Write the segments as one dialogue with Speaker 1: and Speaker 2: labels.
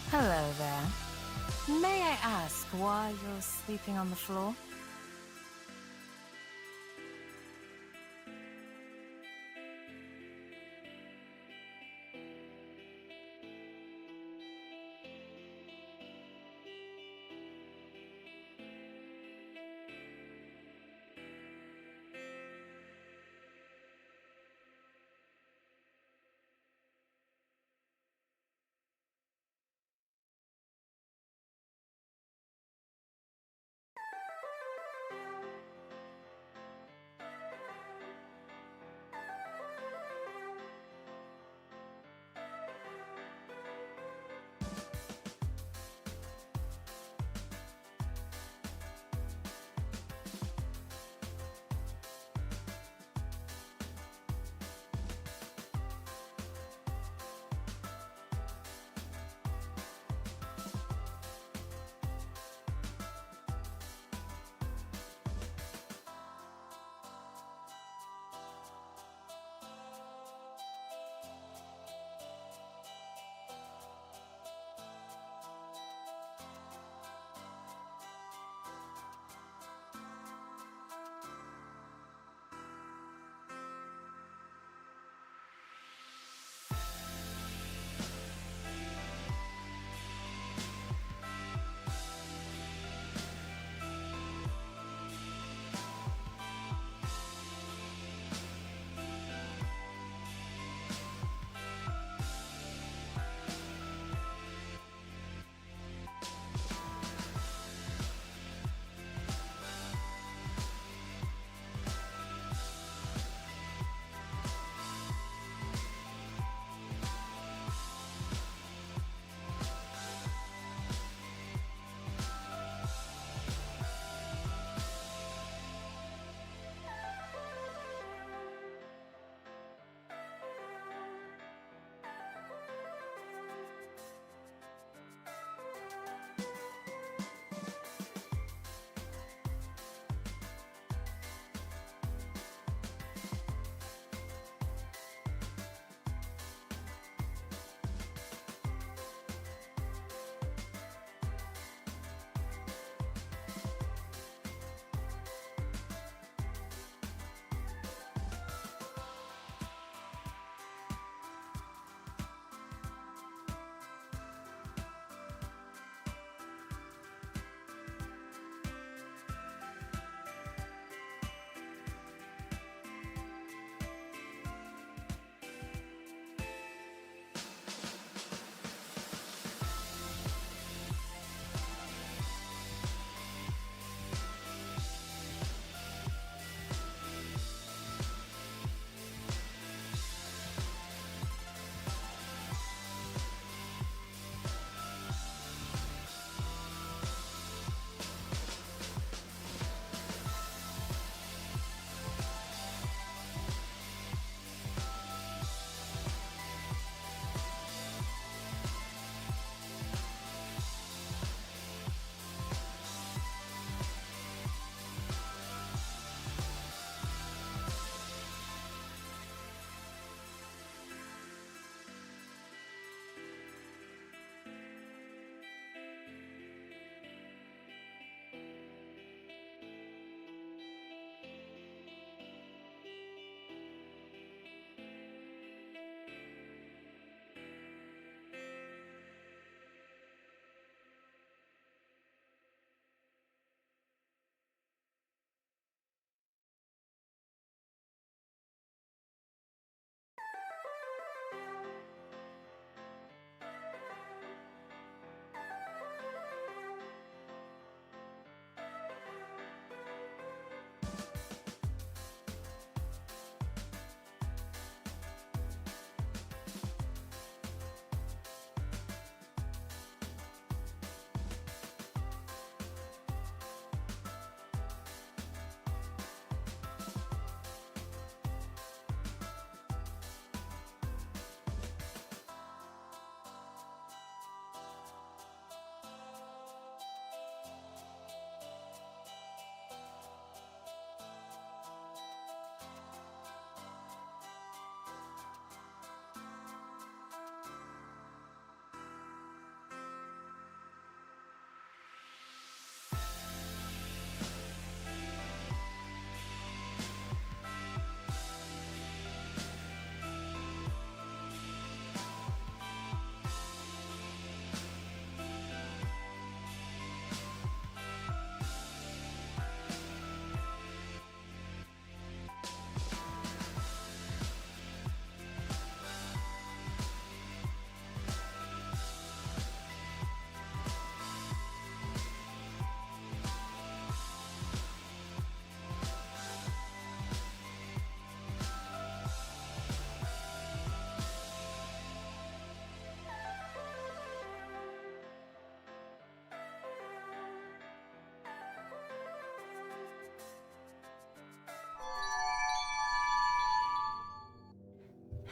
Speaker 1: Hello there. May I ask why you're sleeping on the floor?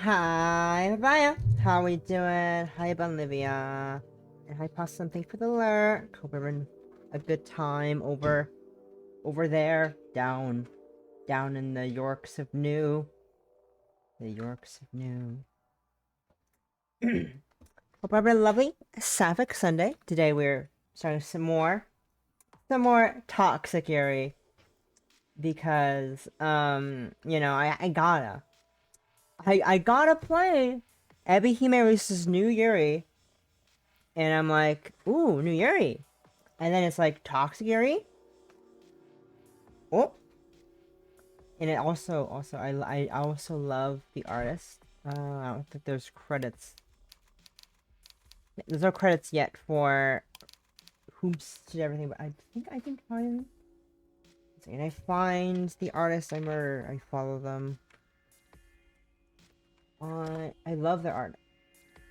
Speaker 2: Hi, Maya. How we doing? Hi, Olivia. And hi, Possum. Thanks for the alert. Hope we're having a good time over there, down in the Yorks of New. The Yorks of New. Hope we're having a lovely Sapphic Sunday. Today we're starting some more toxic Yuri because you know I gotta play Ebi-Hime releases new Yuri, and I'm like, ooh, new Yuri, and then it's like toxic Yuri. Oh, and it also I also love the artist. I don't think there's credits. There's no credits yet for whoops did everything, but I think I can find. And I find the artist I murder. I follow them. I love their art.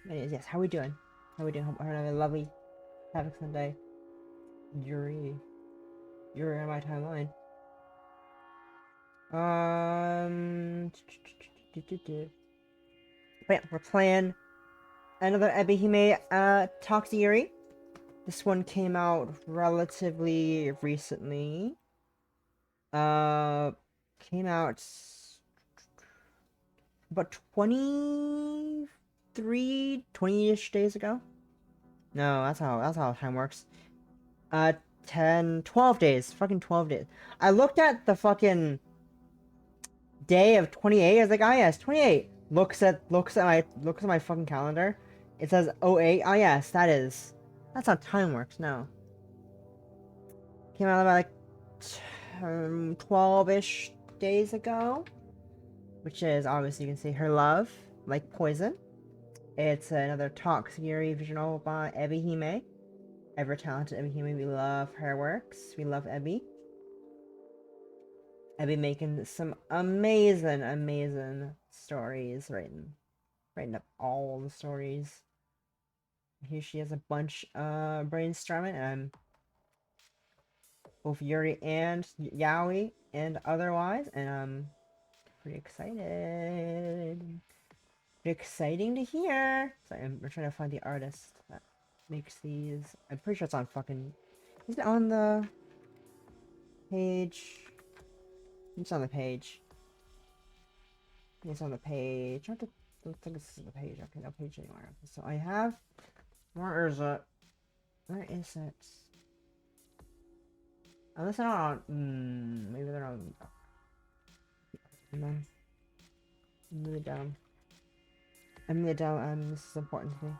Speaker 2: Anyways, yes, how we doing? How we doing? Hope we're having a lovely Sapphic Sunday. Yuri. Yuri on my timeline. But yeah, we're playing another Ebi-Hime Toxic Yuri. This one came out relatively recently. Came out about 20-ish days ago. No, that's how time works. 12 days. Fucking 12 days. I looked at the fucking day of 28. I was like, ah, yes, 28. Looks at my fucking calendar. It says 08. Ah, yes, that's how time works. No. Came out about like 12-ish days ago, which is obviously you can see her love like poison. It's another Toxic Yuri visual novel by Ebi-Hime. Ever talented Ebi-Hime. We love her works. We love Ebi. Ebi making some amazing stories, writing up all the stories. Here she has a bunch brainstorming, and both Yuri and Yaoi and otherwise, and I'm pretty excited. Pretty exciting to hear. So we're trying to find the artist that makes these. I'm pretty sure it's on fucking. Is it on the page? It's on the page. It's on the page. I don't think this is the page. Okay, no page anywhere. So I have. Where is it? Where is it? Unless they're not on. Maybe they're on. I'm really dumb. I'm really dumb, and this is important to me.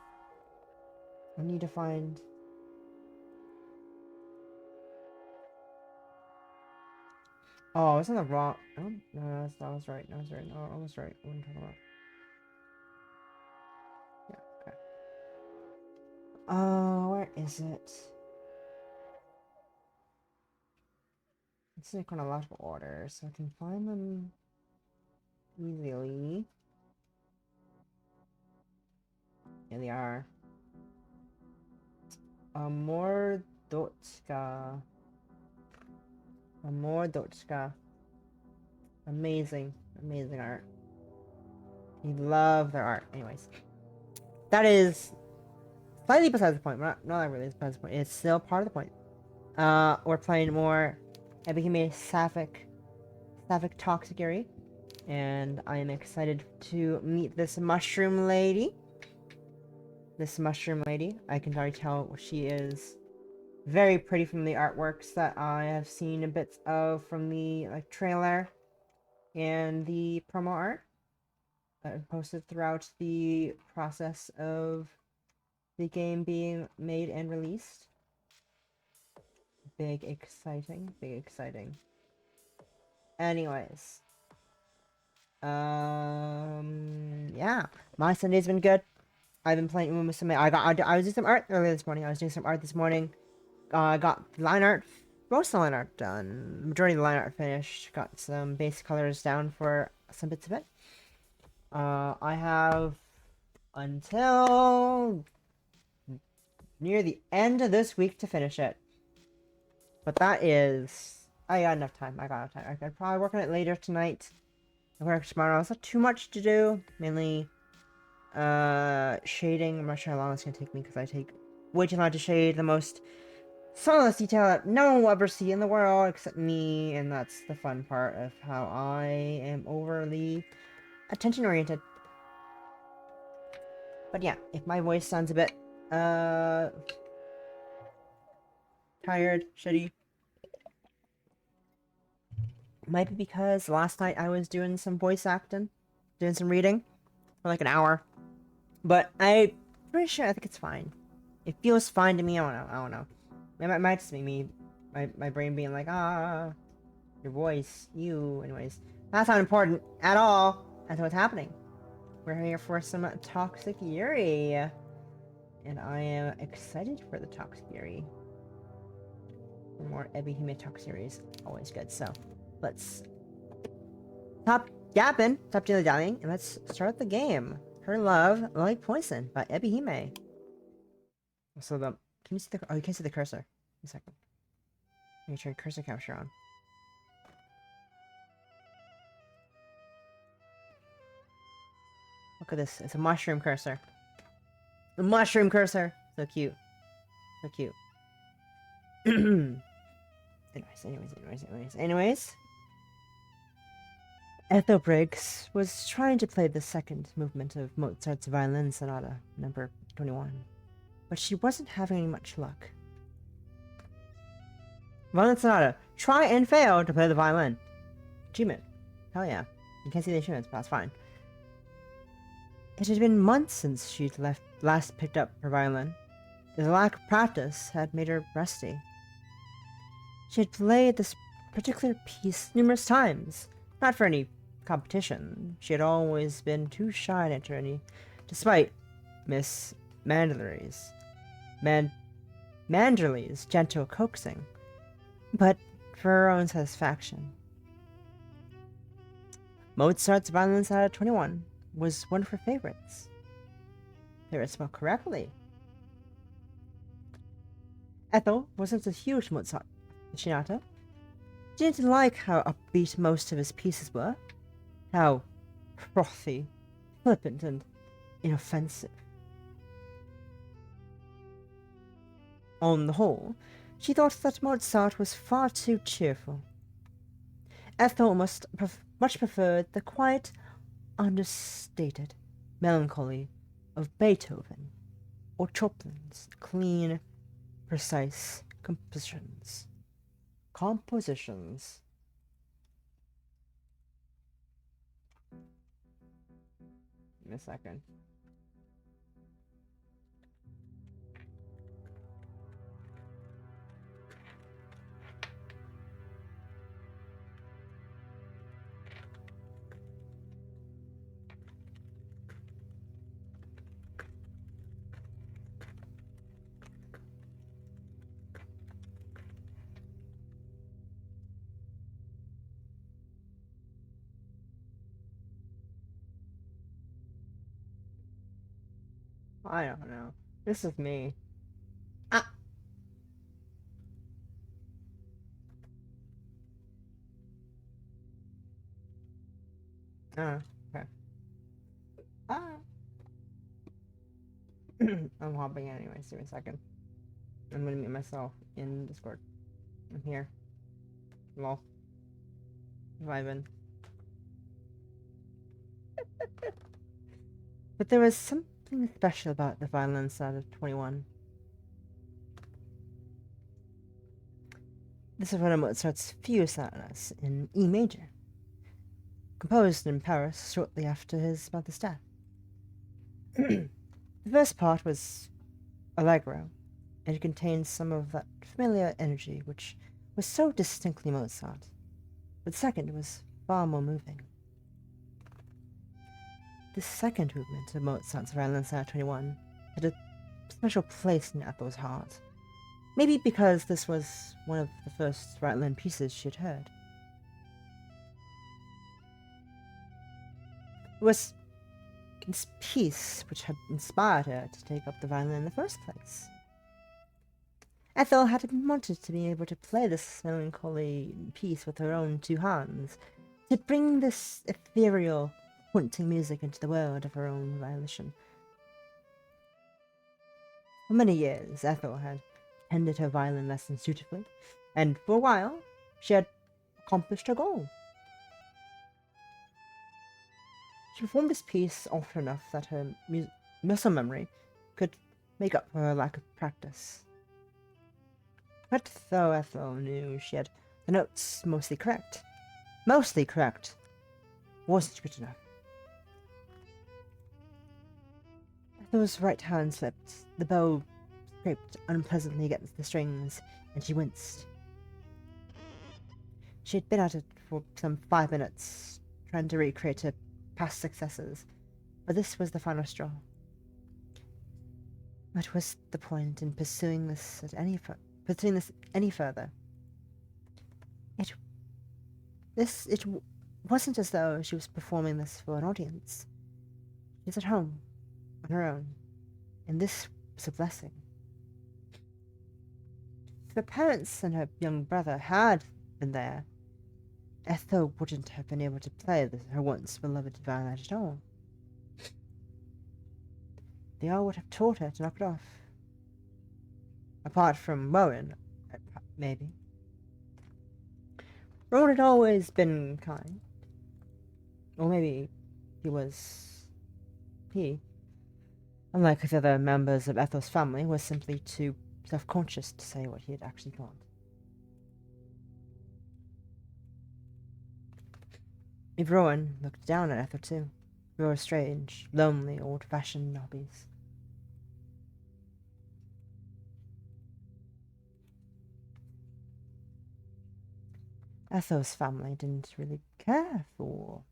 Speaker 2: I need to find. Oh, it's on the wrong. Oh, no, that was right. No, I was right. No, I was right. What am I talking about? Yeah, okay. Oh, where is it? It's in chronological order, so I can find them easily. Here they are. Amor Dotska. Amazing art. We love their art. Anyways, that is slightly besides the point. Not really besides the point. It's still part of the point. We're playing more Ebi-Hime Sapphic Toxic Yuri, and I am excited to meet this mushroom lady. I can already tell she is very pretty from the artworks that I have seen a bit of from the trailer and the promo art posted throughout the process of the game being made and released. Big exciting. Anyways, yeah, my Sunday's been good. I've been playing with some. I was doing some art earlier this morning. I got line art, most of the line art done. Majority of the line art finished. Got some base colors down for some bits of it. I have until near the end of this week to finish it. But that is, I got enough time. I could probably work on it later tonight. I worked tomorrow. It's not too much to do. Mainly, shading. I'm not sure how long it's gonna take me because I take way too long to shade the most smallest detail that no one will ever see in the world except me, and that's the fun part of how I am overly attention-oriented. But yeah, if my voice sounds a bit, tired, shitty, might be because last night I was doing some voice acting, doing some reading for like an hour. But I'm pretty sure I think it's fine. It feels fine to me. I don't know. It might just be me, my brain being like, your voice, you. Anyways, that's not important at all. That's what's happening. We're here for some Toxic Yuri. And I am excited for the Toxic Yuri. More Ebi-Hime Toxic Yuri's always good. So, let's stop yapping, stop dilly-dallying, and let's start the game. Her Love, Like Poison by Ebi-Hime. So can you see the, oh, you can't see the cursor. A second. Let me turn cursor capture on. Look at this, it's a mushroom cursor. The mushroom cursor! So cute. So cute. anyways. Ethel Briggs was trying to play the second movement of Mozart's Violin Sonata, number 21, but she wasn't having much luck. Violin Sonata. Try and fail to play the violin. Achievement. Hell yeah. You can't see the achievements, but that's fine. It had been months since she'd last picked up her violin. The lack of practice had made her rusty. She had played this particular piece numerous times, not for any competition. She had always been too shy to enter any, despite Miss Manderley's gentle coaxing, but for her own satisfaction. Mozart's Violin Sonata 21 was one of her favorites. They were spelled correctly. Ethel wasn't a huge Mozart aficionado. She didn't like how upbeat most of his pieces were, how frothy, flippant, and inoffensive. On the whole, she thought that Mozart was far too cheerful. Ethel much preferred the quiet, understated melancholy of Beethoven or Chopin's clean, precise compositions. Give me a second. I don't know. This is me. Ah! Okay. Ah! I'm hopping in anyways. Give me a second. I'm gonna mute myself in Discord. I'm here. Lol. Vibing. But there was something special about the Violin Sonata 21. This is one of Mozart's few sonatas in E major, composed in Paris shortly after his mother's death. The first part was allegro, and it contained some of that familiar energy which was so distinctly Mozart. But the second was far more moving. The second movement of Mozart's Violin Sonata 21 had a special place in Ethel's heart. Maybe because this was one of the first violin pieces she had heard. It was this piece which had inspired her to take up the violin in the first place. Ethel had wanted to be able to play this melancholy piece with her own two hands, to bring this ethereal, haunting music into the world of her own volition. For many years, Ethel had attended her violin lessons dutifully, and for a while, she had accomplished her goal. She performed this piece often enough that her muscle memory could make up for her lack of practice. But though Ethel knew she had the notes mostly correct, wasn't good enough. Ethel's right hand slipped, the bow scraped unpleasantly against the strings, and she winced. She had been at it for some 5 minutes, trying to recreate her past successes, but this was the final straw. What was the point in pursuing this any further? It wasn't as though she was performing this for an audience. She was at home, on her own, and this was a blessing. If her parents and her young brother had been there, Ethel wouldn't have been able to play her once beloved violin at all. They all would have taught her to knock it off. Apart from Rowan, maybe. Rowan had always been kind. Or maybe he, unlike the other members of Ethel's family, was simply too self-conscious to say what he had actually thought. If Rowan looked down at Ethel too, for her strange, lonely, old-fashioned hobbies. Ethel's family didn't really care for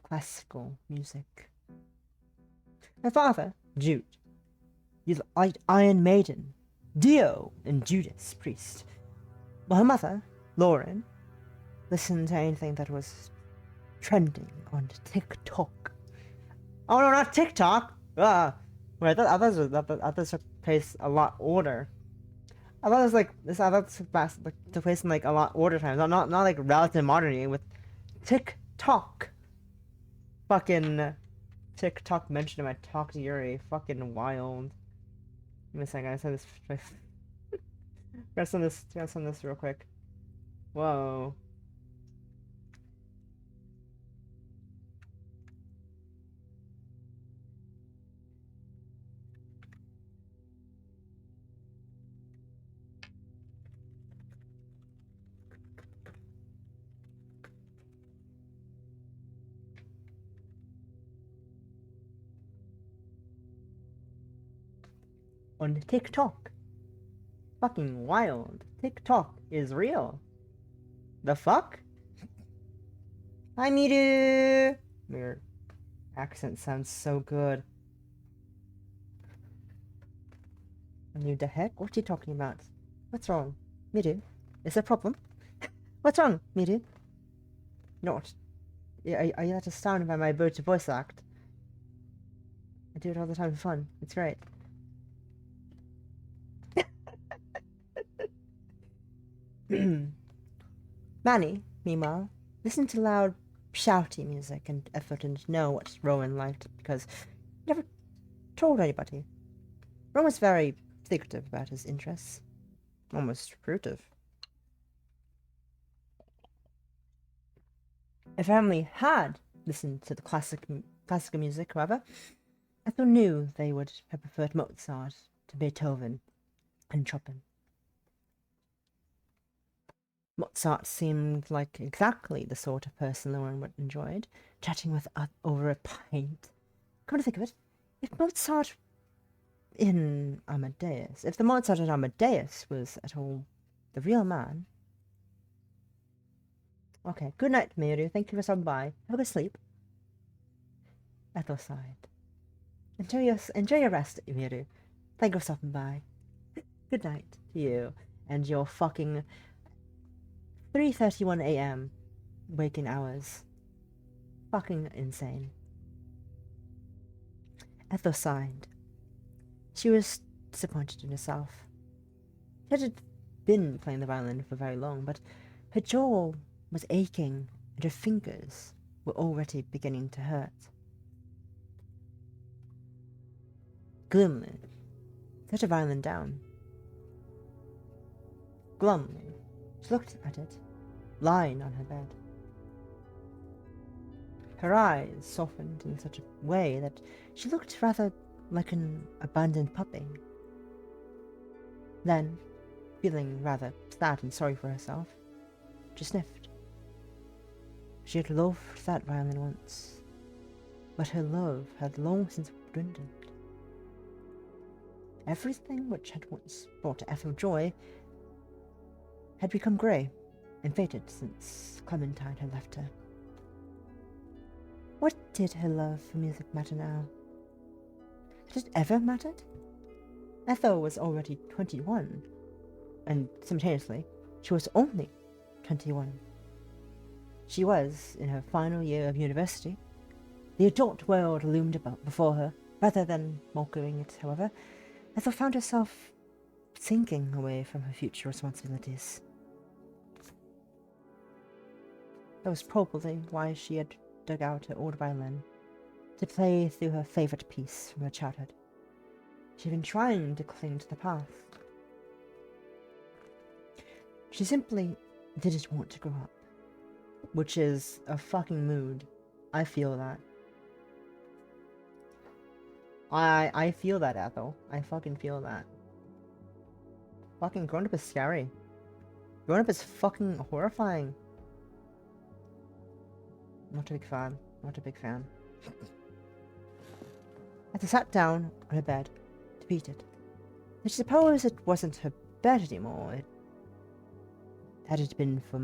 Speaker 2: classical music. Her father, Jude, liked Iron Maiden, Dio, and Judas Priest, while her mother, Lauren, listened to anything that was trending on TikTok. Oh no, not TikTok! Wait, I thought others took place a lot older. I thought it was like this. I thought this took place in like a lot older times. Not like relative modernity with TikTok. Fucking TikTok mentioned in my talk to Yuri. Fucking wild. Give me a second. I send this. Gotta send this real quick. Whoa. On TikTok. Fucking wild. TikTok is real. The fuck? Hi, Miru! Your accent sounds so good. You the heck? What are you talking about? What's wrong? Miru? Is there a problem? What's wrong, Miru? Not. Are you that astounded by my ability to voice act? I do it all the time for fun. It's great. Manny, meanwhile, listened to loud, shouty music and Ethel didn't know what Rowan liked because he never told anybody. Rowan was very secretive about his interests. Almost reclusive. If family had listened to the classical music, however, Ethel knew they would have preferred Mozart to Beethoven and Chopin. Mozart seemed like exactly the sort of person Lauren would enjoyed, chatting with over a pint. Come to think of it, if the Mozart in Amadeus was at all the real man. Okay, good night, Miru. Thank you for stopping by. Have a good sleep. Ethel sighed. Enjoy your rest, Miru. Thank you for stopping by. Good night to you and your fucking 3:31 a.m. waking hours. Fucking insane. Ethel sighed. She was disappointed in herself. She had been playing the violin for very long, but her jaw was aching and her fingers were already beginning to hurt. Gloomily, set her violin down. Glumly, she looked at it, lying on her bed. Her eyes softened in such a way that she looked rather like an abandoned puppy. Then, feeling rather sad and sorry for herself, she sniffed. She had loved that violin once, but her love had long since dwindled. Everything which had once brought Ethel joy had become grey and faded since Clementine had left her. What did her love for music matter now? Had it ever mattered? Ethel was already 21, and simultaneously, she was only 21. She was in her final year of university. The adult world loomed before her. Rather than welcoming it, however, Ethel found herself sinking away from her future responsibilities. That was probably why she had dug out her old violin to play through her favourite piece from her childhood. She had been trying to cling to the past. She simply didn't want to grow up, which is a fucking mood. I feel that. I feel that, Ethel. I fucking feel that. Fucking growing up is scary. Growing up is fucking horrifying. Not a big fan. Not a big fan. Ethel sat down on her bed to beat it. I suppose it wasn't her bed anymore. It had been for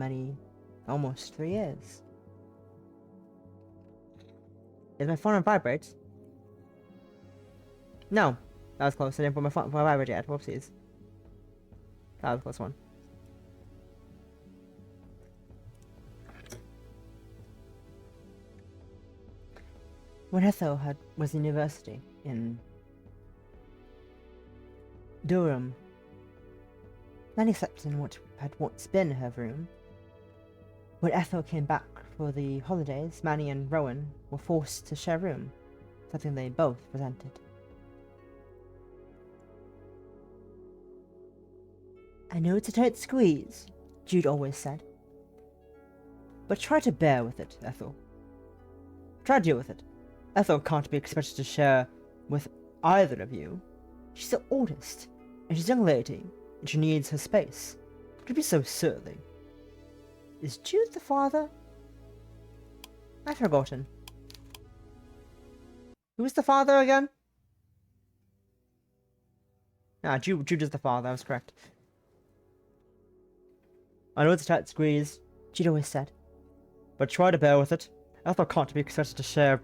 Speaker 2: almost 3 years. Is my phone on vibrate? No, that was close. I didn't put my phone on vibrate yet. Whoopsies. That was a close one. When Ethel was in university in Durham, Nanny slept in what had once been her room. When Ethel came back for the holidays, Manny and Rowan were forced to share a room, something they both resented. I know it's a tight squeeze, Jude always said. But try to bear with it, Ethel. Try to deal with it. Ethel can't be expected to share with either of you. She's the oldest, and she's a young lady, and she needs her space. Don't be so silly. Is Jude the father? I've forgotten. Who was the father again? Ah, Jude is the father, I was correct. I know it's a tight squeeze, Jude always said. But try to bear with it. Ethel can't be expected to share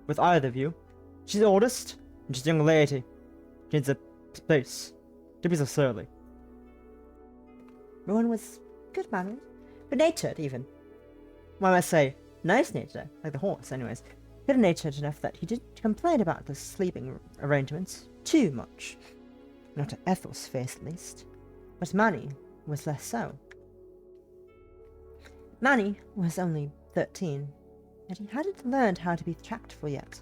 Speaker 2: with either of you. She's the oldest, and she's a young lady. She needs a space. Don't be so surly. Rowan was good-mannered, good-natured even. Well, I must say, nice-natured, like the horse, anyways. Good-natured enough that he didn't complain about the sleeping arrangements too much. Not to Ethel's face, at least. But Manny was less so. Manny was only 13, and he hadn't learned how to be tactful yet.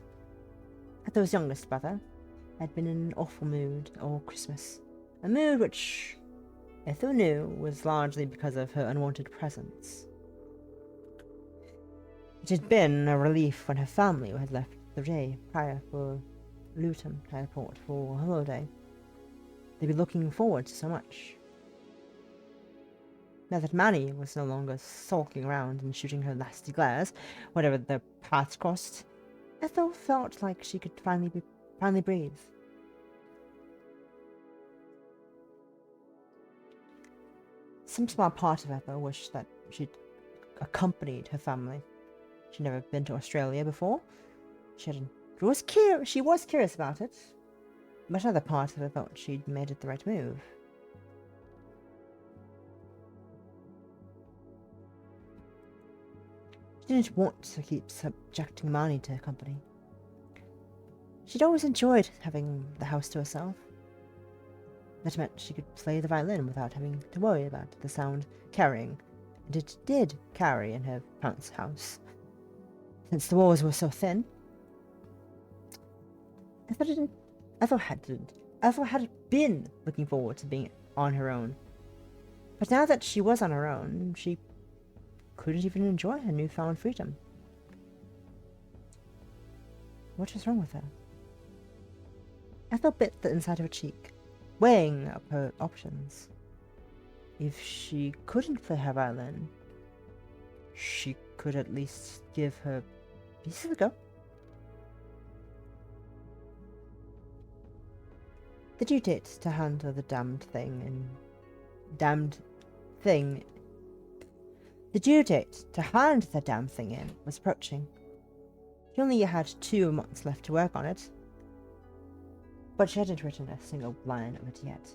Speaker 2: Ethel's youngest brother had been in an awful mood all Christmas, a mood which Ethel knew was largely because of her unwanted presence. It had been a relief when her family had left the day prior for Luton Airport for a holiday. They'd be looking forward to so much. Now that Manny was no longer sulking around and shooting her nasty glares whenever their paths crossed, Ethel felt like she could finally breathe. Some small part of Ethel wished that she'd accompanied her family. She'd never been to Australia before. She was curious about it, but another part of her thought she'd made it the right move. She didn't want to keep subjecting Manny to her company. She'd always enjoyed having the house to herself. That meant she could play the violin without having to worry about the sound carrying and it did carry in her parents' house. Since the walls were so thin, Ethel had been looking forward to being on her own. But now that she was on her own, she couldn't even enjoy her newfound freedom. What was wrong with her? Ethel bit the inside of her cheek, weighing up her options. If she couldn't play her violin, she could at least give her pieces a go. The due date to handle the damned thing in was approaching. She only had 2 months left to work on it, but she hadn't written a single line of it yet.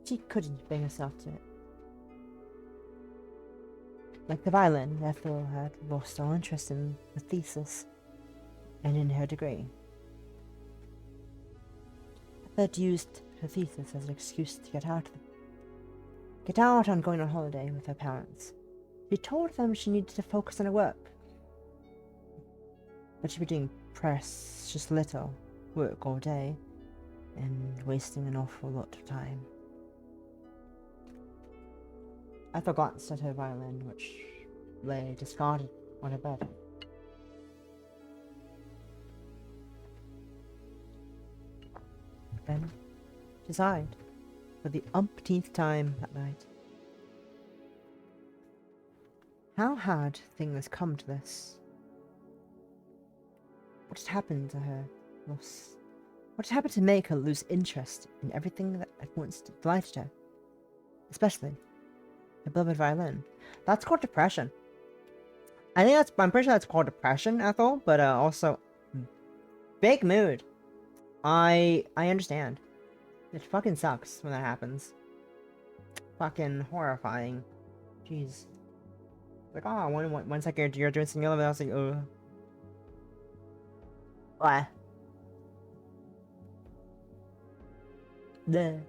Speaker 2: She couldn't bring herself to it. Like the violin, Ethel had lost all interest in the thesis and in her degree. Ethel had used her thesis as an excuse to get out on going on holiday with her parents. She told them she needed to focus on her work, but she'd be doing just little work all day and wasting an awful lot of time. Ethel glanced at her violin, which lay discarded on her bed. Then she sighed for the umpteenth time that night. How had things come to this? What had happened to her? What had happened to make her lose interest in everything that had once delighted her? Especially her beloved violin. That's called depression. I'm pretty sure that's called depression, Ethel, but also big mood. I understand. It fucking sucks when that happens. Fucking horrifying. Jeez. Like, oh, one second you're doing something else, I was like, ugh. Blah. The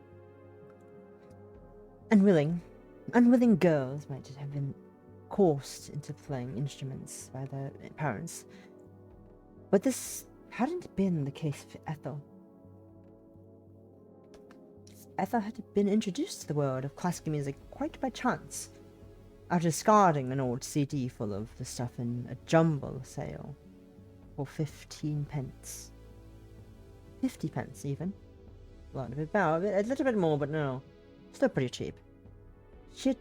Speaker 2: unwilling girls might have been coerced into playing instruments by their parents, but this hadn't been the case for Ethel. Ethel had been introduced to the world of classical music quite by chance, after discarding an old CD full of the stuff in a jumble sale for 15 pence. 50 pence even. A little bit more, but no. Still pretty cheap. She had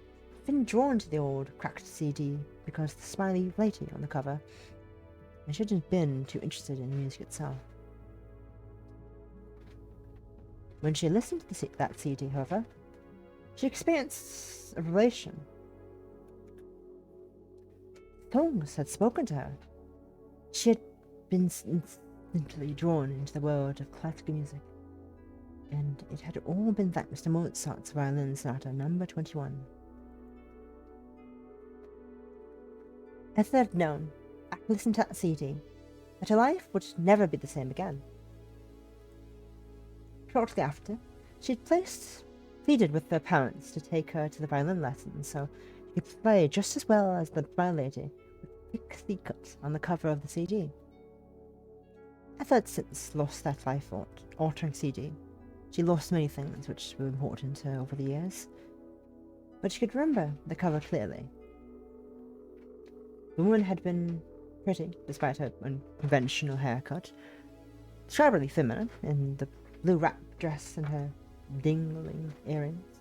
Speaker 2: been drawn to the old cracked CD because of the smiley lady on the cover, and she hadn't been too interested in the music itself. When she listened to that CD, however, she experienced a revelation. Tongues had spoken to her. She had been instantly drawn into the world of classical music, and it had all been thanks to Mozart's Violin Sonata No. 21. Ethel had known, after listening to that CD, that her life would never be the same again. Shortly after, she had pleaded with her parents to take her to the violin lessons so she could play just as well as the smile lady with pixie cuts on the cover of the CD. Ethel had since lost that life-altering CD. She lost many things which were important to her over the years, but she could remember the cover clearly. The woman had been pretty, despite her unconventional haircut, describably feminine in the blue wrap dress and her dingling earrings.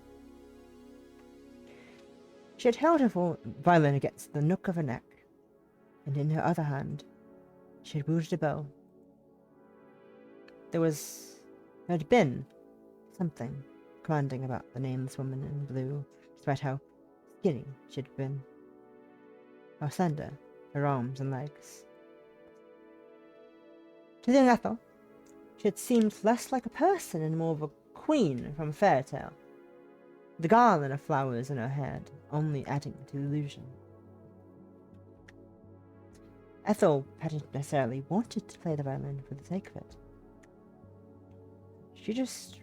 Speaker 2: She had held her violin against the nook of her neck, and in her other hand she had wielded a bow. There had been something commanding about the nameless woman in blue, despite how skinny she had been, how slender her arms and legs. To the young Ethel, she had seemed less like a person and more of a queen from a fairy tale, the garland of flowers in her head only adding to the illusion. Ethel hadn't necessarily wanted to play the violin for the sake of it. She just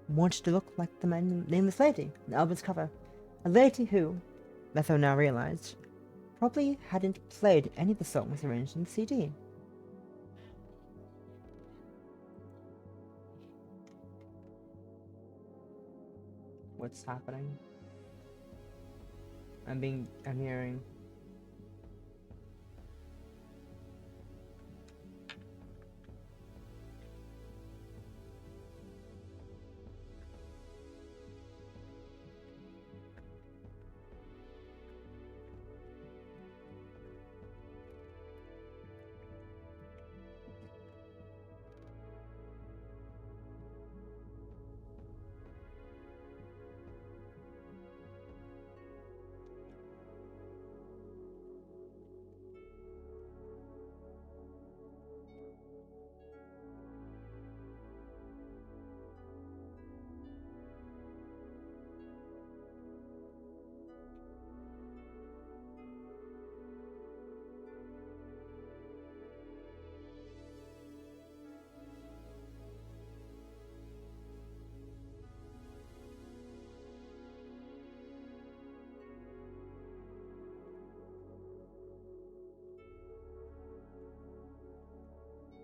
Speaker 2: wanted to look like the nameless lady on the album's cover, a lady who, Ethel now realized, probably hadn't played any of the songs arranged in the CD. What's happening? I'm hearing.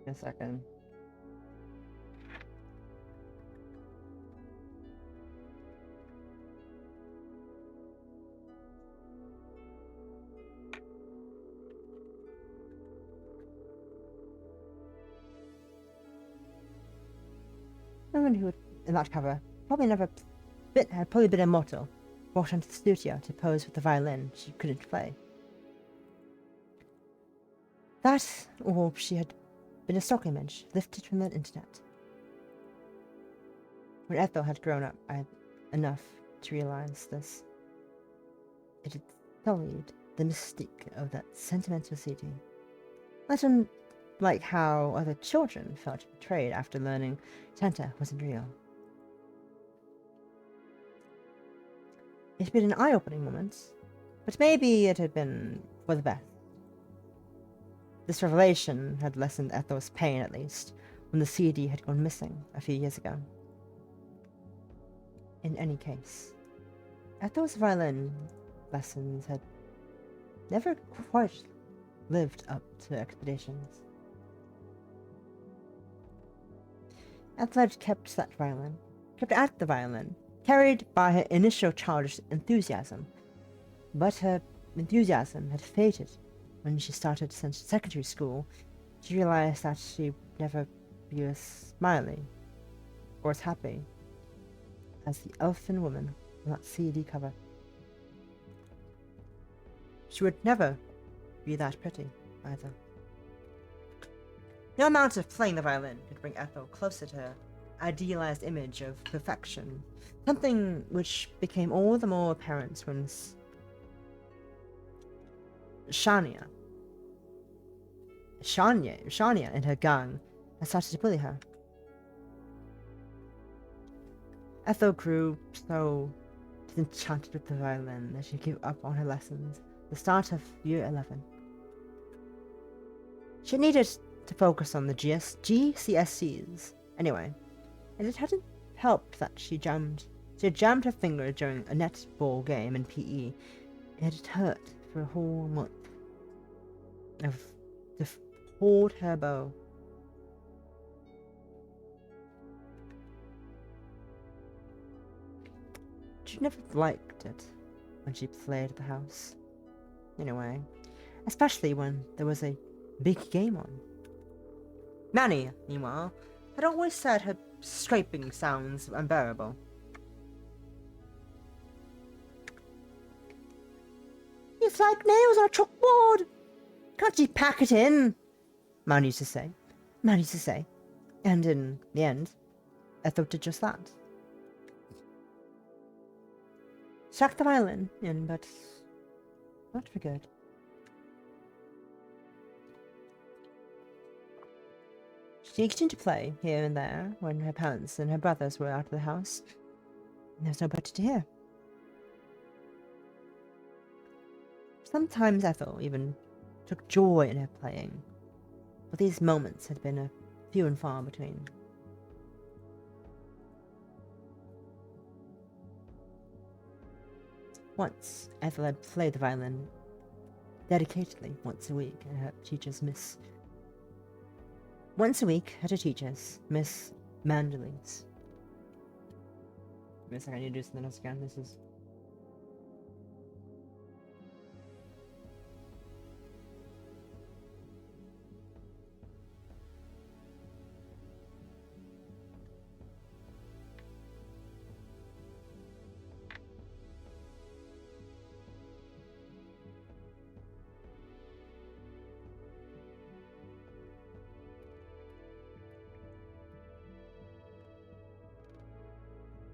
Speaker 2: A second. No one who would, in that cover, had probably been immortal, walked into the studio to pose with the violin she couldn't play. That, or she had been a stock image lifted from the internet. When Ethel had grown up enough to realize this, it had sullied the mystique of that sentimental CD. Not unlike how other children felt betrayed after learning Santa wasn't real. It had been an eye-opening moment, but maybe it had been for the best. This revelation had lessened Ethel's pain, at least, when the CD had gone missing a few years ago. In any case, Ethel's violin lessons had never quite lived up to expectations. Ethel had kept at the violin, carried by her initial childish enthusiasm, but her enthusiasm had faded when she started secondary school. She realized that she'd never be as smiling or as happy as the elfin woman on that CD cover. She would never be that pretty, either. No amount of playing the violin could bring Ethel closer to her idealized image of perfection, something which became all the more apparent when Shania and her gang had started to bully her. Ethel grew so disenchanted with the violin that she gave up on her lessons at the start of year 11. She needed to focus on the GCSEs anyway, and it hadn't helped that she had jammed her finger during a netball game in PE, and it hurt for a whole month to hold her bow. She never liked it when she played at the house, in a way, especially when there was a big game on. Manny, meanwhile, had always said her scraping sounds unbearable. It's like nails on a chalkboard. Can't you pack it in? Man used to say. And in the end, Ethel did just that. Stuck the violin in, but not for good. She continued to play here and there when her parents and her brothers were out of the house. There was nobody to hear. Sometimes Ethel even took joy in her playing, but these moments had been a few and far between. Once, Ethel had played the violin dedicatedly once a week at her teacher's Miss. Once a week at her teacher's, Miss Manderley's. Wait a second, I need to do something else again. This is.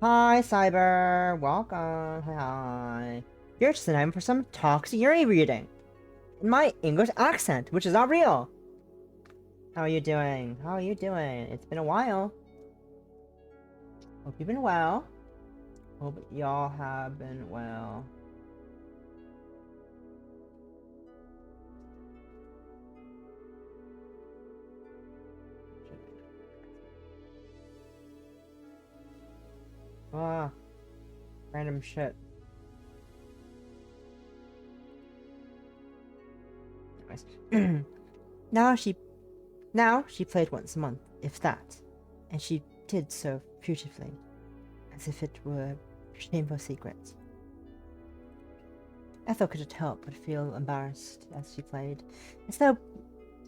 Speaker 2: Hi, Cyber. Welcome. Hi. Here it's time for some Toxic Yuri reading. In my English accent, which is not real. How are you doing? How are you doing? It's been a while. Hope you've been well. Hope y'all have been well. Ah, random shit. Anyways. Now she played once a month, if that, and she did so furtively, as if it were a shameful secret. Ethel couldn't help but feel embarrassed as she played, as though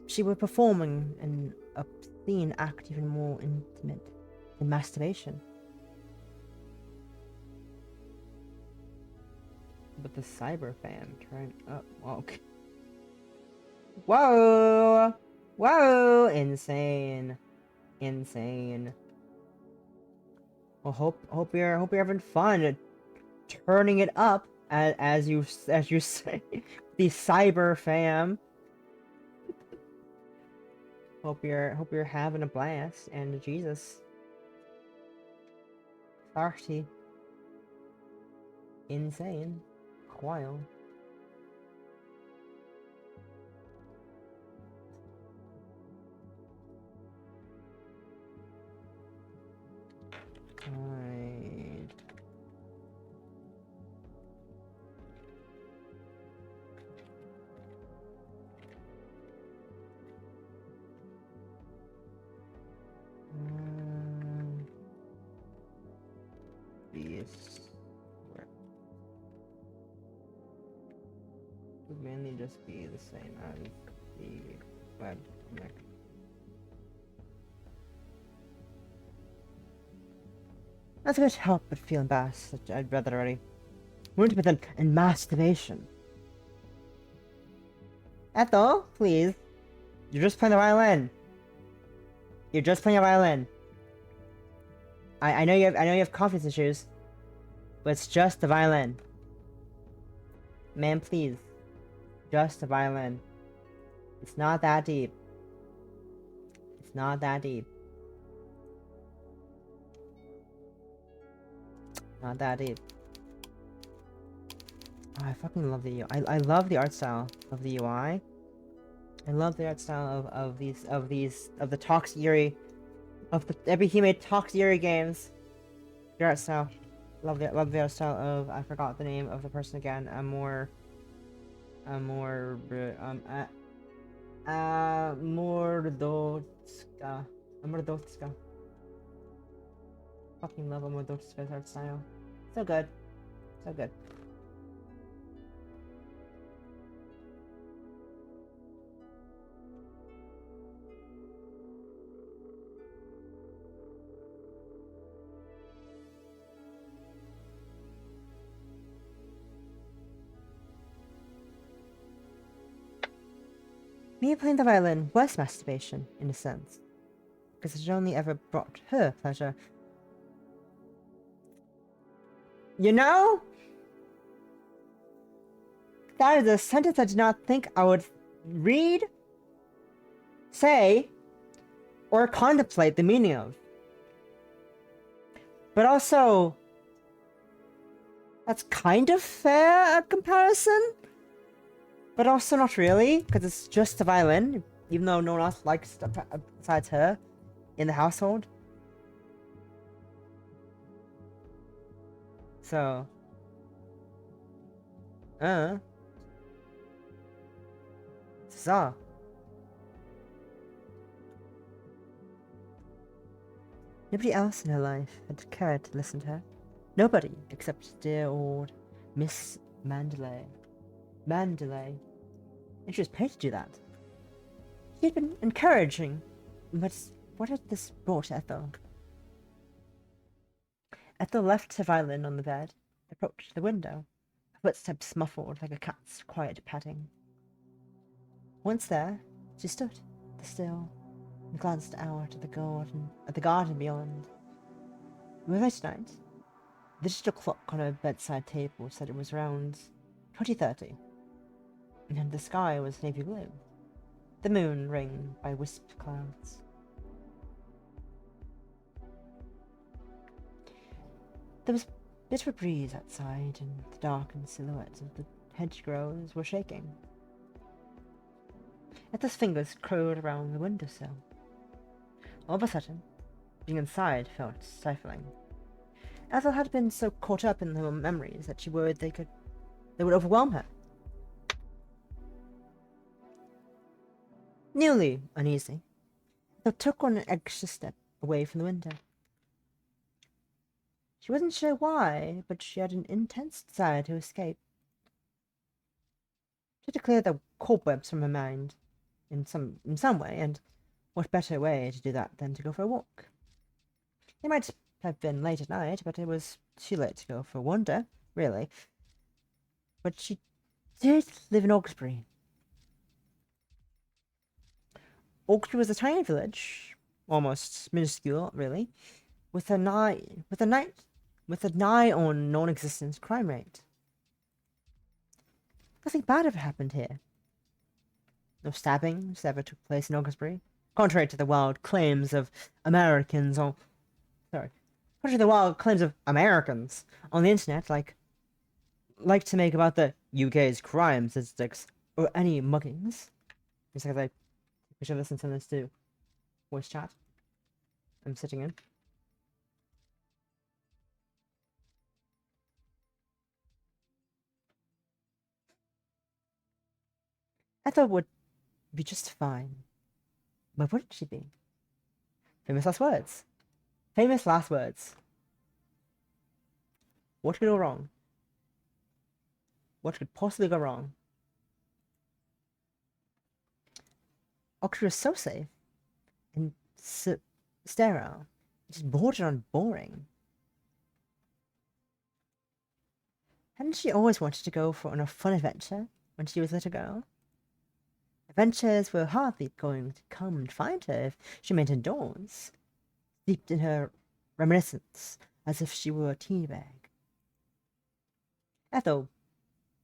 Speaker 2: she were performing an obscene act even more intimate than masturbation. But the cyber fam turned up. Okay. Whoa! Whoa! Insane. Insane. Well, hope you're having fun turning it up as you say. The cyber fam. Hope you're having a blast, and Jesus. 30. Insane. Wild. Right. These would mainly just be the same as the web comic. I couldn't help but feel embarrassed. I'd read that already. Wouldn't be then in masturbation. Ethel, please. You're just playing the violin. You're just playing a violin. I know you have confidence issues, but it's just the violin. Man, please. Just the violin. It's not that deep. It's not that deep. Not that deep. Oh, I fucking love the UI. I love the art style of the UI. I love the art style of the Toxic Yuri, of the Ebi-Hime Toxic Yuri games. The art style. Love the art style of, I forgot the name of the person again. Mordotska. Fucking love Mordotska's art style. So good. So good. Me playing the violin was masturbation, in a sense, because it only ever brought her pleasure. You know? That is a sentence I did not think I would read, say, or contemplate the meaning of. But also, that's kind of fair a comparison, but also not really, because it's just a violin, even though no one else likes it besides her in the household. So, Uh. So. Nobody else in her life had cared to listen to her. Nobody except dear old Miss Mandalay. Mandalay. And she was paid to do that. He had been encouraging, but what had this brought Ethel? Ethel left her violin on the bed, approached the window, her footsteps muffled like a cat's quiet padding. Once there, she stood, still, and glanced out at the garden beyond. It was late night. The digital clock on her bedside table said it was around 20:30, and the sky was navy blue, the moon ringed by wisped clouds. There was a bit of a breeze outside, and the darkened silhouettes of the hedgerows were shaking. Ethel's fingers curled around the windowsill. All of a sudden, being inside felt stifling. Ethel had been so caught up in her memories that she worried they would overwhelm her. Newly uneasy, Ethel took one extra step away from the window. She wasn't sure why, but she had an intense desire to escape. She had to clear the cobwebs from her mind in some way, and what better way to do that than to go for a walk? It might have been late at night, but it was too late to go for a wander, really. But she did live in Augsbury. Augsbury was a tiny village, almost minuscule, really, with a nigh on non-existent crime rate. Nothing bad ever happened here. No stabbings ever took place in Augsbury, contrary to the wild claims of Americans on the internet, like to make about the UK's crime statistics or any muggings. Just like we should listen to this to voice chat I'm sitting in. Ethel would be just fine. But wouldn't she be? Famous last words. Famous last words. What could go wrong? What could possibly go wrong? Oxford was so safe and so sterile. Just bordered on boring. Hadn't she always wanted to go on a fun adventure when she was a little girl? Adventures were hardly going to come and find her if she went indoors, steeped in her reminiscence as if she were a tea bag. Ethel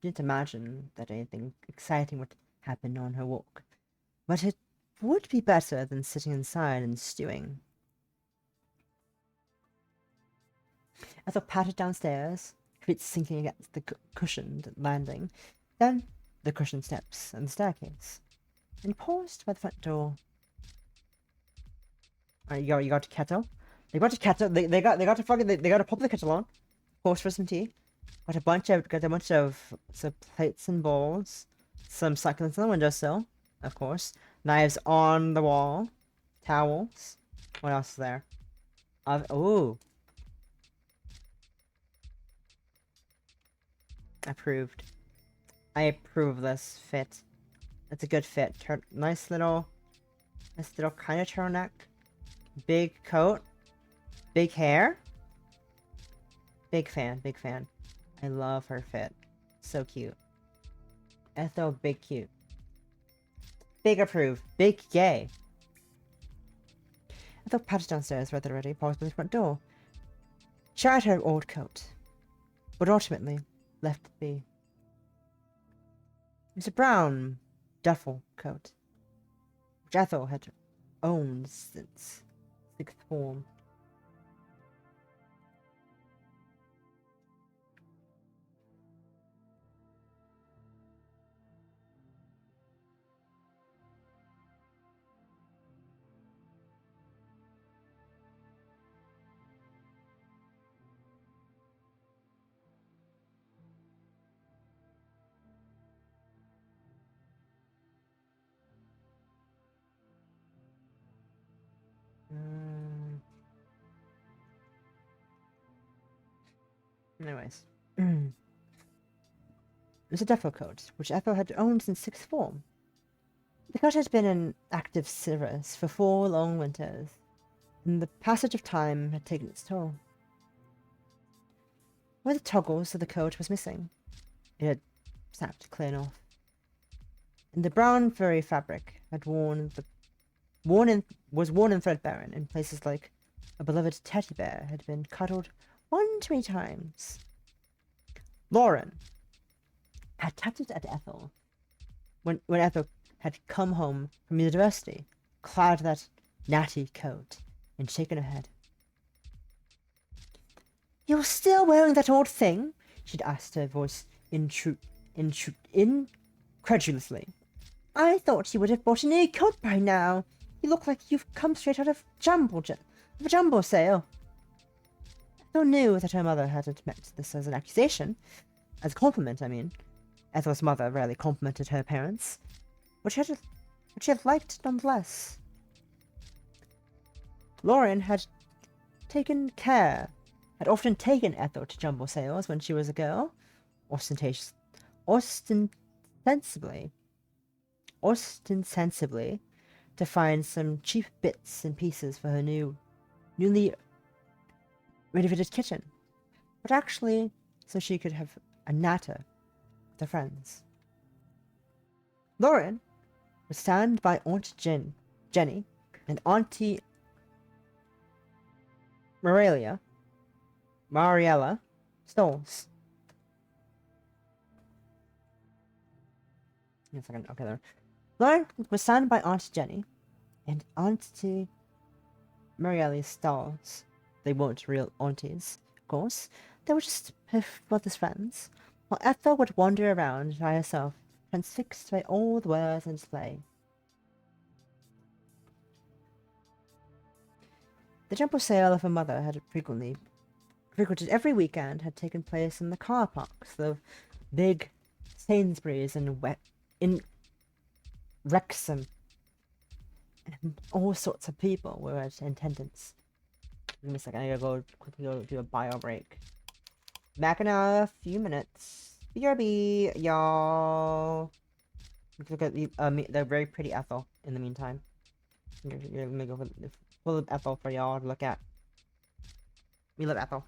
Speaker 2: didn't imagine that anything exciting would happen on her walk, but it would be better than sitting inside and stewing. Ethel pattered downstairs, feet sinking against the cushioned landing, then the cushioned steps and the staircase, and paused by the front door. You got a kettle? They got a kettle. They got to pop the kettle on. Pause for some tea. Got a bunch of some plates and bowls, some succulents on the windowsill, of course. Knives on the wall, towels. What else is there? Ooh. Approved. I approve of this fit. It's a good fit. Nice little kind of turtleneck. Big coat. Big hair. Big fan. I love her fit. So cute. Ethel, big cute. Big approve. Big yay. Ethel pattered downstairs rather ready, paused by the front door. She eyed her old coat, but ultimately left it be. It was a brown duffel coat, which Ethel had owned since sixth form. Anyways. It was a duffel coat, which Ethel had owned since sixth form. The coat had been in active service for 4 long winters, and the passage of time had taken its toll. One of the toggles of the coat was missing. It had snapped clean off. And the brown furry fabric had was worn and threadbare in places like a beloved teddy bear had been cuddled 1 too many times. Lauren had tapped it at Ethel when Ethel had come home from university, clad in that natty coat, and shaken her head. "You're still wearing that old thing?" she'd asked, her voice incredulously. "I thought you would have bought a new coat by now. You look like you've come straight out of a jumble sale." Ethel knew that her mother hadn't meant this as an accusation. As a compliment, I mean. Ethel's mother rarely complimented her parents, but she had liked nonetheless. Lauren had often taken Ethel to jumble sales when she was a girl, ostensibly to find some cheap bits and pieces for her newly renovated kitchen, but actually so she could have a natter with her friends. Lauren would stand by Aunt Jenny and Auntie Mariella stalls. Yes, I can. Okay, there. Lauren was stand by Aunt Jenny and Auntie Mariella's stalls. They weren't real aunties, of course. They were just her mother's friends, while Ethel would wander around by herself, transfixed by all the wares on display. The jumble sale of her mother had frequented every weekend had taken place in the car parks of big Sainsbury's in Wrexham, and all sorts of people were in attendance. Give me a second, I gotta quickly go do a bio break. Back in a few minutes. BRB, y'all. Look at the very pretty Ethel in the meantime. Let me go full of Ethel for y'all to look at. We love Ethel.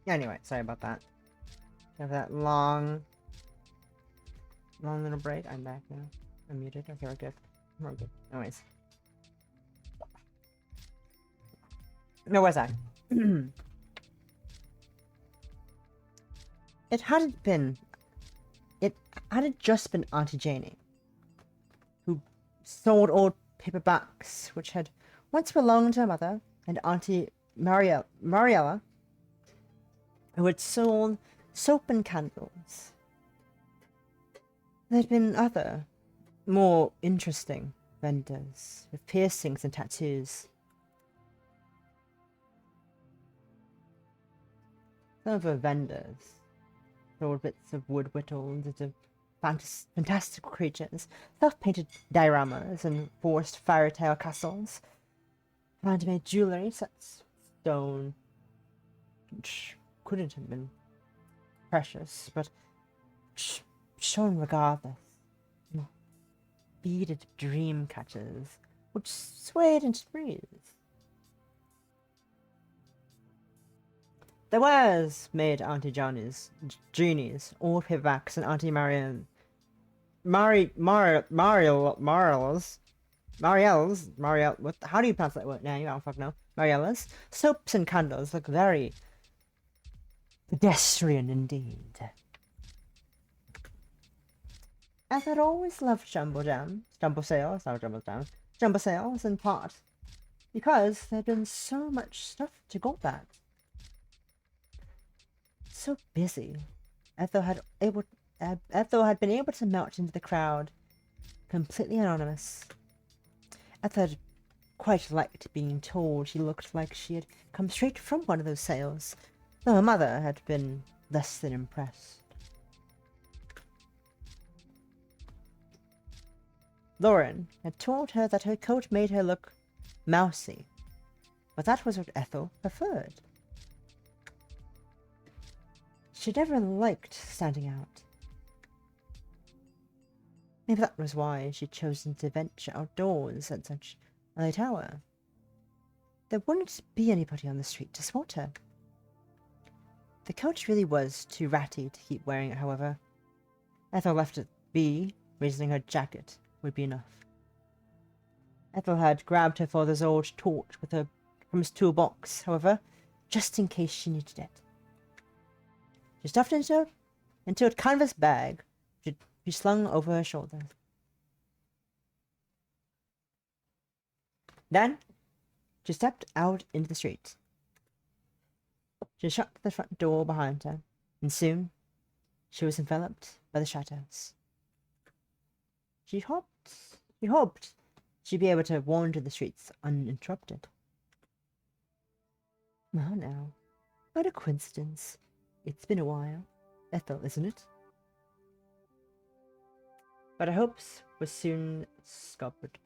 Speaker 2: Anyway, sorry about that. Have that long little break. I'm back now. I'm muted. Okay, we're good. We're good. Anyways. No, where's that? It hadn't just been Auntie Janie who sold old paperbacks which had once belonged to her mother, and Auntie Mariella, who had sold soap and candles. There had been other, more interesting vendors with piercings and tattoos. Some of the vendors sold bits of wood whittled into fantastical creatures, self-painted dioramas and forced fairy tale castles, handmade jewellery sets, stone, which couldn't have been precious, but shone regardless, beaded dream catchers, which swayed into the breeze. The wares made Auntie Jeannie's, old paperbacks, and Auntie how do you pronounce that word? Nah, you don't fucking know. Mariella's soaps and candles look very pedestrian indeed. As I'd always loved jumbo sales, in part because there'd been so much stuff to go at. So busy, Ethel had been able to melt into the crowd, completely anonymous. Ethel had quite liked being told she looked like she had come straight from one of those sales, though her mother had been less than impressed. Lauren had told her that her coat made her look mousy, but that was what Ethel preferred. She'd never liked standing out. Maybe that was why she'd chosen to venture outdoors at such a late hour. There wouldn't be anybody on the street to spot her. The coat really was too ratty to keep wearing it, however. Ethel left it be, reasoning her jacket would be enough. Ethel had grabbed her father's old torch from his toolbox, however, just in case she needed it. She stuffed it into a canvas bag she slung over her shoulder. Then, she stepped out into the street. She shut the front door behind her, and soon she was enveloped by the shadows. She hoped she'd be able to wander the streets uninterrupted. Well now, what a coincidence. It's been a while, Ethel, isn't it? But her hopes were soon scuppered.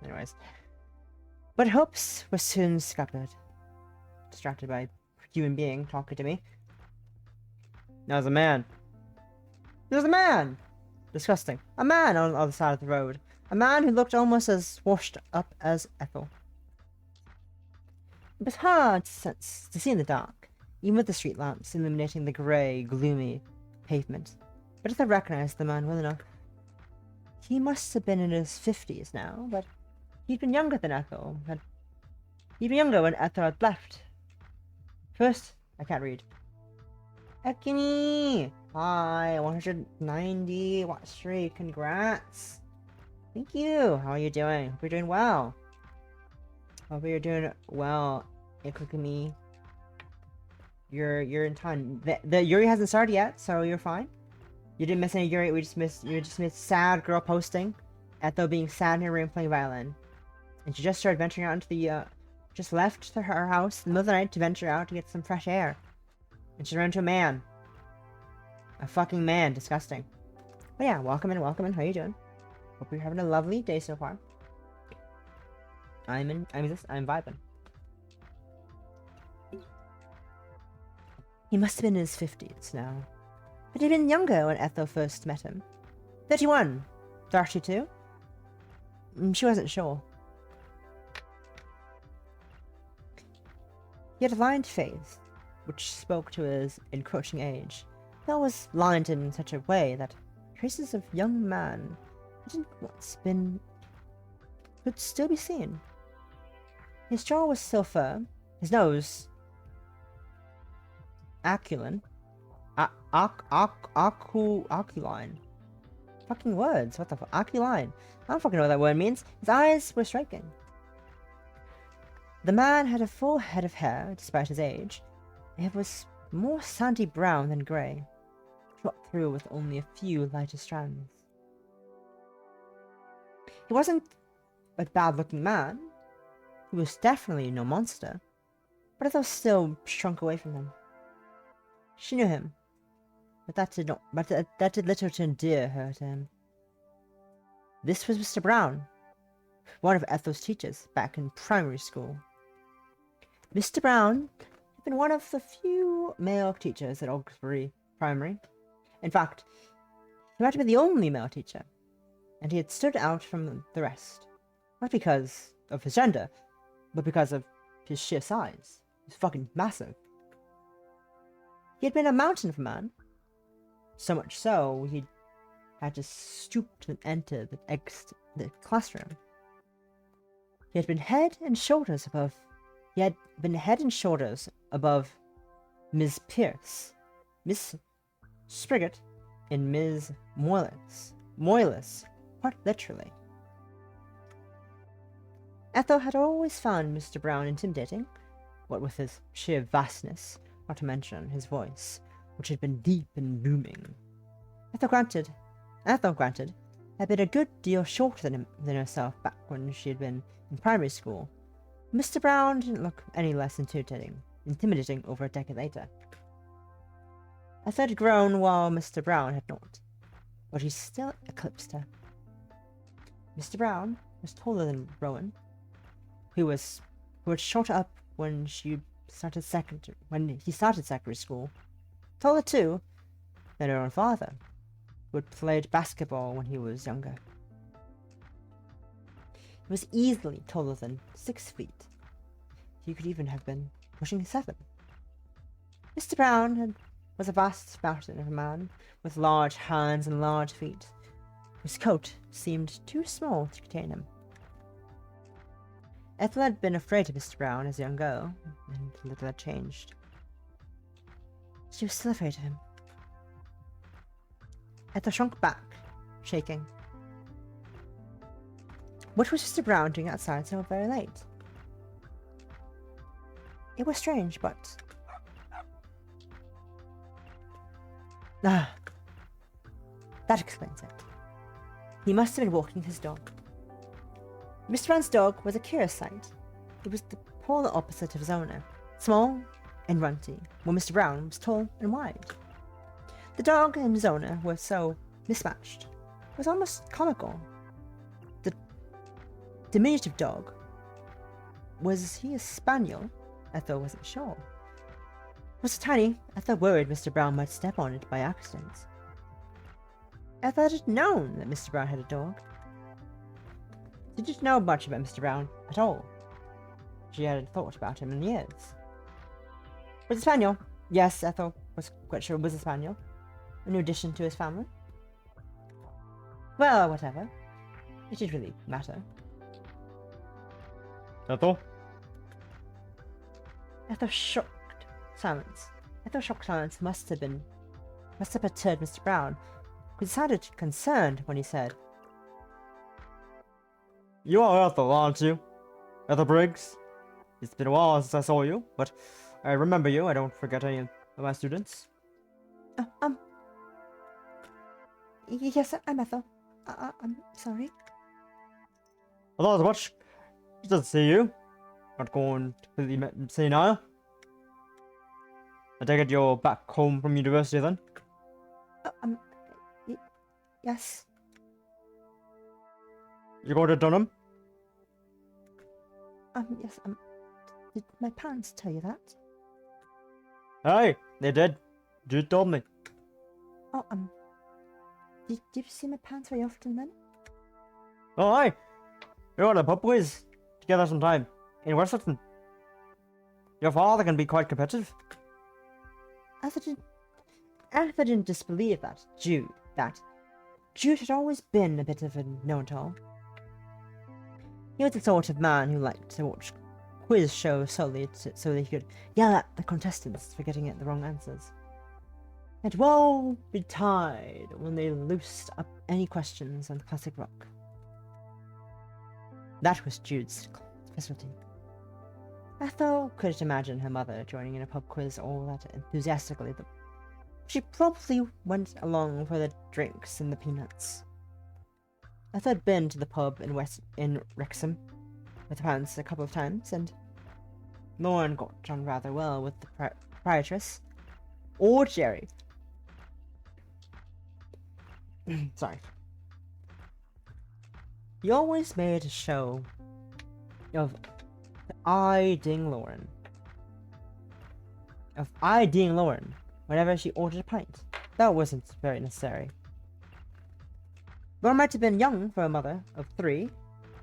Speaker 2: Anyways. But hopes were soon scuppered. Distracted by a human being talking to me. There's a man. There's a man! Disgusting. A man on the other side of the road. A man who looked almost as washed up as Ethel. It was hard to see in the dark, even with the street lamps illuminating the grey, gloomy pavement. But Ethel recognized the man well enough. He must have been in his 50s now, but he'd been younger than Ethel. He'd been younger when Ethel had left. First, I can't read. Ekini! Hi, 190 watch streak, congrats! Thank you! How are you doing? Hope you're doing well. Hope you're doing well, Ekini. You're in time. The Yuri hasn't started yet, so you're fine. You didn't miss any Yuri. You just missed sad girl posting, Ethel being sad in her room playing violin, and she just started venturing out into the just left her house in the middle of the night to venture out to get some fresh air, and she ran into a man. A fucking man. Disgusting. But yeah, welcome in, welcome in. How you doing? Hope you're having a lovely day so far. I'm vibing. He must have been in his 50s now. But he'd been younger when Ethel first met him. 31. 32? She wasn't sure. He had a lined face, which spoke to his encroaching age. That was lined in such a way that traces of young man hadn't once been could still be seen. His jaw was still firm, his nose aquiline. Aquiline. Fucking words, what the fuck? Aquiline. I don't fucking know what that word means. His eyes were striking. The man had a full head of hair, despite his age. It was more sandy brown than grey, shot through with only a few lighter strands. He wasn't a bad-looking man. He was definitely no monster, but Ethel still shrunk away from him. She knew him, but that did little to endear her to him. This was Mr. Brown, one of Ethel's teachers back in primary school. Mr. Brown had been one of the few male teachers at Augsbury Primary. In fact, he might have been the only male teacher, and he had stood out from the rest, not because of his gender, but because of his sheer size. He was fucking massive. He had been a mountain of a man, so much so he had to stoop to enter the classroom. He had been head and shoulders above Miss Pierce, Miss Spriggett, and Miss Moylis, quite literally. Ethel had always found Mr. Brown intimidating, what with his sheer vastness, not to mention his voice, which had been deep and booming. Ethel granted, had been a good deal shorter than herself back when she had been in primary school. Mr. Brown didn't look any less intimidating over a decade later. Ethel had grown while Mr. Brown had not, but he still eclipsed her. Mr. Brown was taller than Rowan, who had shot up when he started secondary school. Taller too than her own father, who had played basketball when he was younger. He was easily taller than 6 feet. He could even have been pushing 7. Mr. Brown was a vast mountain of a man with large hands and large feet, whose coat seemed too small to contain him. Ethel had been afraid of Mr. Brown as a young girl, and little had changed. She was still afraid of him. Ethel shrunk back, shaking. What was Mr. Brown doing outside so very late? It was strange, but... that explains it. He must have been walking his dog. Mr. Brown's dog was a curious sight. It was the polar opposite of his owner, small and runty, while Mr. Brown was tall and wide. The dog and his owner were so mismatched. It was almost comical. The diminutive dog, was he a spaniel? Ethel wasn't sure. It was so tiny, Ethel worried Mr. Brown might step on it by accident. Ethel had known that Mr. Brown had a dog. She didn't know much about Mr. Brown at all. She hadn't thought about him in years. Was a spaniel? Yes, Ethel was quite sure it was a spaniel. A new addition to his family. Well, whatever. It didn't really matter.
Speaker 3: Ethel?
Speaker 2: Ethel's shocked silence. Ethel's shocked silence must have perturbed Mr. Brown, who sounded concerned when he said,
Speaker 3: You are Ethel, aren't you? Ethel Briggs? It's been a while since I saw you, but
Speaker 2: I remember you. I don't forget any of my students.
Speaker 3: Yes, I'm Ethel. I'm sorry.
Speaker 2: I thought as much. She doesn't see you. Not going to completely senile. I take it you're back home from university then?
Speaker 3: Yes.
Speaker 2: You go to Dunham?
Speaker 3: Yes, did my parents tell you that?
Speaker 2: Aye, they did. Jude told me.
Speaker 3: Oh, did you see my parents very often then?
Speaker 2: Oh, aye. You're on a pub quiz together sometime in Western. Your father can be quite competitive.
Speaker 3: Arthur didn't disbelieve that. Jude had always been a bit of a know-it-all. He was the sort of man who liked to watch quiz shows solely so that he could yell at the contestants for getting it the wrong answers. And woe betide when they loosed up any questions on classic rock. That was Jude's specialty. Ethel couldn't imagine her mother joining in a pub quiz all that enthusiastically, but she probably went along for the drinks and the peanuts. Ethel had been to the pub in Wrexham with her parents a couple of times, and Lauren got on rather well with the proprietress, or Jerry. Sorry. He always made a show of eyeing Lauren whenever she ordered a pint. That wasn't very necessary. Lauren might have been young for a mother of 3.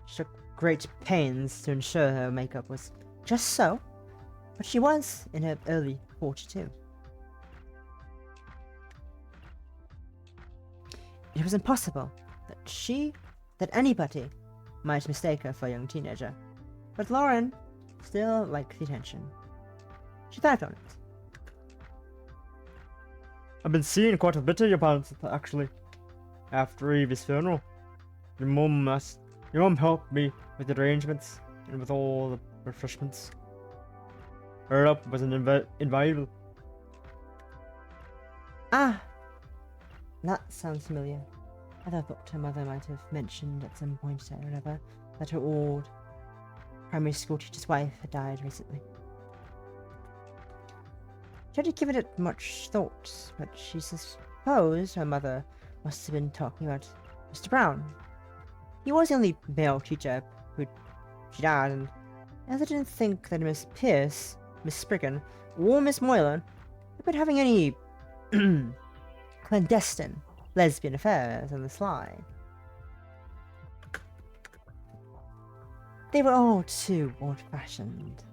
Speaker 3: She took great pains to ensure her makeup was just so, but she was in her early 42. It was impossible that anybody might mistake her for a young teenager, but Lauren still liked the attention. She thrived on it.
Speaker 2: I've been seeing quite a bit of your parents, actually. After Evie's funeral. Your mum helped me with the arrangements and with all the refreshments. Her help was invaluable.
Speaker 3: Ah, that sounds familiar. I thought her mother might have mentioned at some point or another that her old primary school teacher's wife had died recently. She hadn't given it much thought, but she supposed her mother must have been talking about Mr. Brown. He was the only male teacher who she'd had, and as I didn't think that Miss Pierce, Miss Spriggan, or Miss Moylan had been having any clandestine lesbian affairs on the sly. They were all too old-fashioned.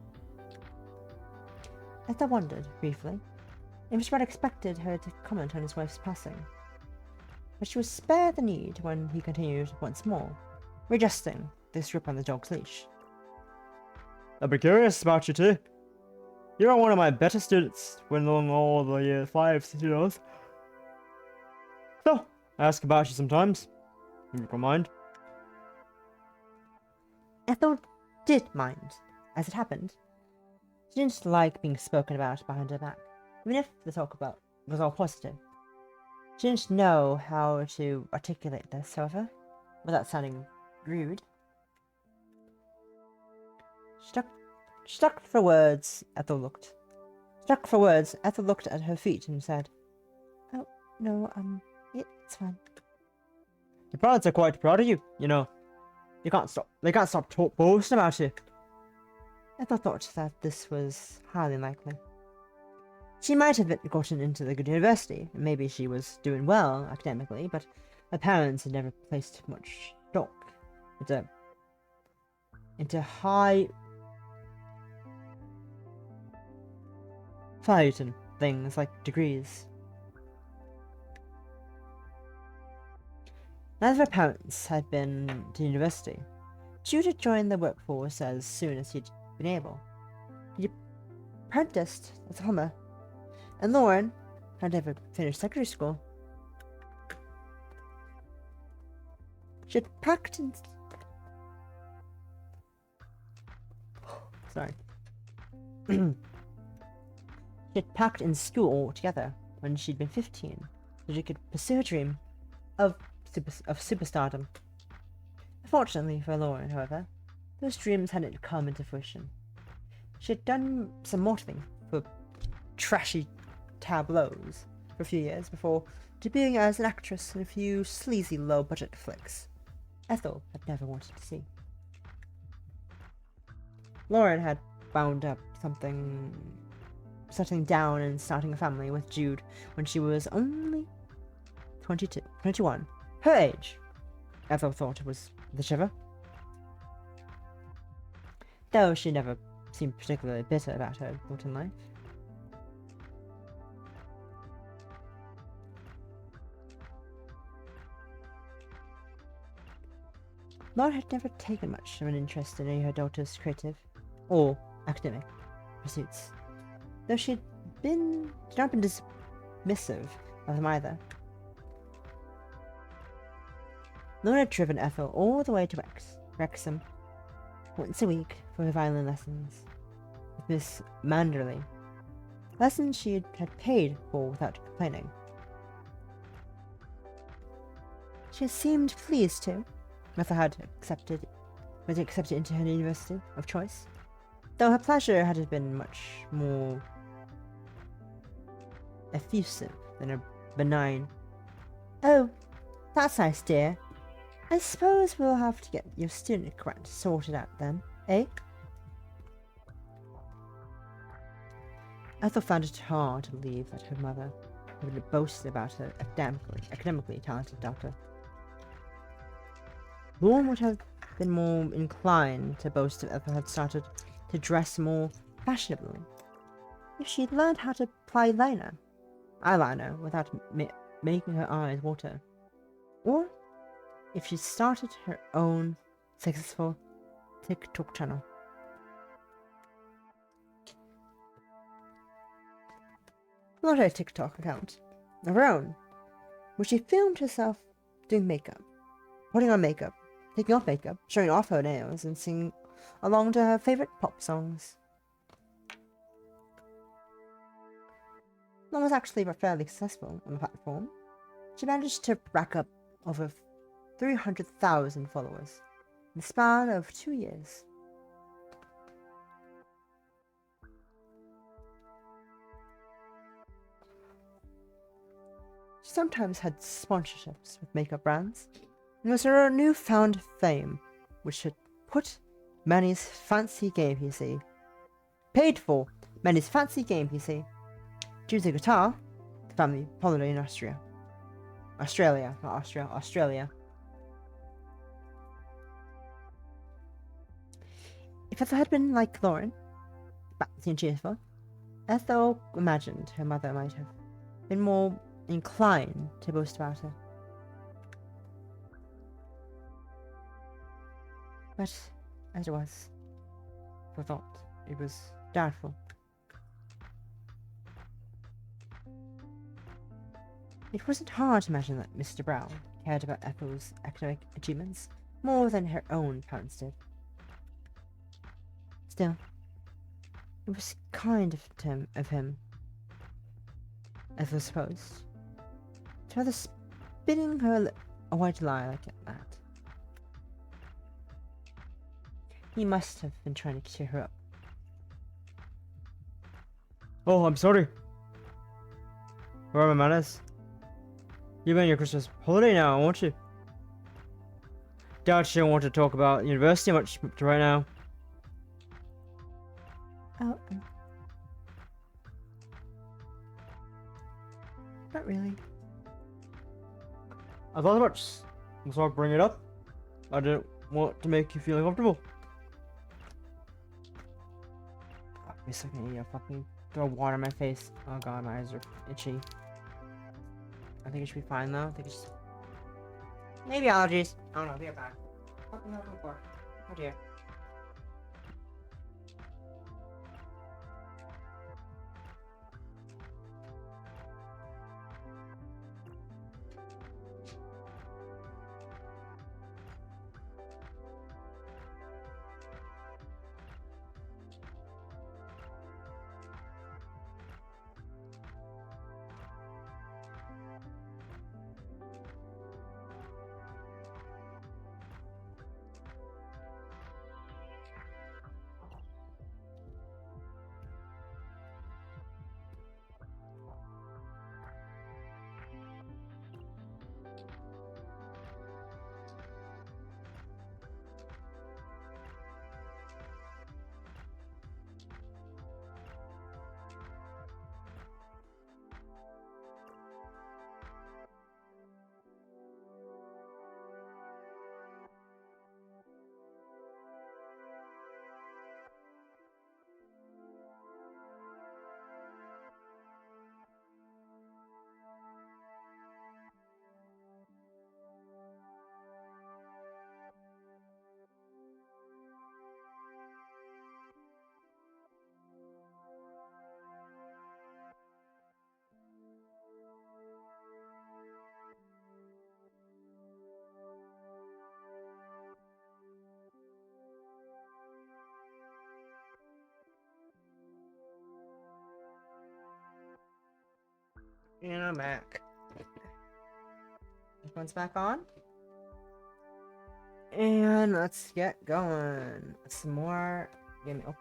Speaker 3: Ethel wondered, briefly, if Richard expected her to comment on his wife's passing. But she was spared the need when he continued once more, readjusting the strip on the dog's leash.
Speaker 2: I'd be curious about you too. You're one of my better students, went along all the year 5s, you know. So, I ask about you sometimes. If you don't mind.
Speaker 3: Ethel did mind, as it happened. She didn't like being spoken about behind her back, even if the talk about was all positive. She didn't know how to articulate this, however, without sounding rude. Stuck for words, Ethel looked at her feet and said, "Oh, no, it's fine."
Speaker 2: Your parents are quite proud of you, you know. They can't stop boasting about you.
Speaker 3: Ethel thought that this was highly unlikely. She might have gotten into the good university, and maybe she was doing well academically, but her parents had never placed much stock into high falutin things like degrees. Neither of her parents had been to university. Jude had joined the workforce as soon as he'd been able. He apprenticed as a plumber, and Lauren had never finished secondary school. She had practiced. Sorry. She had packed in school altogether when she'd been 15, so she could pursue her dream of superstardom. Unfortunately for Lauren, however, those dreams hadn't come into fruition. She had done some modelling for trashy tableaus for a few years before debuting as an actress in a few sleazy low-budget flicks Ethel had never wanted to see. Lauren had bound up settling down and starting a family with Jude when she was only 21. Her age. Ethel thought it was the shiver. Though she never seemed particularly bitter about her lot in life. Lauren had never taken much of an interest in any of her daughter's creative or academic pursuits, though she had not been dismissive of them either. Lauren had driven Ethel all the way to Wrexham once a week for her violin lessons with Miss Manderley, lessons she had paid for without complaining. She seemed pleased too. Ethel had accepted into her university of choice, though her pleasure had been much more effusive than a benign, "Oh, that's nice, dear. I suppose we'll have to get your student grant sorted out then, eh?" Ethel found it hard to believe that her mother had boasted about her academically talented daughter. Lauren would have been more inclined to boast if Ethel had started to dress more fashionably, if she'd learned how to apply eyeliner without making her eyes water, or if she started her own successful TikTok channel. Not a TikTok account of her own, where she filmed herself doing makeup, putting on makeup, taking off makeup, showing off her nails, and singing along to her favorite pop songs. Lauren was actually fairly successful on the platform. She managed to rack up over 300,000 followers in the span of 2 years. She sometimes had sponsorships with makeup brands, and it was her newfound fame which had paid for Manny's fancy game PC. Due to the guitar, the family holiday in Australia. If Ethel had been like Lauren, bouncy and cheerful, Ethel imagined her mother might have been more inclined to boast about her. But as it was, for thought, it was doubtful. It wasn't hard to imagine that Mr. Brown cared about Ethel's academic achievements more than her own parents did. Still, it was kind of him, Ethel supposed, to rather spinning her a white lie like that. He must have been trying to cheer her up.
Speaker 2: Oh, I'm sorry. Where are my manners? You've been on your Christmas holiday now, won't you? Doubt you don't want to talk about university much right now.
Speaker 3: Oh, not really.
Speaker 2: I thought much, so I bring it up. I didn't want to make you feel uncomfortable.
Speaker 3: Wait a second, you fucking throw water in my face. Oh god, my eyes are itchy. I think it should be fine though. I think it's maybe allergies. I don't know. Be right back. Fucking hell, before. Oh dear.
Speaker 2: And I'm back. This one's back on. And let's get going. Some more. Give me. Oh.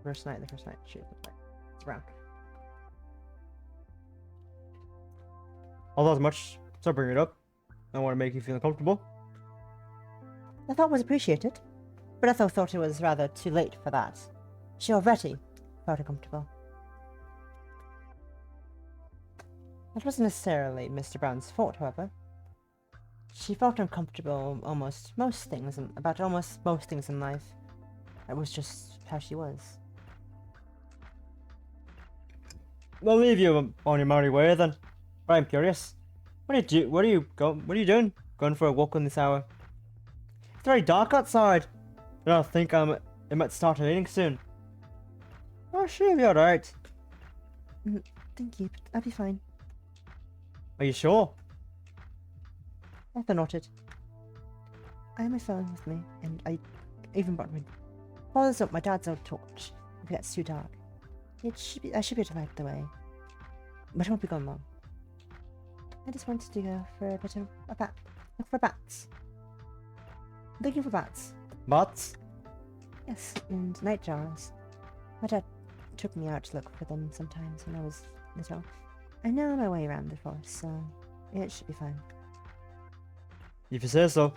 Speaker 2: The first night. Shoot. It's around.
Speaker 3: Although as much, so bring it up. I want to make you feel comfortable.
Speaker 2: I thought was appreciated, but Ethel thought it was rather too late for that. She already felt uncomfortable. That wasn't necessarily Mr. Brown's fault, however. She felt uncomfortable about almost most things in life. That was just how she was.
Speaker 3: I'll leave you on your merry way then. But I'm curious. What are you doing? Going for a walk on this hour? It's very dark outside. I don't think it might start raining soon. Oh, sure, you'll be alright.
Speaker 2: Thank you, but I'll be fine.
Speaker 3: Are you sure?
Speaker 2: Ethel nodded. I have my phone with me, and I even brought my dad's old torch if it gets too dark. I should be able to light the way. But I won't be gone long. I just wanted to go for a bit of a bat. Look for bats. Looking for bats.
Speaker 3: Bats?
Speaker 2: Yes, and nightjars. My dad took me out to look for them sometimes when I was little. I know my way around the forest, so it should be fine.
Speaker 3: If you say so.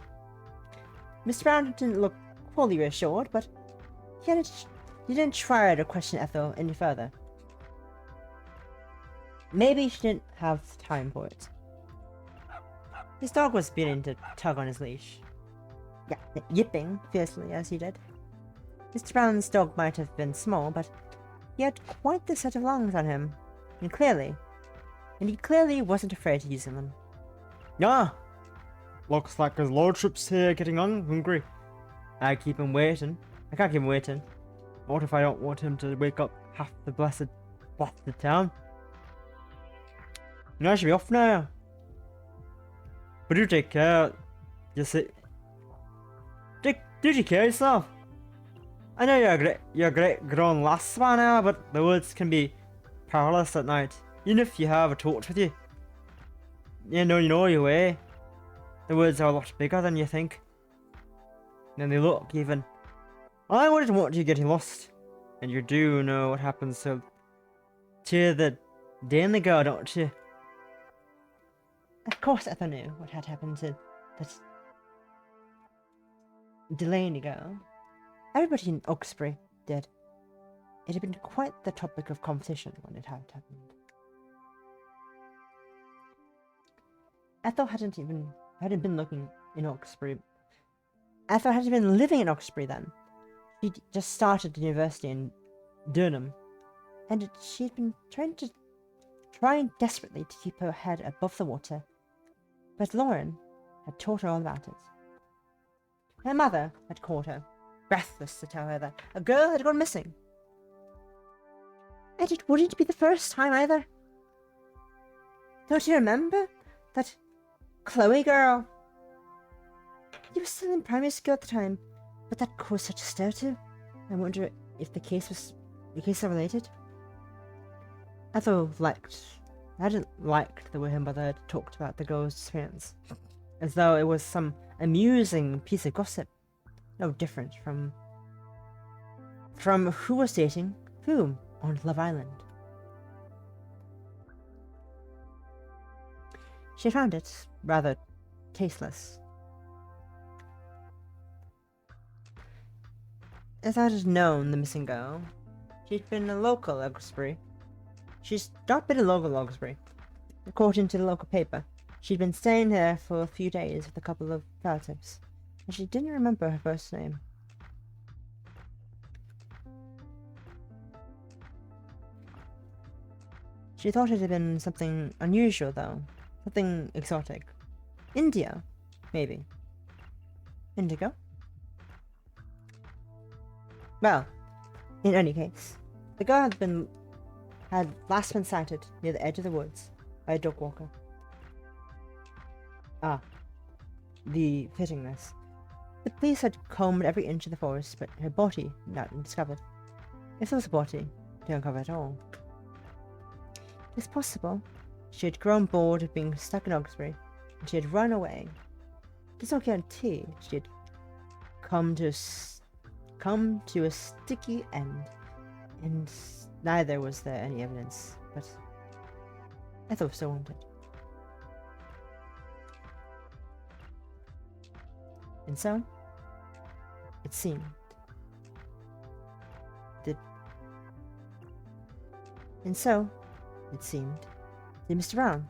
Speaker 2: Mr. Brown didn't look wholly reassured, but he didn't try to question Ethel any further. Maybe she didn't have time for it. His dog was beginning to tug on his leash. Yeah, yipping fiercely as he did. Mr. Brown's dog might have been small, but he had quite the set of lungs on him, and he clearly wasn't afraid of using them.
Speaker 3: Ah! Looks like his lordship's here getting hungry. I can't keep him waiting. What if I don't want him to wake up half the blessed town? I should be off now. But do take care. Do take care of yourself. I know you're a great grown lass by now, but the woods can be perilous at night, even if you have a torch with you. You know your way. The woods are a lot bigger than you think. And they look even. I wouldn't want you getting lost. And you do know what happens to the daily girl, don't you?
Speaker 2: Of course Ethel knew what had happened to that Delaney girl. Everybody in Oxbury did. It had been quite the topic of conversation when it had happened. Ethel hadn't been looking in Oxbury. Ethel hadn't been living in Oxbury then. She'd just started university in Durham, and she'd been trying desperately to keep her head above the water. But Lauren had taught her all about it. Her mother had called her, breathless to tell her that a girl had gone missing. And it wouldn't be the first time either. Don't you remember that Chloe girl? You were still in primary school at the time, but that caused such a stir too. I wonder if the cases are related. Ethel hadn't liked the way her mother had talked about the girl's disappearance, as though it was some amusing piece of gossip, no different from who was dating whom on Love Island. She found it rather tasteless. As I had known the missing girl, she'd been a local Oxbury. She's not been a local Oxbury. According to the local paper, she'd been staying there for a few days with a couple of relatives, and she didn't remember her first name. She thought it had been something unusual, though. Something exotic. India, maybe. Indigo? Well, in any case, the girl had last been sighted near the edge of the woods by a dog walker.
Speaker 3: Ah, the fittingness. The police had combed every inch of the forest, but her body had not been discovered. If there was a body, they uncovered it all. It's possible she had grown bored of being stuck in Augsbury, and she had run away. There's no guarantee she had come to a sticky end, and neither was there any evidence, but Ethel still wanted. And so, it seemed. And so, it seemed, did Mr. Brown.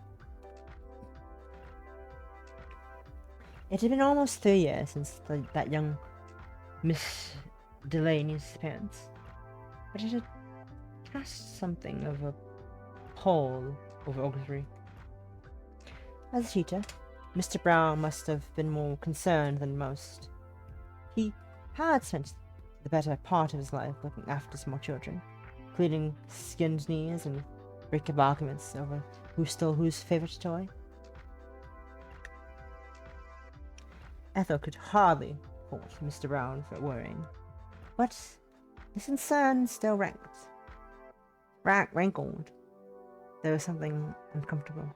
Speaker 3: It had been almost 3 years since that young Miss Delaney's disappearance, but it had cast something of a pall over Augsbury. As a teacher, Mr. Brown must have been more concerned than most. He had spent the better part of his life looking after small children, cleaning skinned knees and breaking up arguments over who stole whose favourite toy. Ethel could hardly fault Mr. Brown for worrying, but his concern still rankled. There was something uncomfortable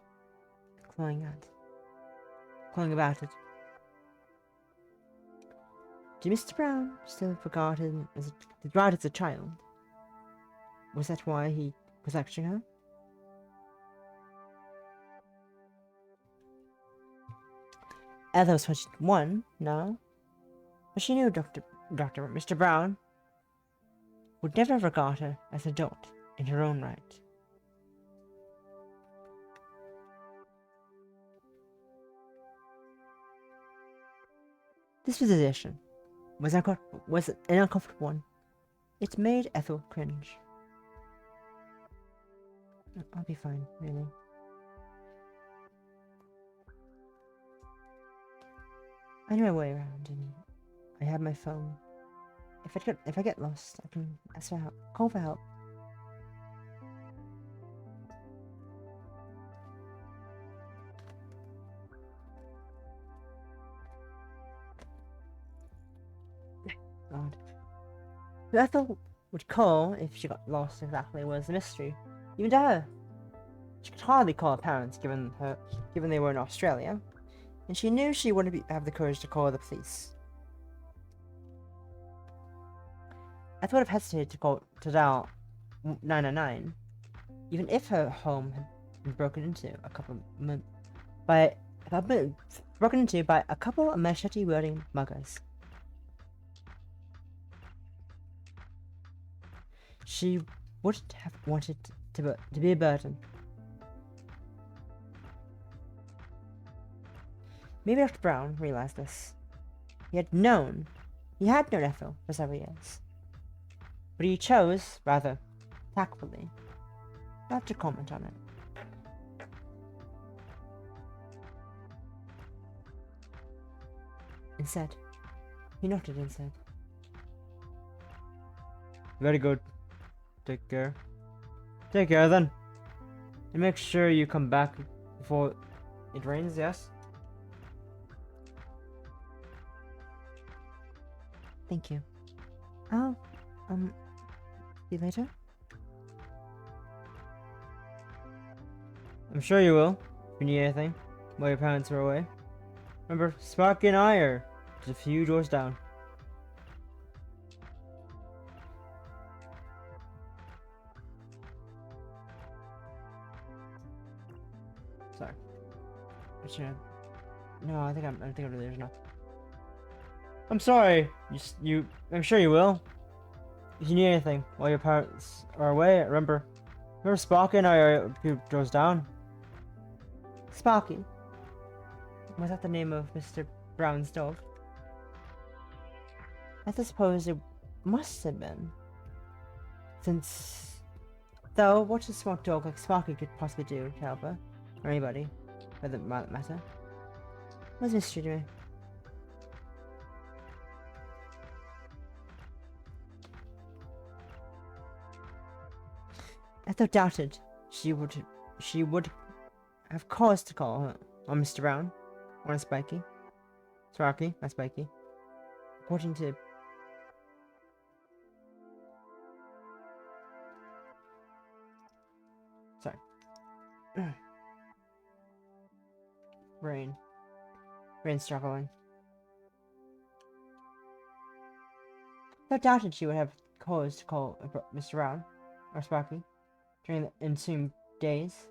Speaker 3: clawing about it. Did Mr. Brown still regard him as a child? Was that why he was lecturing her? Ethel was 21 now, but she knew Mr. Brown would never regard her as an adult in her own right. This position was an uncomfortable one. It made Ethel cringe. I'll be fine, really. I know my way around, and I have my phone. If I get lost, I can ask for help. Call for help. God. Who Ethel would call if she got lost exactly was a mystery, even to her. She could hardly call her parents, given they were in Australia, and she knew she wouldn't have the courage to call the police. Ethel would have hesitated to dial 999, even if her home had been broken into by a couple of machete-wielding muggers. She wouldn't have wanted to be a burden. Maybe Dr. Brown realized this. He had known Ethel for several years, but he chose, rather tactfully, not to comment on it. Instead, he nodded and said, "Very good. Take care. Take care then. And make sure you come back before it rains, yes?" Thank you. I'll, see you later? I'm sure you will, if you need anything, while your parents are away. Remember, Sparky and I are just a few doors down. Sorry. No, I think I'm really there's enough. I'm sorry. I'm sure you will. If you need anything while your parents are away, remember Sparky and I are a few doors down. Sparky? Was that the name of Mr. Brown's dog? I suppose it must have been. Though, what does a small dog like Sparky could possibly do to help her? Or anybody, for that matter? What's mystery to me? Ethel doubted she would have cause to call on Mr. Brown,
Speaker 2: Or spiky. It's rocky, not spiky. According to... Sorry. Rain. Rain's struggling. I doubted she would have cause to call Mr. Brown, or Sparky, during the ensuing days.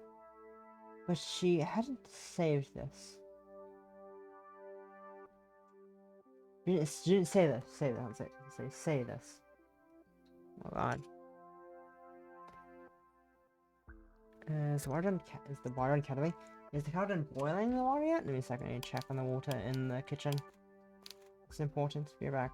Speaker 2: But she hadn't saved this. She didn't say this. Say that. Say this. Oh god. Is the water done kettling? Is the kettle done boiling the water yet? Give me a second, I need to check on the water in the kitchen. It's important. Be right back.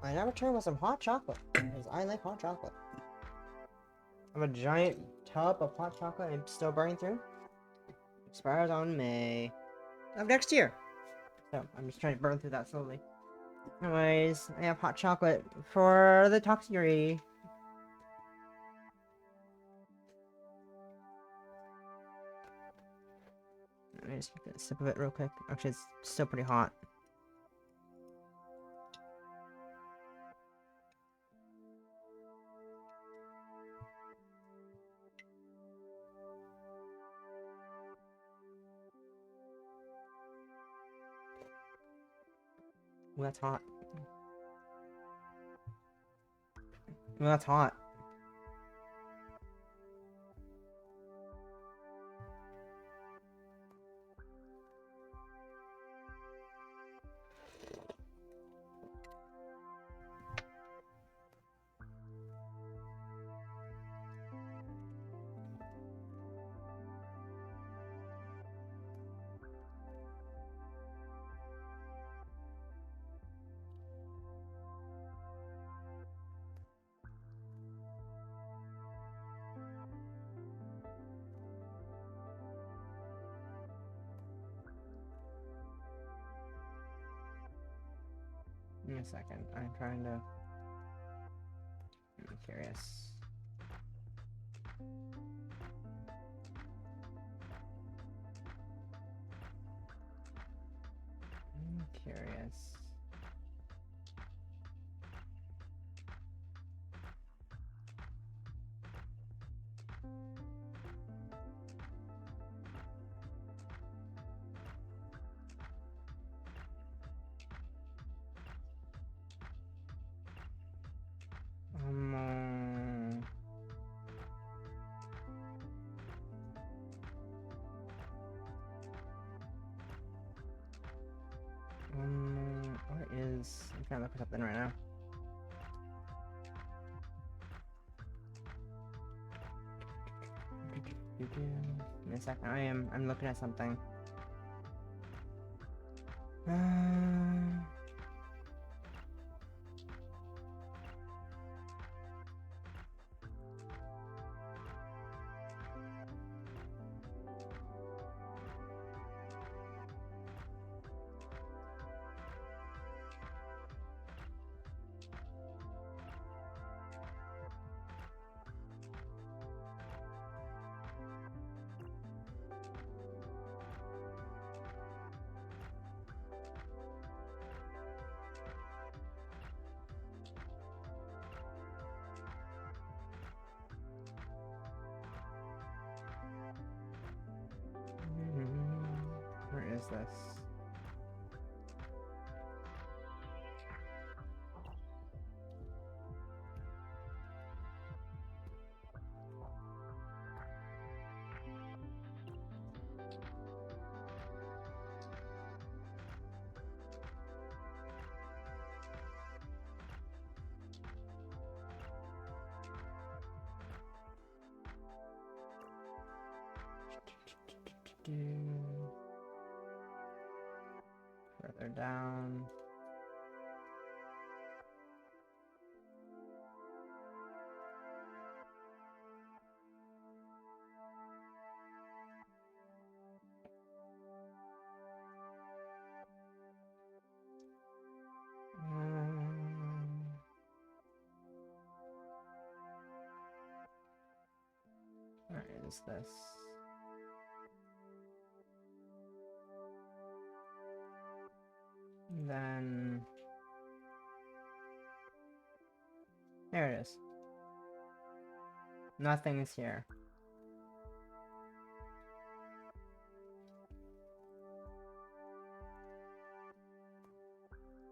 Speaker 2: I now return with some hot chocolate, because I like hot chocolate. I have a giant tub of hot chocolate I'm still burning through. Expires on May of next year. So, I'm just trying to burn through that slowly. Anyways, I have hot chocolate for the Yuri. Let me just get a sip of it real quick. Actually, it's still pretty hot. Ooh, that's hot. Ooh, that's hot. Give me a second. I'm curious. I'm curious. Um, what is... I'm trying to look for something right now. Give me a second. I'm looking at something. Where is this? Further down. Where is this? Then there it is. Nothing's here.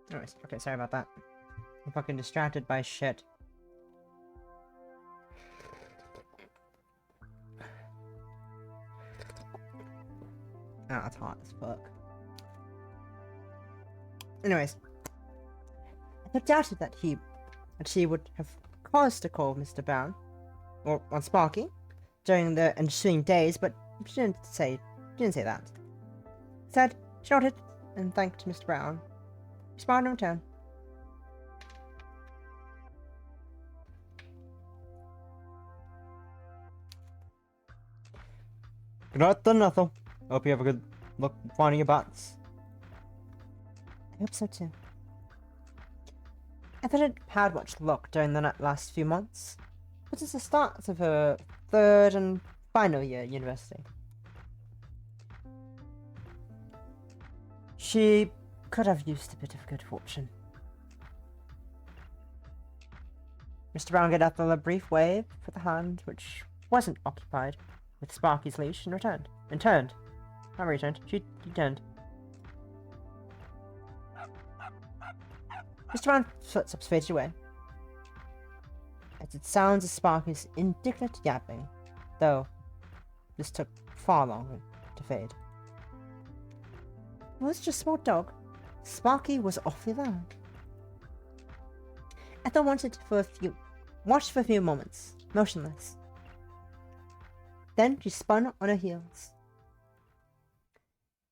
Speaker 2: Anyways, okay, sorry about that. I'm fucking distracted by shit. Ah, it's hot as fuck. Anyways, I doubted that she would have caused to call Mr. Brown, or on Sparky, during the ensuing days, but she didn't say that. Instead, she nodded and thanked Mr. Brown. He smiled in return. Good night then, Ethel. Hope you have a good luck finding your bats. I hope so too. I hadn't had much luck during the last few months, but it's the start of her third and final year at university. She could have used a bit of good fortune. Mr. Brown gave Ethel a brief wave with the hand which wasn't occupied with Sparky's leash and turned. Not returned, she turned. Mr. Brown's footsteps faded away, as it sounds of Sparky's indignant yapping, though this took far longer to fade. It was just a small dog. Sparky was awfully loud. Ethel watched for a few moments, motionless. Then she spun on her heels.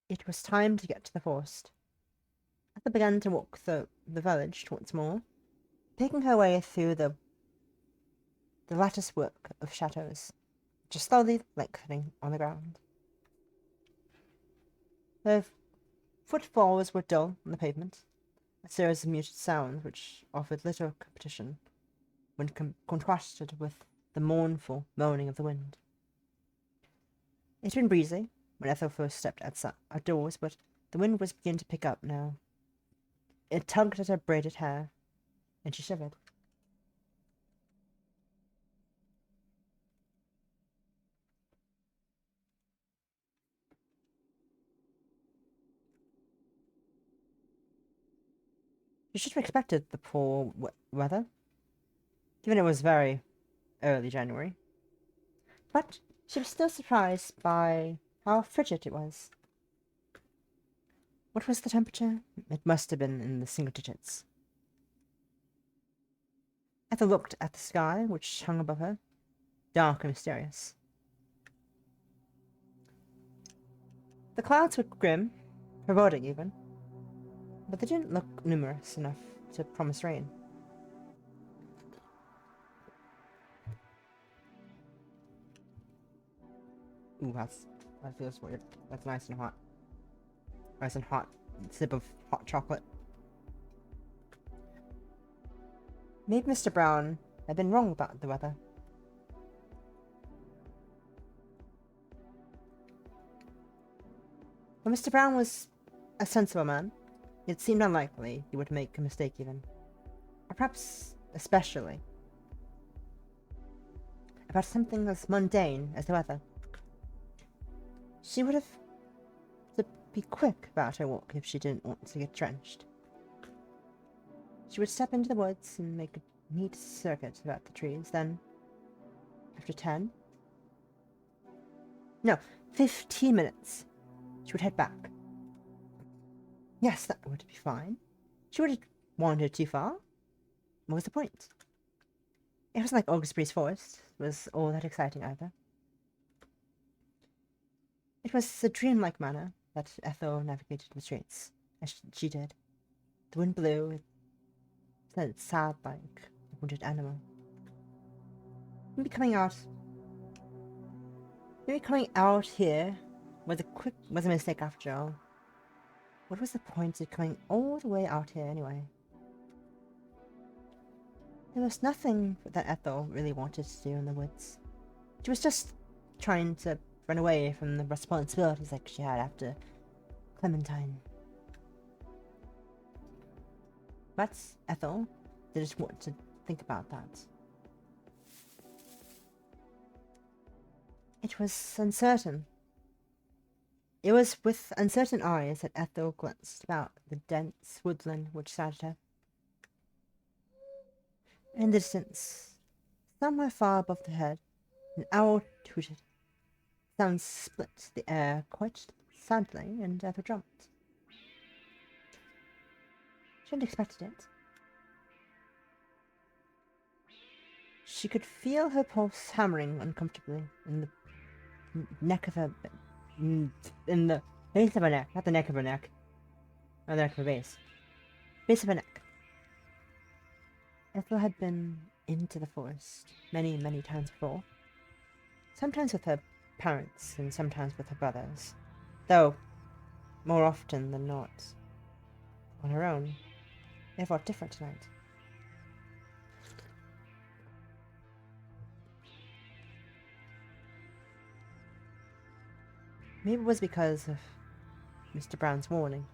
Speaker 2: It was time to get to the forest. Ethel began to walk the village once more, picking her way through the lattice work of shadows, just slowly lengthening on the ground. Her footfalls were dull on the pavement, a series of muted sounds which offered little competition when contrasted with the mournful moaning of the wind. It had been breezy when Ethel first stepped outdoors, but the wind was beginning to pick up now. It tugged at her braided hair, and she shivered. You should have expected the poor weather, given it was very early January. But she was still surprised by how frigid it was. What was the temperature? It must have been in the single digits. Ethel looked at the sky, which hung above her, dark and mysterious. The clouds were grim, foreboding even, but they didn't look numerous enough to promise rain. Ooh, that feels weird. That's nice and hot. Nice and hot. Sip of hot chocolate. Maybe Mr. Brown had been wrong about the weather. But Mr. Brown was a sensible man. It seemed unlikely he would make a mistake even. Or perhaps especially about something as mundane as the weather. She would have to be quick about her walk if she didn't want to get drenched. She would step into the woods and make a neat circuit about the trees, then, after 15 minutes, she would head back. Yes, that would be fine. She would have wandered too far. What was the point? It wasn't like August Breeze Forest was all that exciting either. It was a dreamlike manner that Ethel navigated the streets, as she did. The wind blew, it sounded sad like a wounded animal. Maybe coming out here was a mistake after all. What was the point of coming all the way out here anyway? There was nothing that Ethel really wanted to do in the woods. She was just trying to run away from the responsibilities like she had after Clementine. But Ethel didn't want to think about that. It was uncertain. It was with uncertain eyes that Ethel glanced about the dense woodland which surrounded her. In the distance, somewhere far above the head, an owl hooted. Sounds split the air quite sadly, and Ethel jumped. She hadn't expected it. She could feel her pulse hammering uncomfortably in the neck of her... in the base of her neck, not the neck of her neck. Not the neck of her base. Base of her neck. Ethel had been into the forest many, many times before. Sometimes with her parents and sometimes with her brothers. Though, more often than not, on her own. It felt different tonight. Maybe it was because of Mr. Brown's warning.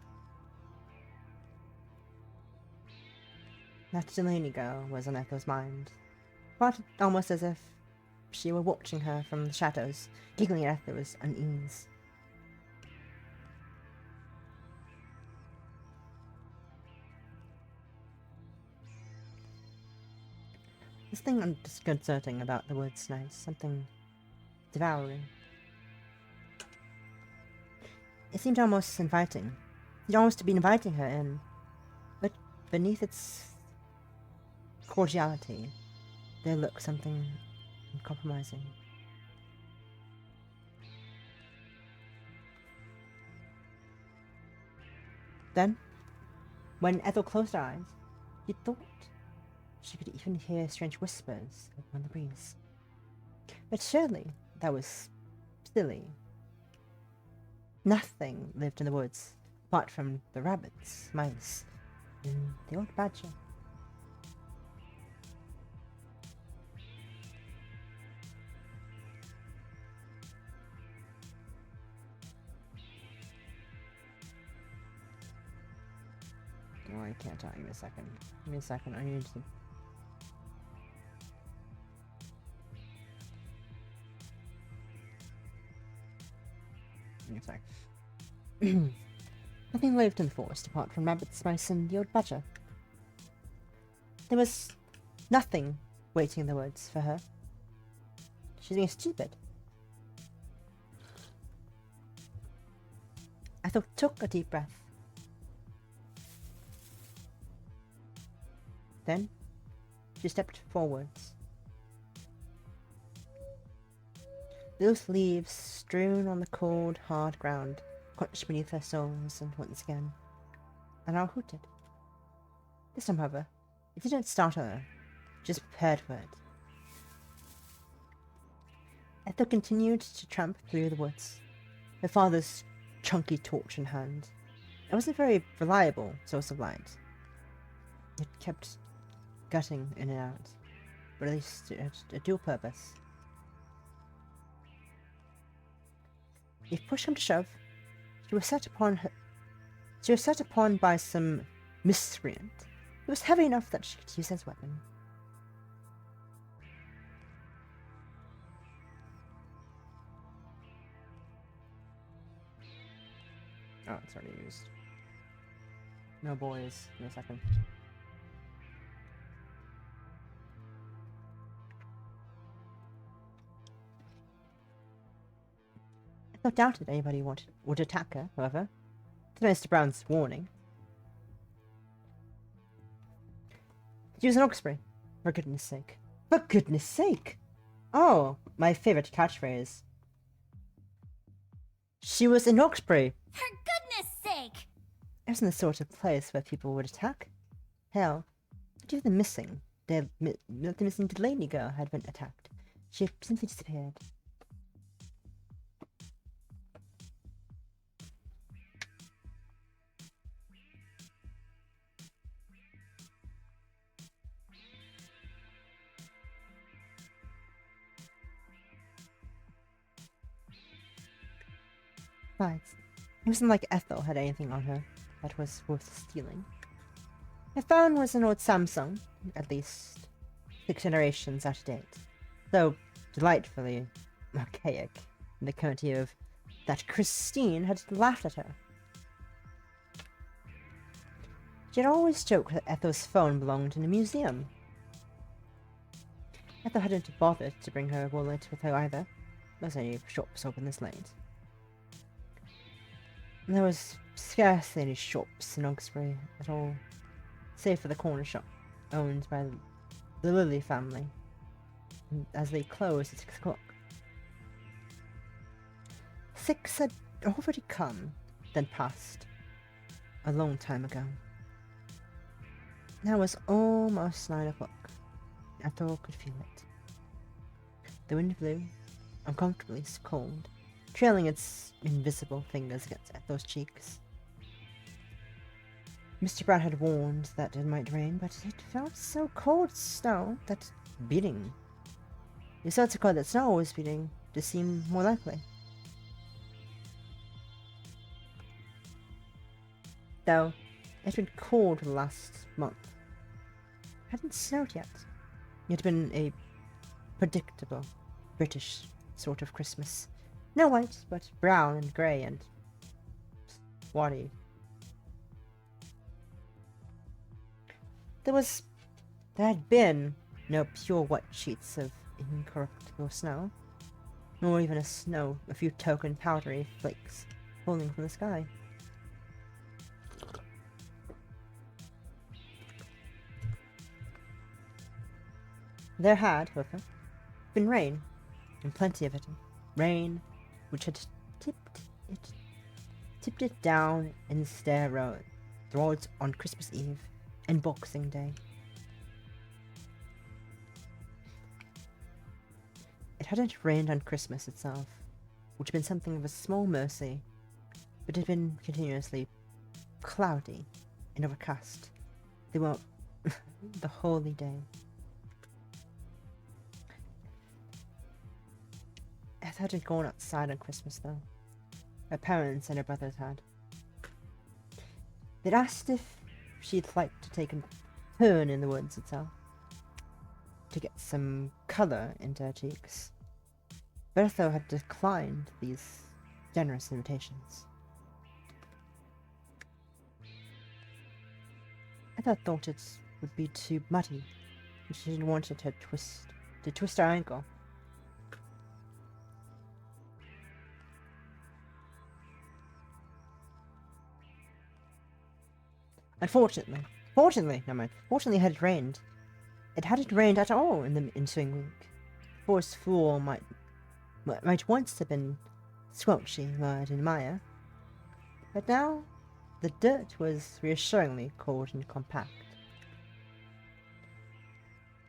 Speaker 2: That Delaney girl was on Ethel's mind, but almost as if she were watching her from the shadows, giggling at Ethel's unease. This thing disconcerting about the woods tonight, something devouring. It seemed almost inviting. It almost to be inviting her in, but beneath its cordiality, there lurked something uncompromising. Then, when Ethel closed her eyes, she thought she could even hear strange whispers on the breeze. But surely that was silly. Nothing lived in the woods, apart from the rabbits, mice, and the old badger. Oh, I can't talk. Give me a second. Give me a second. I need to. Give me a sec. Nothing lived in the forest apart from rabbits, mice, and the old badger. There was nothing waiting in the woods for her. She's being stupid. Ethel took a deep breath. Then, she stepped forwards. Those leaves strewn on the cold, hard ground crunched beneath her soles, and once again, an owl hooted. This time, however, it didn't startle her, just prepared for it. Ethel continued to tramp through the woods, her father's chunky torch in hand. It wasn't a very reliable source of light. It kept gutting in and out, but at least it had a dual purpose. If push came to shove, she was set upon by some miscreant. It was heavy enough that she could use as a weapon. Oh, it's already used. No boys. In a second. I not doubted anybody would attack her, however, to Mr. Brown's warning. She was an Oxbury, for goodness sake. For goodness sake! Oh, my favourite catchphrase. She was in Oxbury.
Speaker 1: For goodness sake!
Speaker 2: It wasn't the sort of place where people would attack. Hell, not even the missing Delaney girl had been attacked. She had simply disappeared. Besides, it wasn't like Ethel had anything on her that was worth stealing. Her phone was an old Samsung, at least 6 generations out of date, though delightfully archaic in the county of that Christine had laughed at her. She had always joked that Ethel's phone belonged in a museum. Ethel hadn't bothered to bring her wallet with her either. There was any shops open this late. And there was scarcely any shops in Oxbury at all, save for the corner shop owned by the Lilly family, as they closed at 6 o'clock. 6 had already come, then passed, a long time ago. Now it was almost 9 o'clock. Ethel could feel it. The wind blew, uncomfortably cold, trailing its invisible fingers against Ethel's cheeks. Mr. Brown had warned that it might rain, but it felt so cold snow that beating. It felt so cold that snow was beating to seem more likely. Though it had been cold for the last month. It hadn't snowed yet. It had been a predictable British sort of Christmas. No white, but brown and grey and swatty. There had been no pure white sheets of incorruptible snow, nor even a few token powdery flakes falling from the sky. There had, however, been rain, and plenty of it. Rain which had tipped it down in stair roads on Christmas Eve and Boxing Day. It hadn't rained on Christmas itself, which had been something of a small mercy, but it had been continuously cloudy and overcast throughout the holy day. Ethel hadn't gone outside on Christmas, though. Her parents and her brothers had. They'd asked if
Speaker 3: she'd like to take a turn in the woods itself to get some colour into her cheeks. Bertho had declined these generous invitations. Ethel thought it would be too muddy, and she didn't want it to twist her ankle. Fortunately, it had rained. It hadn't rained at all in the ensuing week. The forest floor might once have been squelchy, mud, and mire, but now the dirt was reassuringly cold and compact.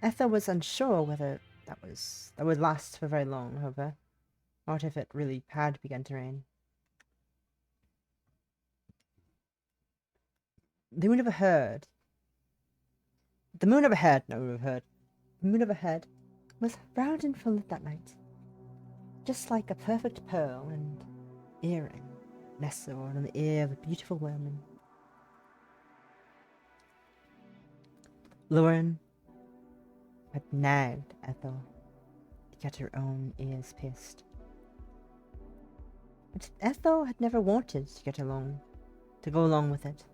Speaker 3: Ethel was unsure whether that would last for very long, however, or if it really had begun to rain. The moon overhead was round and full that night, just like a perfect pearl and earring nestled in the ear of a beautiful woman. Lauren had nagged Ethel to get her own ears pierced, but Ethel had never wanted to go along with it.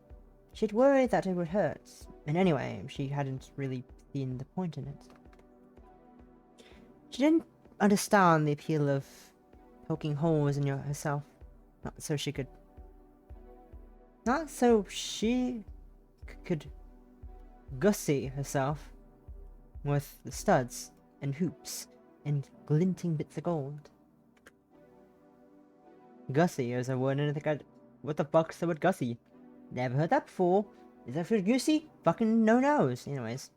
Speaker 3: She'd worried that it would hurt, and anyway, she hadn't really seen the point in it. She didn't understand the appeal of poking holes in herself, not so she could gussy herself with the studs and hoops and glinting bits of gold. Gussy is a word, and I think what the fuck's the word gussy? Never heard that before. Is that for goosey? Fucking no knows. Anyways.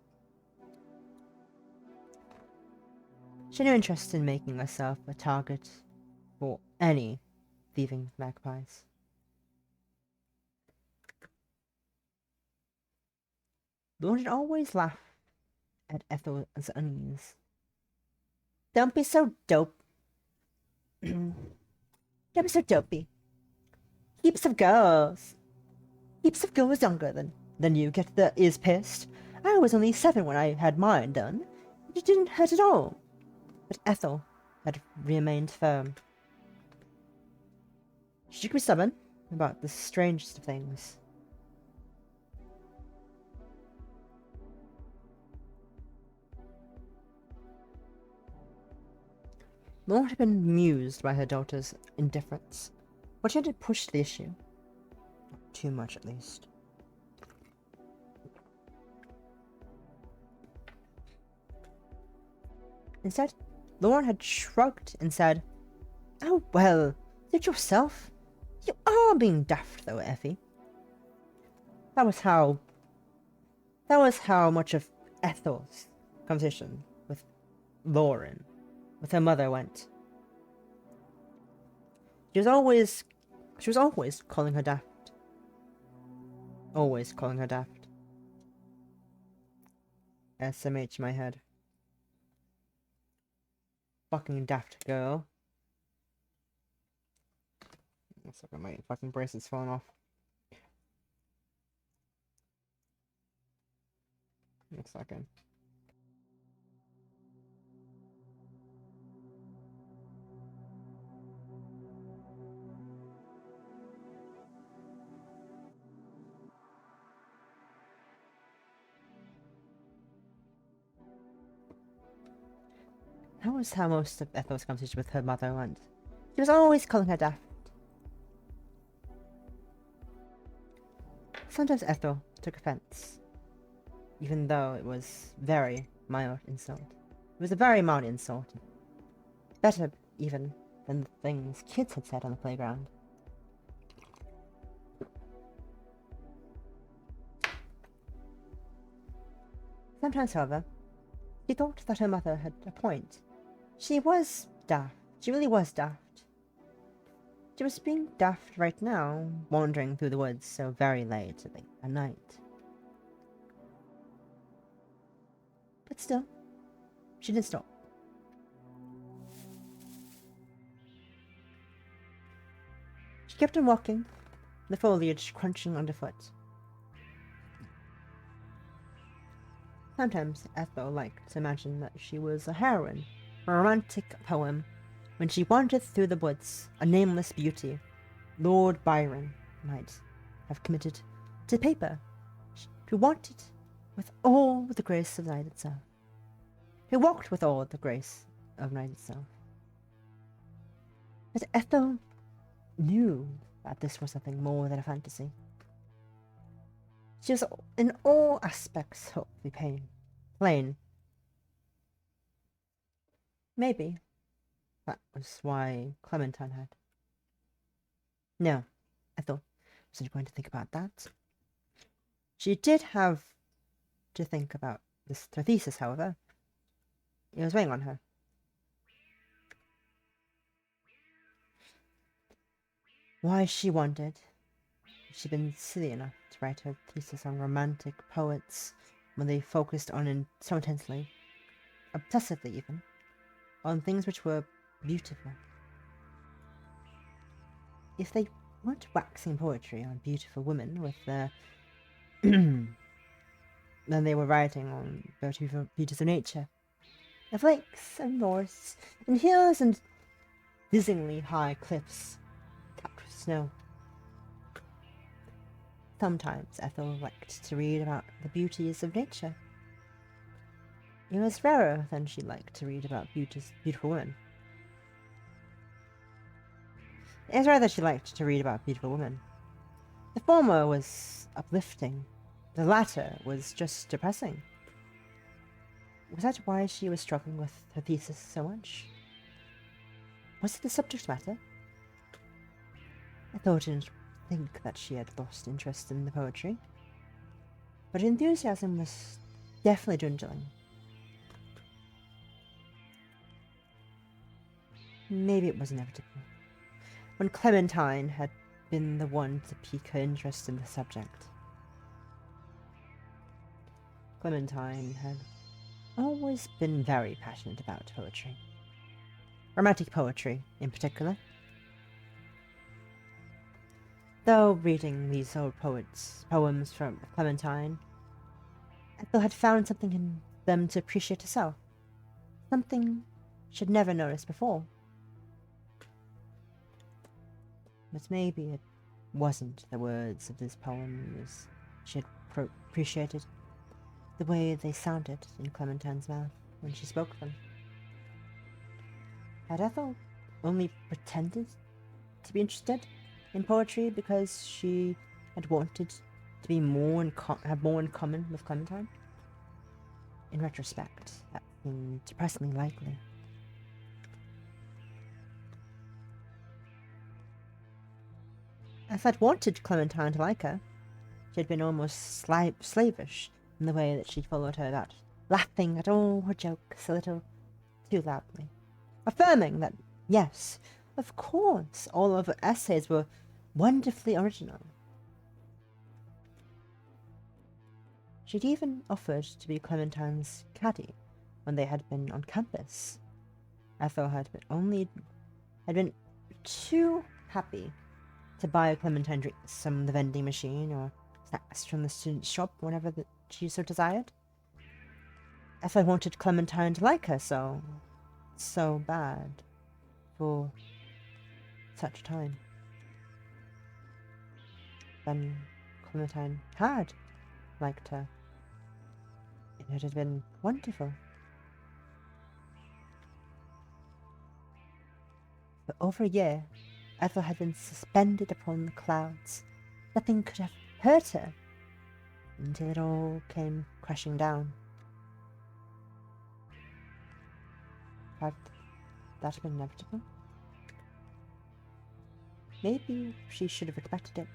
Speaker 3: She had no interest in making herself a target for any thieving magpies. Lord had always laughed at Ethel's unease. Don't be so dope. Don't be so dopey. Heaps of girls younger than you get their ears pierced. I was only 7 when I had mine done. It didn't hurt at all. But Ethel had remained firm. She could be stubborn about the strangest of things. Lauren had been amused by her daughter's indifference, but she hadn't pushed the issue. Not too much, at least. Instead, Lauren had shrugged and said, "Oh well, suit yourself. You are being daft, though, Effie." That was how much of Ethel's conversation with Lauren, with her mother, went. She was always calling her daft. Always calling her daft. SMH in my head. Fucking daft girl. Looks like my fucking bracelet's falling off. Looks like it. That was how most of Ethel's conversation with her mother went. She was always calling her daft. Sometimes Ethel took offense, even though it was very mild insult. It was a very mild insult. Better, even, than the things kids had said on the playground. Sometimes, however, she thought that her mother had a point. She was daft. She really was daft. She was being daft right now, wandering through the woods so very late at night. But still, she didn't stop. She kept on walking, the foliage crunching underfoot.
Speaker 2: Sometimes Ethel liked to imagine that she was a heroine, a romantic poem, when she wandered through the woods, a nameless beauty, Lord Byron might have committed to paper, who wanted with all the grace of night itself, who walked with all the grace of night itself. But Ethel knew that this was something more than a fantasy. She was in all aspects hopefully plain. Maybe that was why Clementine had. No, Ethel wasn't going to think about that. She did have to think about her thesis, however. It was weighing on her. Why she wondered if she'd been silly enough to write her thesis on romantic poets when they focused on so intensely, obsessively even, on things which were beautiful. If they weren't waxing poetry on beautiful women with their then they were writing on beauties of nature, of lakes and forests, and hills and dizzyingly high cliffs capped with snow. Sometimes Ethel liked to read about the beauties of nature. It was rarer than she liked to read about beautiful women. It was rather she liked to read about beautiful women. The former was uplifting. The latter was just depressing. Was that why she was struggling with her thesis so much? Was it the subject matter? I thought I didn't think that she had lost interest in the poetry, but enthusiasm was definitely dwindling. Maybe it was inevitable. When Clementine had been the one to pique her interest in the subject. Clementine had always been very passionate about poetry. Romantic poetry, in particular. Though reading these old poems from Clementine, Ethel had found something in them to appreciate herself. Something she'd never noticed before. But maybe it wasn't the words of these poems she had appreciated, the way they sounded in Clementine's mouth when she spoke them. Had Ethel only pretended to be interested in poetry because she had wanted to be have more in common with Clementine? In retrospect, that seemed depressingly likely. Ethel had wanted Clementine to like her. She had been almost slavish in the way that she followed her about, laughing at all her jokes a little too loudly, affirming that, yes, of course, all of her essays were wonderfully original. She'd even offered to be Clementine's caddy when they had been on campus. Ethel had been too happy to buy Clementine drinks from the vending machine or snacks from the student shop whenever she so desired. Ethel wanted Clementine to like her so bad for such time. Then Clementine had liked her. It had been wonderful. For over a year, Ethel had been suspended upon the clouds. Nothing could have hurt her until it all came crashing down. Had that been inevitable? Maybe she should have expected it.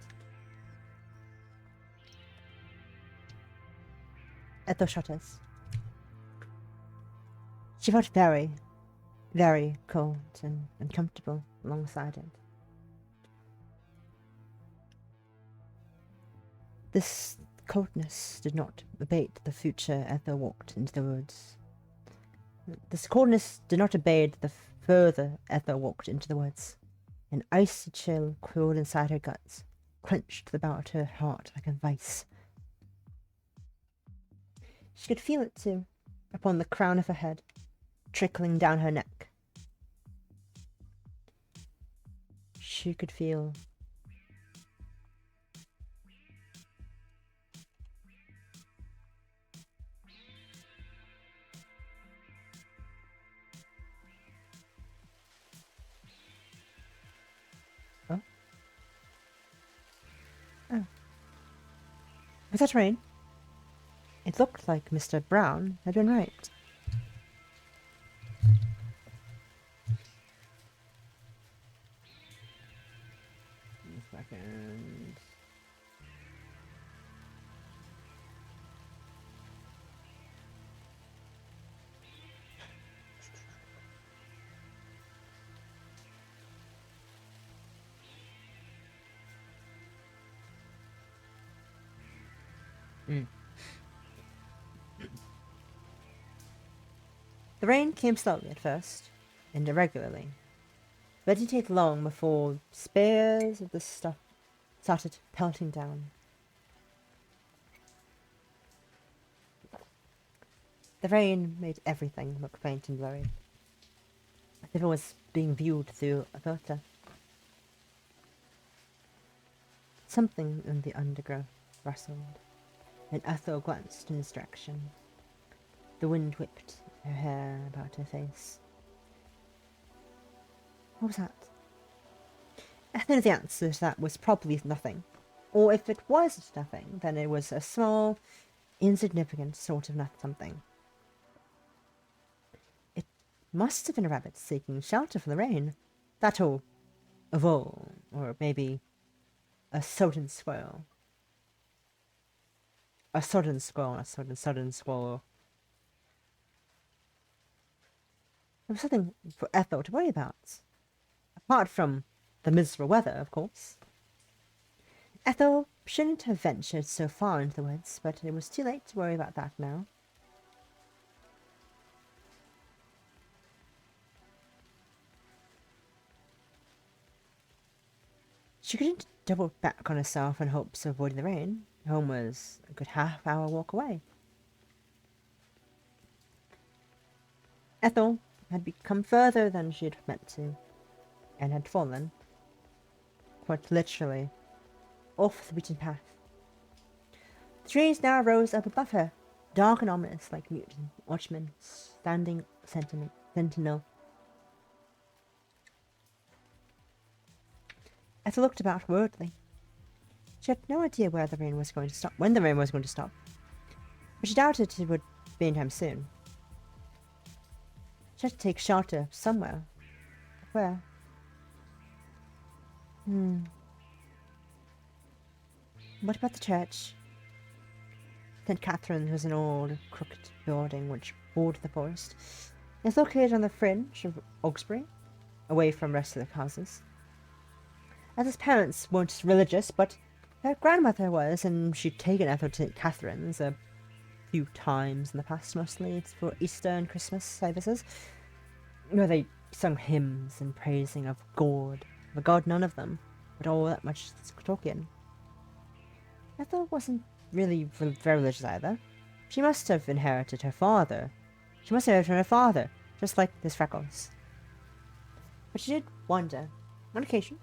Speaker 2: Ethel shudders. She felt very, very cold and uncomfortable alongside it. This coldness did not abate the future Ethel walked into the woods. This coldness did not abate the further Ethel walked into the woods. An icy chill crawled inside her guts, clenched about her heart like a vice.
Speaker 3: She could feel it too, upon the crown of her head, trickling down her neck. She could feel Oh. Oh. Was that rain? It looked like Mr. Brown had been right. Second. The rain came slowly at first, and irregularly, but it didn't take long before spears of the stuff started pelting down. The rain made everything look faint and blurry, as if it was being viewed through a filter. Something in the undergrowth rustled, and Ethel glanced in his direction. The wind whipped her hair about her face. What was that? Ethel knew the answer to that was probably nothing. Or if it was nothing, then it was a small, insignificant sort of something. It must have been a rabbit seeking shelter from the rain. That or a vole, or maybe a sodden squirrel. A sodden squirrel, a sodden squirrel. There was something for Ethel to worry about. Apart from the miserable weather, of course. Ethel shouldn't have ventured so far into the woods, but it was too late to worry about that now. She couldn't double back on herself in hopes of avoiding the rain. Home was a good half-hour walk away. Ethel had become further than she had meant to, and had fallen, quite literally, off the beaten path. The trees now rose up above her, dark and ominous like mutant watchmen standing sentinel. Ethel looked about worriedly. She had no idea where the rain was going to stop, when the rain was going to stop, but she doubted it would be anytime soon. She had to take shelter somewhere. Where? What about the church? St. Catherine's was an old, crooked building which bordered the forest. It's located on the fringe of Oxbury, away from the rest of the houses. Ethel's parents weren't religious, but her grandmother was, and she'd taken Ethel to St. Catherine's a few times in the past, mostly for Easter and Christmas services, where they sung hymns and praising of God, but God none of them, but all that much talking. Ethel wasn't really very religious either. She must have inherited her father. She must have inherited her father, just like his freckles. But she did wonder, on occasion,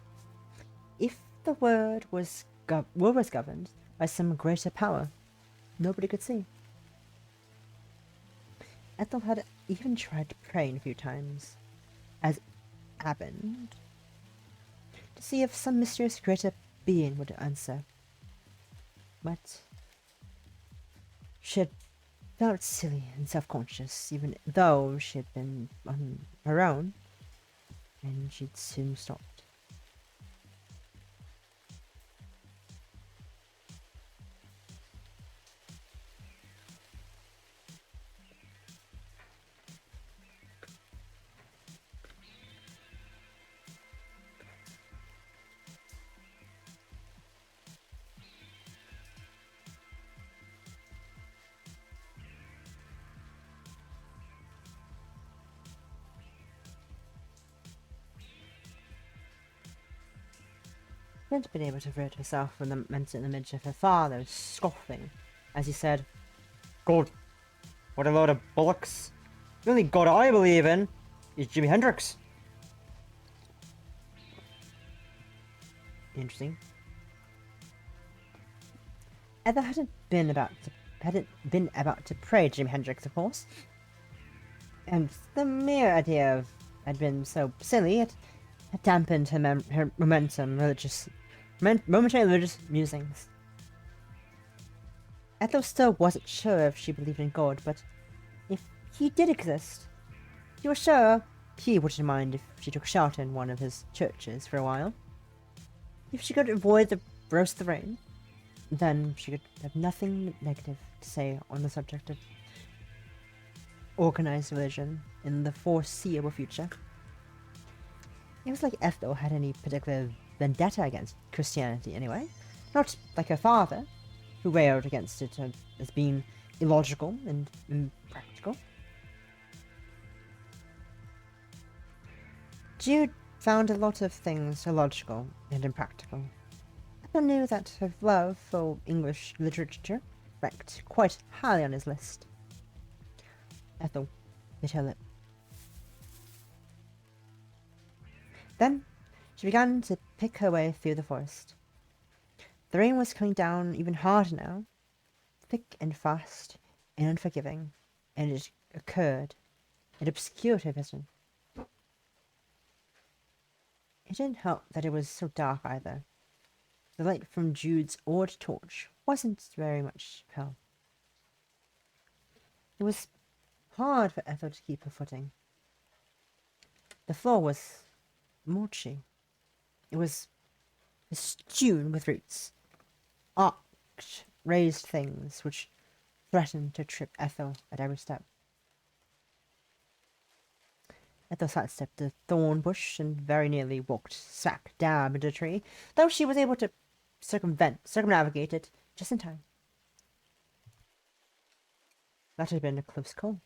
Speaker 3: if the world was governed by some greater power nobody could see. Ethel had even tried praying a few times, as it happened, to see if some mysterious greater being would answer. But she had felt silly and self-conscious, even though she had been on her own, and she'd soon stopped. She hadn't been able to rid herself from the mental image of her father scoffing as he said, "God
Speaker 2: What a load of bullocks. The only god I believe in is Jimi Hendrix. Interesting. Ethel hadn't been about to pray Jimi Hendrix, of course. And the mere idea of had been so silly, it had dampened her momentary religious musings. Ethel still wasn't sure if she believed in God, but if he did exist, she was sure he wouldn't mind if she took shelter in one of his churches for a while. If she could avoid the roast of the rain, then she could have nothing negative to say on the subject of organized religion in the foreseeable future. It was like Ethel had any particular vendetta against Christianity anyway. Not like her father, who railed against it as being illogical and impractical. Jude found a lot of things illogical and impractical. Ethel knew that her love for English literature ranked quite highly on his list. Ethel bit her lip. Then she began to pick her way through the forest. The rain was coming down even harder now, thick and fast and unforgiving, and it occurred. It obscured her vision. It didn't help that it was so dark either. The light from Jude's odd torch wasn't very much help. It was hard for Ethel to keep her footing. The floor was mulchy. It was strewn with roots, arched, raised things which threatened to trip Ethel at every step. Ethel sidestepped a thorn bush and very nearly walked smack dab into a tree, though she was able to circumnavigate it just in time. That had been a close call.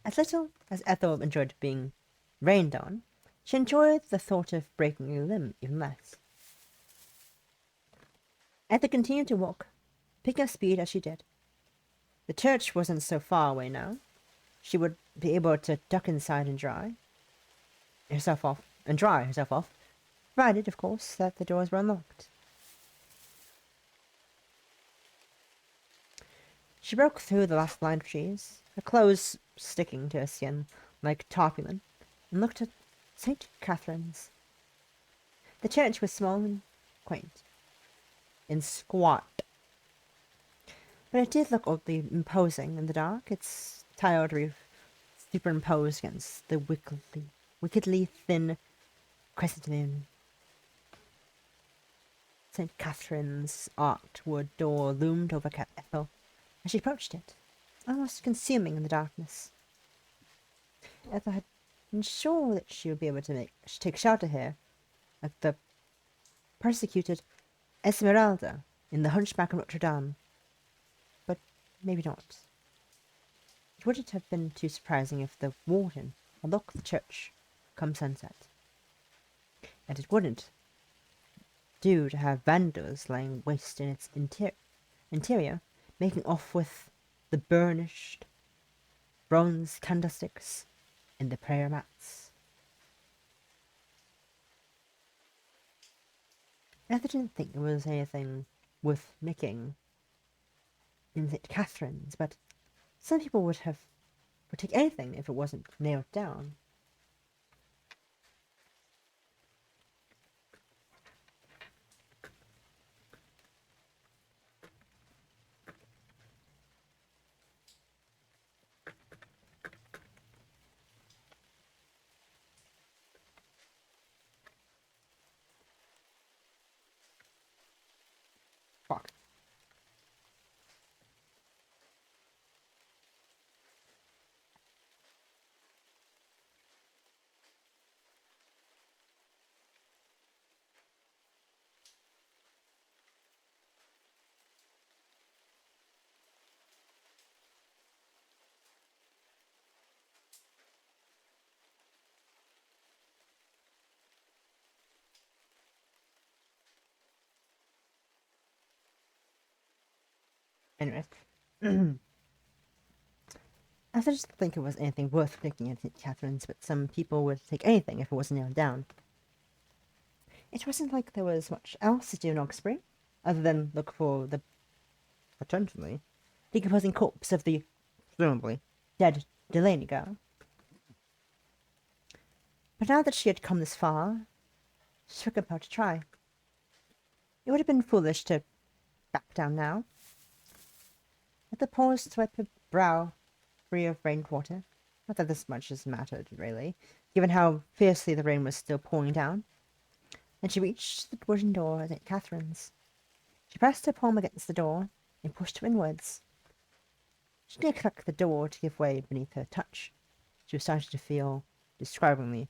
Speaker 2: As little as Ethel enjoyed being rained on, she enjoyed the thought of breaking a limb even less. Ethel continued to walk, picking up speed as she did. The church wasn't so far away now. She would be able to duck inside and dry herself off, provided, of course, that the doors were unlocked. She broke through the last line of trees, her clothes sticking to her skin like tarpaulin, and looked at St. Catherine's. The church was small and quaint, and squat, but it did look oddly imposing in the dark, its tiled roof superimposed against the wickedly thin crescent moon. St. Catherine's arched wood door loomed over Ethel as she approached it, almost consuming in the darkness. Ethel had been sure that she would be able to take shelter here, like the persecuted Esmeralda in The Hunchback of Notre Dame. But maybe not. It wouldn't have been too surprising if the warden had locked the church come sunset. And it wouldn't do to have vandals lying waste in its interior, making off with the burnished bronze candlesticks and the prayer mats. Ethel didn't think there was anything worth nicking in St. Catherine's, but some people would take anything if it wasn't nailed down. Fuck. Anyways. I didn't think it was anything worth taking at St. Catherine's, but some people would take anything if it wasn't nailed down. It wasn't like there was much else to do in Oxbury, other than look for the potentially decomposing corpse of the presumably dead Delaney girl. But now that she had come this far, she took about to try. It would have been foolish to back down now. At the paused to wipe her brow free of rainwater. Not that this much has mattered, really, given how fiercely the rain was still pouring down. Then she reached the wooden door at St. Catherine's. She pressed her palm against the door and pushed it inwards. She nearly cracked the door to give way beneath her touch. She was starting to feel describingly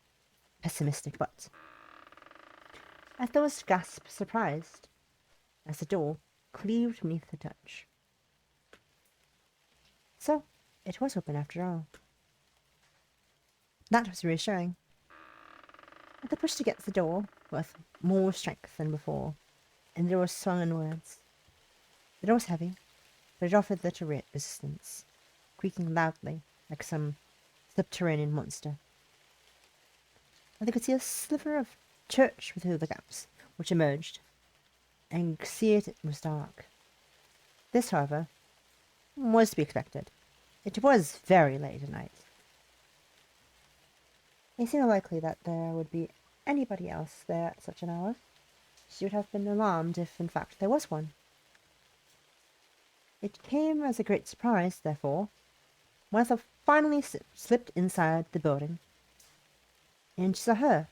Speaker 2: pessimistic, but Ethel was gasped surprised as the door cleaved beneath her touch. So, it was open after all. That was reassuring. Ethel pushed against the door with more strength than before, and the door swung inwards. The door was heavy, but it offered little resistance, creaking loudly like some subterranean monster. And they could see a sliver of church through the gaps, which emerged, and see it was dark. This, however, was to be expected. It was very late at night. It seemed unlikely that there would be anybody else there at such an hour. She would have been alarmed if, in fact, there was one. It came as a great surprise, therefore, when Ethel finally slipped inside the building, and she saw her.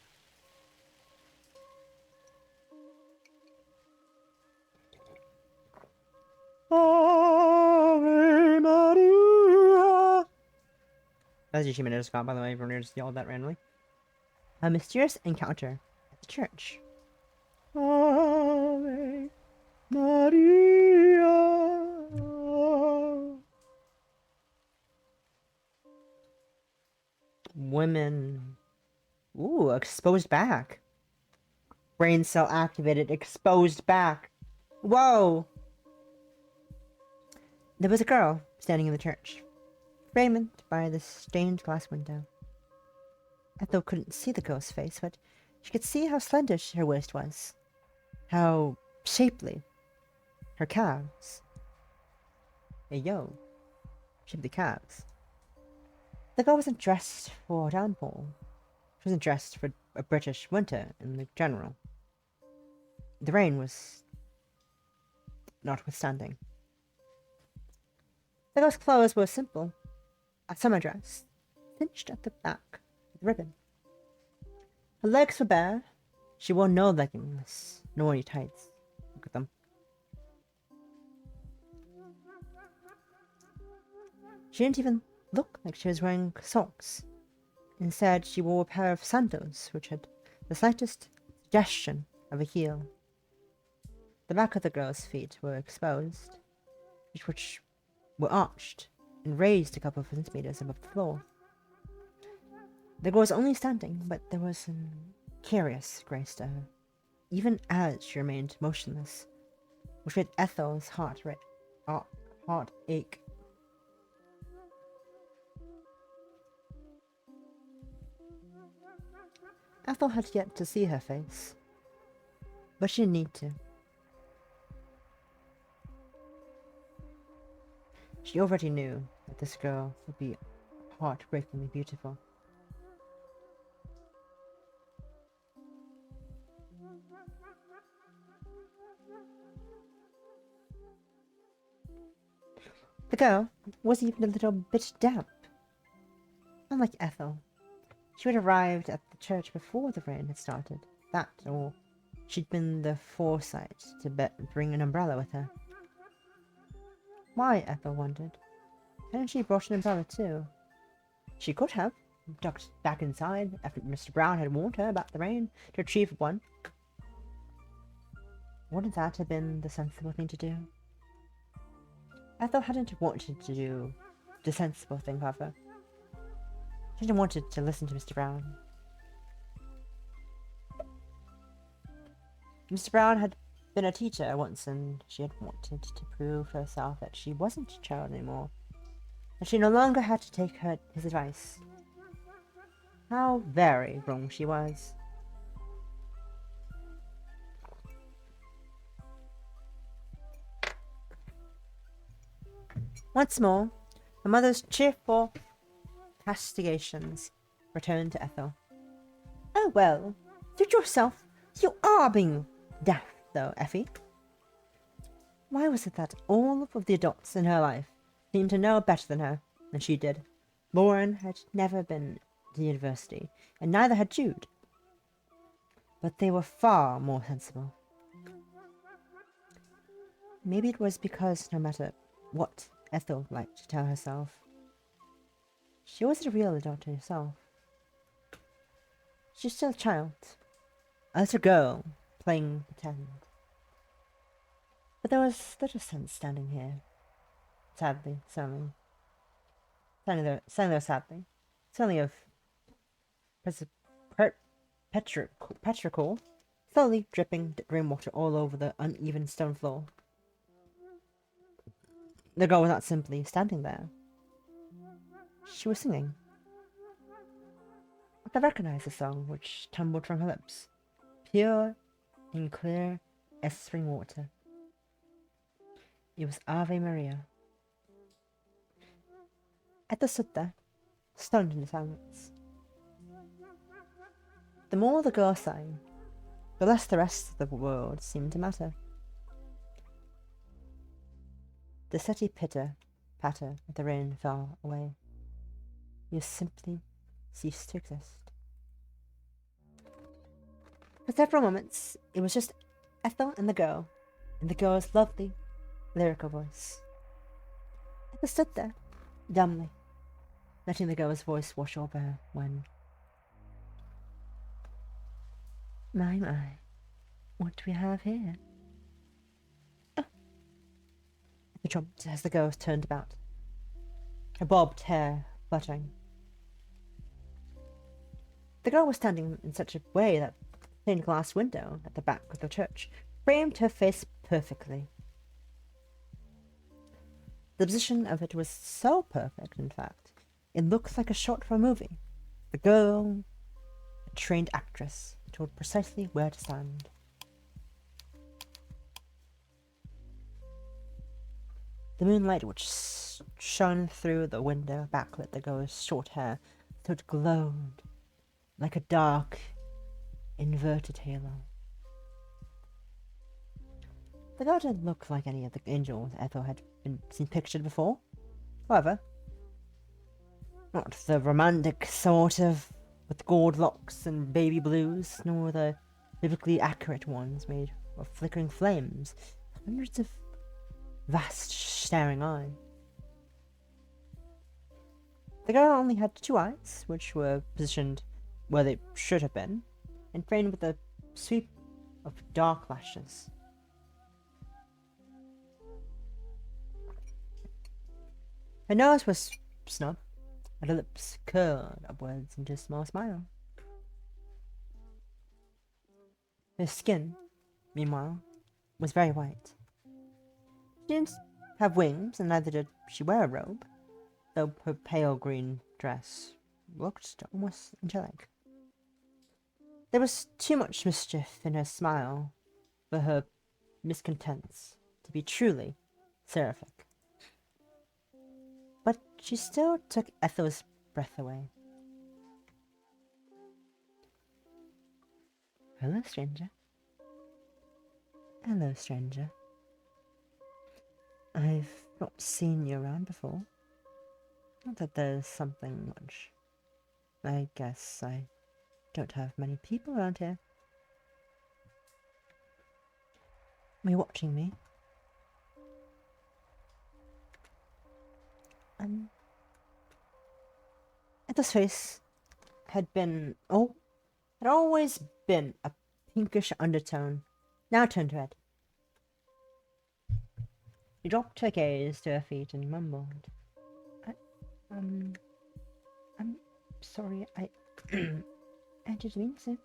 Speaker 2: Ave Maria! That's usually minutes gone, by the way. Everyone just yelled that randomly. A mysterious encounter at the church. Ave Maria. Women. Ooh, exposed back. Brain cell activated, exposed back. Whoa! There was a girl standing in the church, framed by the stained glass window. Ethel couldn't see the girl's face, but she could see how slender her waist was, how shapely her calves. Yo, shapely calves. The girl wasn't dressed for a downpour. She wasn't dressed for a British winter in the general. The rain was notwithstanding. The girl's clothes were simple. A summer dress, cinched at the back with ribbon. Her legs were bare. She wore no leggings, nor any tights. Look at them. She didn't even look like she was wearing socks. Instead, she wore a pair of sandals which had the slightest suggestion of a heel. The back of the girl's feet were exposed, which were arched and raised a couple of centimeters above the floor. The girl was only standing, but there was a curious grace to her, even as she remained motionless, which made Ethel's heart ache. Ethel had yet to see her face, but she didn't need to. She already knew that this girl would be heartbreakingly beautiful. The girl was even a little bit damp. Unlike Ethel, she had arrived at the church before the rain had started. That, or she'd been the foresight to bring an umbrella with her. Why, Ethel wondered. Hadn't she brought an umbrella too? She could have ducked back inside after Mr. Brown had warned her about the rain to retrieve one. Wouldn't that have been the sensible thing to do? Ethel hadn't wanted to do the sensible thing, however. She hadn't wanted to listen to Mr. Brown. Mr. Brown had
Speaker 3: been a teacher once, and she had wanted to prove to herself that she wasn't a child anymore, that she no longer had to take his advice. How very wrong she was. Once more, her mother's cheerful castigations returned to Ethel. Oh well, suit yourself. You are being deaf, though, Effie. Why was it that all of the adults in her life seemed to know better than she did? Lauren had never been to university, and neither had Jude. But they were far more sensible. Maybe it was because no matter what Ethel liked to tell herself, she was a real adult herself. She's still a child, a little girl playing pretend. But there was little sense standing here, sadly, standing there sadly, suddenly of petrichor, slowly dripping rainwater all over the uneven stone floor. The girl was not simply standing there. She was singing. I recognized the song which tumbled from her lips, pure and clear as spring water. It was Ave Maria. Ethel stood there, stunned into silence. The more the girl sang, the less the rest of the world seemed to matter. The steady patter of the rain fell away. You simply ceased to exist. For several moments, it was just Ethel and the girl's lovely, lyrical voice. Ethel stood there, dumbly, letting the girl's voice wash over her when... My, what do we have here? Oh. Ethel jumped as the girl turned about, her bobbed hair fluttering. The girl was standing in such a way that the stained glass window at the back of the church framed her face perfectly. The position of it was so perfect, in fact, it looked like a shot from a movie. The girl, a trained actress, told precisely where to stand. The moonlight which shone through the window backlit the girl's short hair, so it glowed like a dark, inverted halo. The girl didn't look like any of the angels Ethel had seen pictured before. However, not the romantic sort of with gold locks and baby blues, nor the biblically accurate ones made of flickering flames, hundreds of vast staring eyes. The girl only had two eyes, which were positioned where they should have been, and framed with a sweep of dark lashes. Her nose was snub, and her lips curled upwards into a small smile. Her skin, meanwhile, was very white. She didn't have wings, and neither did she wear a robe, though her pale green dress looked almost angelic. There was too much mischief in her smile for her miscontents to be truly seraphic. But she still took Ethel's breath away. Hello, stranger. Hello, stranger. I've not seen you around before. Not that there's something much. I guess I don't have many people around here. Are you watching me? Ethel's face had always been a pinkish undertone, now turned red. She dropped her gaze to her feet and mumbled, I'm sorry, I didn't mean to.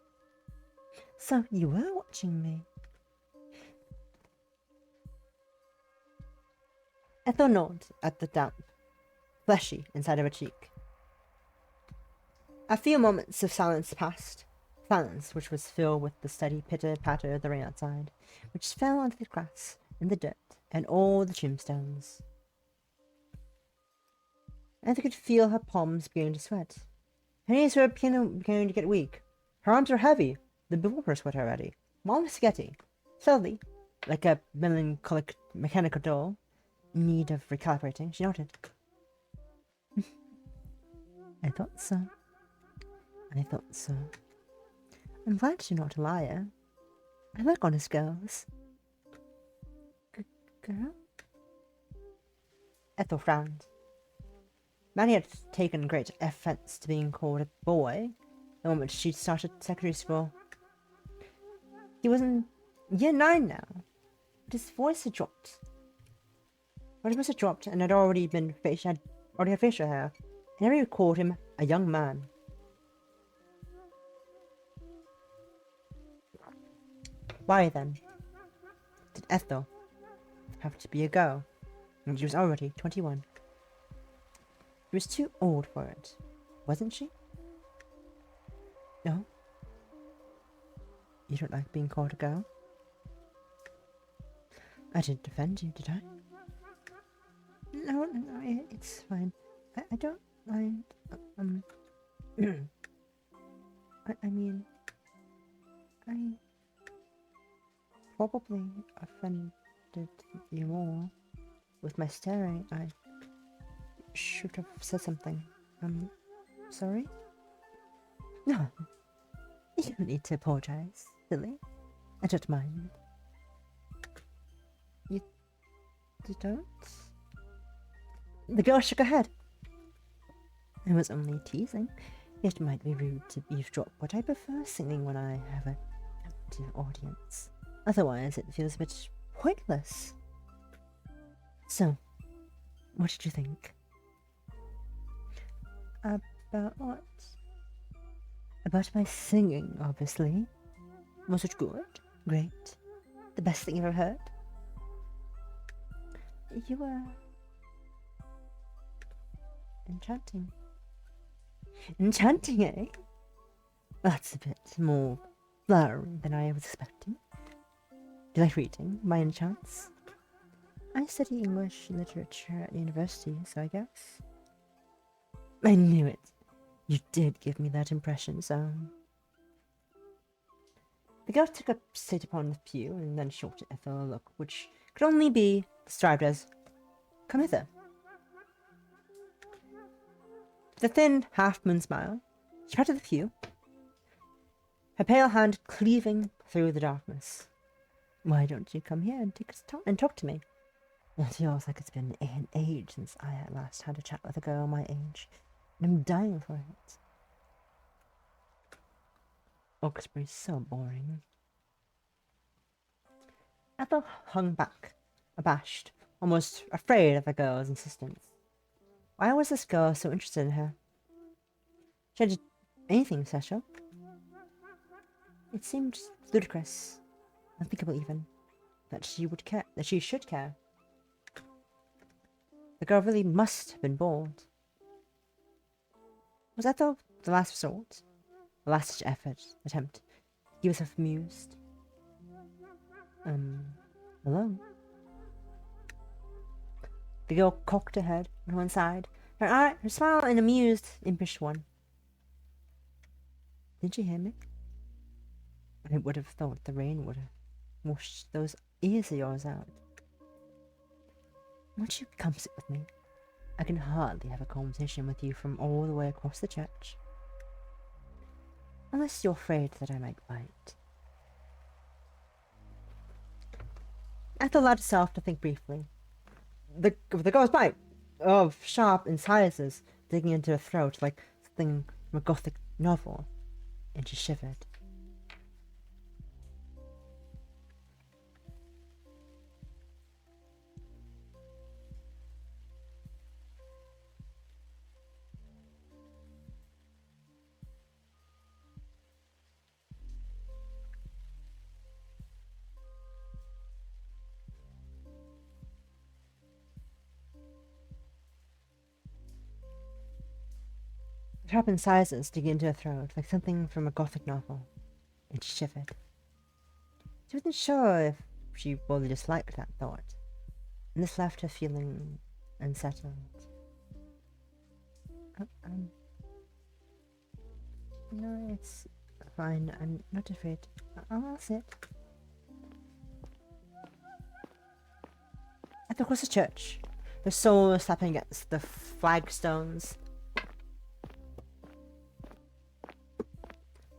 Speaker 3: So you were watching me? Ethel nodded at the damp, fleshy inside of her cheek. A few moments of silence passed. Silence which was filled with the steady pitter-patter of the rain outside, which fell onto the grass and the dirt and all the tombstones. Ethel could feel her palms beginning to sweat. Her knees were beginning to get weak. Her arms were heavy. The before her sweat already. Mom was sketchy. Slowly, like a melancholic mechanical doll, in need of recalibrating, she nodded. I thought so. I thought so. I'm glad you're not a liar. I like honest girls. Girl? Ethel frowned. Manny had taken great offense to being called a boy the moment she'd started secondary school. He was in year 9 now, but his voice had dropped. But his voice had dropped and had already had facial hair, and everyone called him a young man. Why then did Ethel have to be a girl when she was already 21? She was too old for it, wasn't she? No? You don't like being called a girl? I didn't offend you, did I? No, it's fine. I don't mind. I mean, I probably offended you more with my staring. I should have said something. Sorry? No, you don't need to apologize, silly. I don't mind. You don't? The girl shook her head. I was only teasing. It might be rude to eavesdrop, but I prefer singing when I have an empty audience. Otherwise, it feels a bit pointless. So, what did you think? About what? About my singing, obviously. Was it good? Great? The best thing you've ever heard? You were enchanting. Enchanting, eh? That's a bit more flowery than I was expecting. Do you like reading my enchants? I study English literature at university, so I guess. I knew it. You did give me that impression, so... The girl took a seat upon the pew and then shot at Ethel a look which could only be described as, "Come hither." With a thin, half-moon smile, she patted the pew, her pale hand cleaving through the darkness. Why don't you come here and talk to me? It feels like it's been an age since I at last had a chat with a girl my age, and I'm dying for it. Oxbury's so boring. Ethel hung back, abashed, almost afraid of the girl's insistence. Why was this girl so interested in her? She hadn't done anything special. It seemed ludicrous, unthinkable even, that she should care. The girl really must have been bored. Was Ethel the last resort? The last attempt to keep herself amused? Hello? The girl cocked her head on one side, her smile an amused, impish one. Did you hear me? I would have thought the rain would have washed those ears of yours out. Won't you come sit with me? I can hardly have a conversation with you from all the way across the church. Unless you're afraid that I might bite. Ethel allowed herself to think briefly. The girl's bite of sharp incisors digging into her throat like something from a gothic novel, and she shivered. sharp incisors digging into her throat like something from a gothic novel, and she shivered. She wasn't sure if she really disliked that thought, and this left her feeling unsettled. No, it's fine. I'm not afraid. I'll sit. At the across the church, the soul slapping against the flagstones.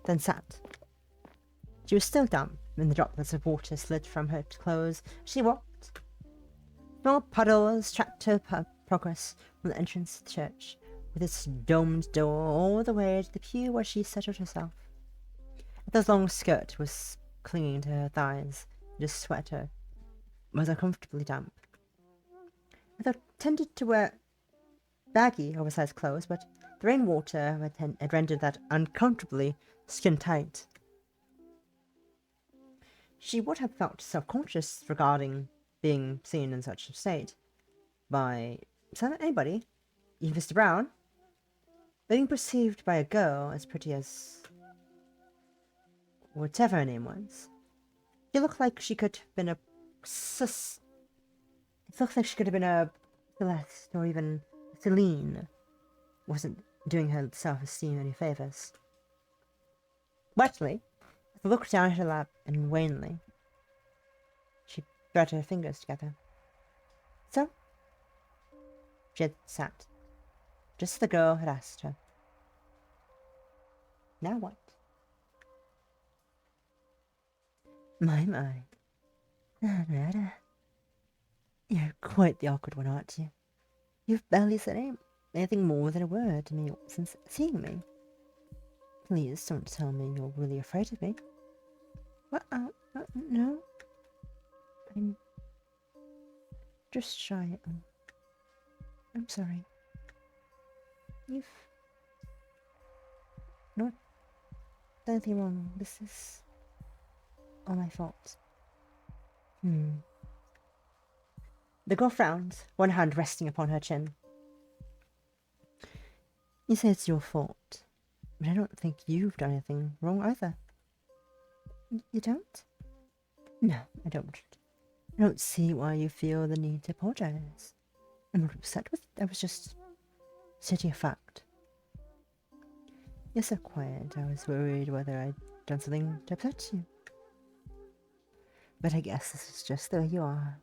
Speaker 3: Then sat. She was still dumb when the droplets of water slid from her clothes as she walked. Small puddles tracked her progress from the entrance to the church, with its domed door all the way to the pew where she settled herself. Ethel's long skirt was clinging to her thighs, and her sweater was uncomfortably damp. Ethel tended to wear baggy, oversized clothes, but the rainwater had rendered that uncomfortably skin-tight. She would have felt self-conscious regarding being seen in such a state by anybody, even Mr. Brown, being perceived by a girl as pretty as whatever her name was. She looked like she could have been a It looked like she could have been a Celeste or even Celine. Wasn't doing her self-esteem any favors. Wetly, Ethel looked down at her lap and wanly. She brought her fingers together. So, she had sat, just as the girl had asked her. Now what? My. You're quite the awkward one, aren't you? You've barely said anything more than a word to me since seeing me. Please don't tell me you're really afraid of me. What? No. I'm just shy. I'm sorry. You've not done anything wrong. This is all my fault. The girl frowned, one hand resting upon her chin. You say it's your fault, but I don't think you've done anything wrong either. You don't? No, I don't. I don't see why you feel the need to apologize. I'm not upset with it. I was just stating a fact. You're so quiet. I was worried whether I'd done something to upset you. But I guess this is just the way you are.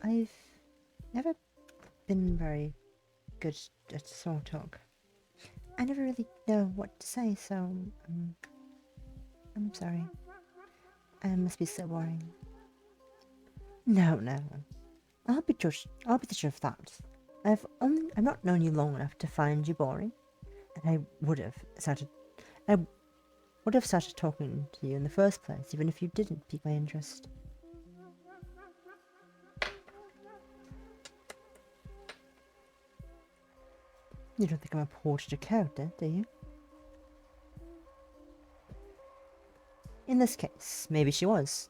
Speaker 3: I've never been very good at small talk. I never really know what to say, so I'm sorry. I must be so boring. No. I'll be the judge of that. I've not known you long enough to find you boring, and I would have started talking to you in the first place, even if you didn't pique my interest. You don't think I'm a portrait of character, do you? In this case, maybe she was.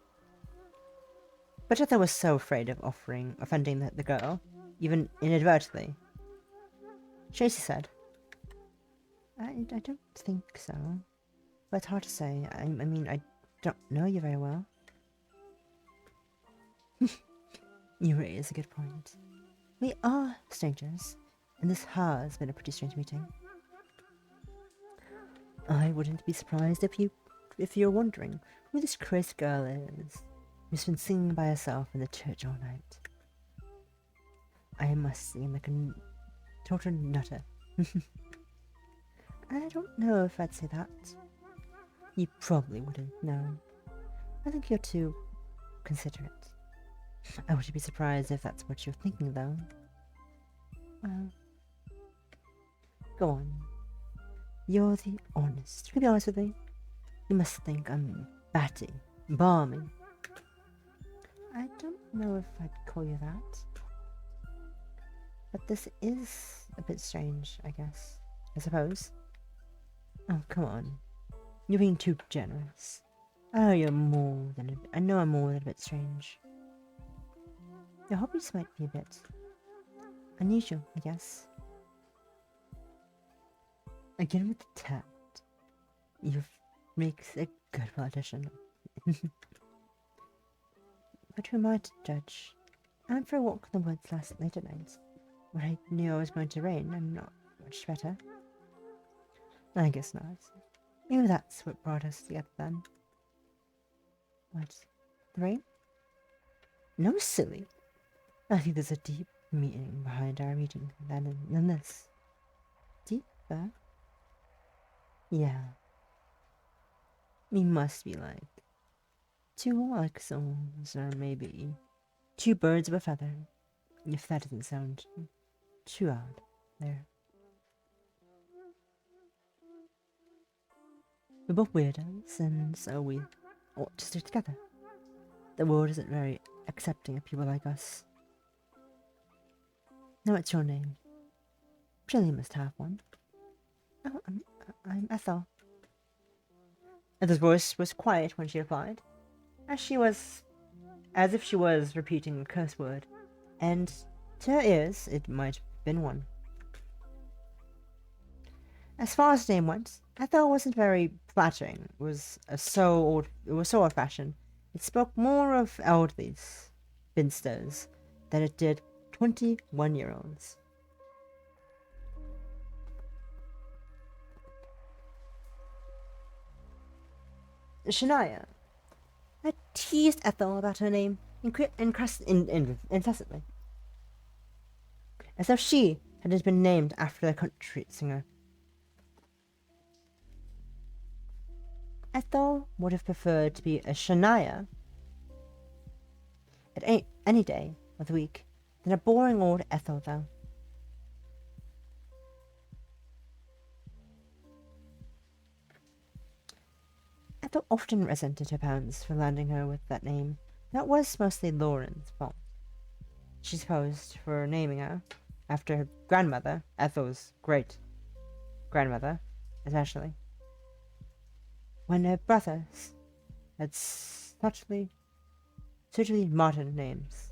Speaker 3: But Ethel was so afraid of offending the girl, even inadvertently. Tracy said, I don't think so. But it's hard to say. I mean, I don't know you very well. You raise a good point. We are strangers, and this has been a pretty strange meeting. I wouldn't be surprised if you're wondering who this crazy girl is who's been singing by herself in the church all night. I must seem like a total nutter. I don't know if I'd say that. You probably wouldn't, no. I think you're too considerate. I wouldn't be surprised if that's what you're thinking, though. Well, go on. You're the honest. You can be honest with me. You must think I'm batty, balmy. I don't know if I'd call you that. But this is a bit strange, I guess. I suppose. Oh, come on. You're being too generous. Oh, I know I'm more than a bit strange. Your hobbies might be a bit unusual, I guess. Again with the tact. You makes a good politician. But who am I to judge? I went for a walk in the woods late at night. When I knew I was going to rain, I'm not much better. I guess not. Maybe that's what brought us together then. What? The rain? No, silly. I think there's a deep meaning behind our meeting than this. Deeper? Yeah. We must be like two like souls, or maybe two birds of a feather, if that doesn't sound too odd there. We're both weirdos, and so we ought to stick together. The world isn't very accepting of people like us. Now, what's your name? Surely you must have one. Oh, I'm Ethel. Ethel's voice was quiet when she replied, as if she was repeating a curse word, and to her ears it might have been one. As far as the name went, Ethel wasn't very flattering. It was so old-fashioned. It spoke more of elderly spinsters than it did 21-year-olds. Shania. I teased Ethel about her name incessantly, as though she had been named after a country singer. Ethel would have preferred to be a Shania at any day of the week than a boring old Ethel, though. Ethel often resented her parents for landing her with that name. That was mostly Lauren's fault. She supposed for naming her after her grandmother, Ethel's great grandmother, especially. When her brothers had suitably modern names.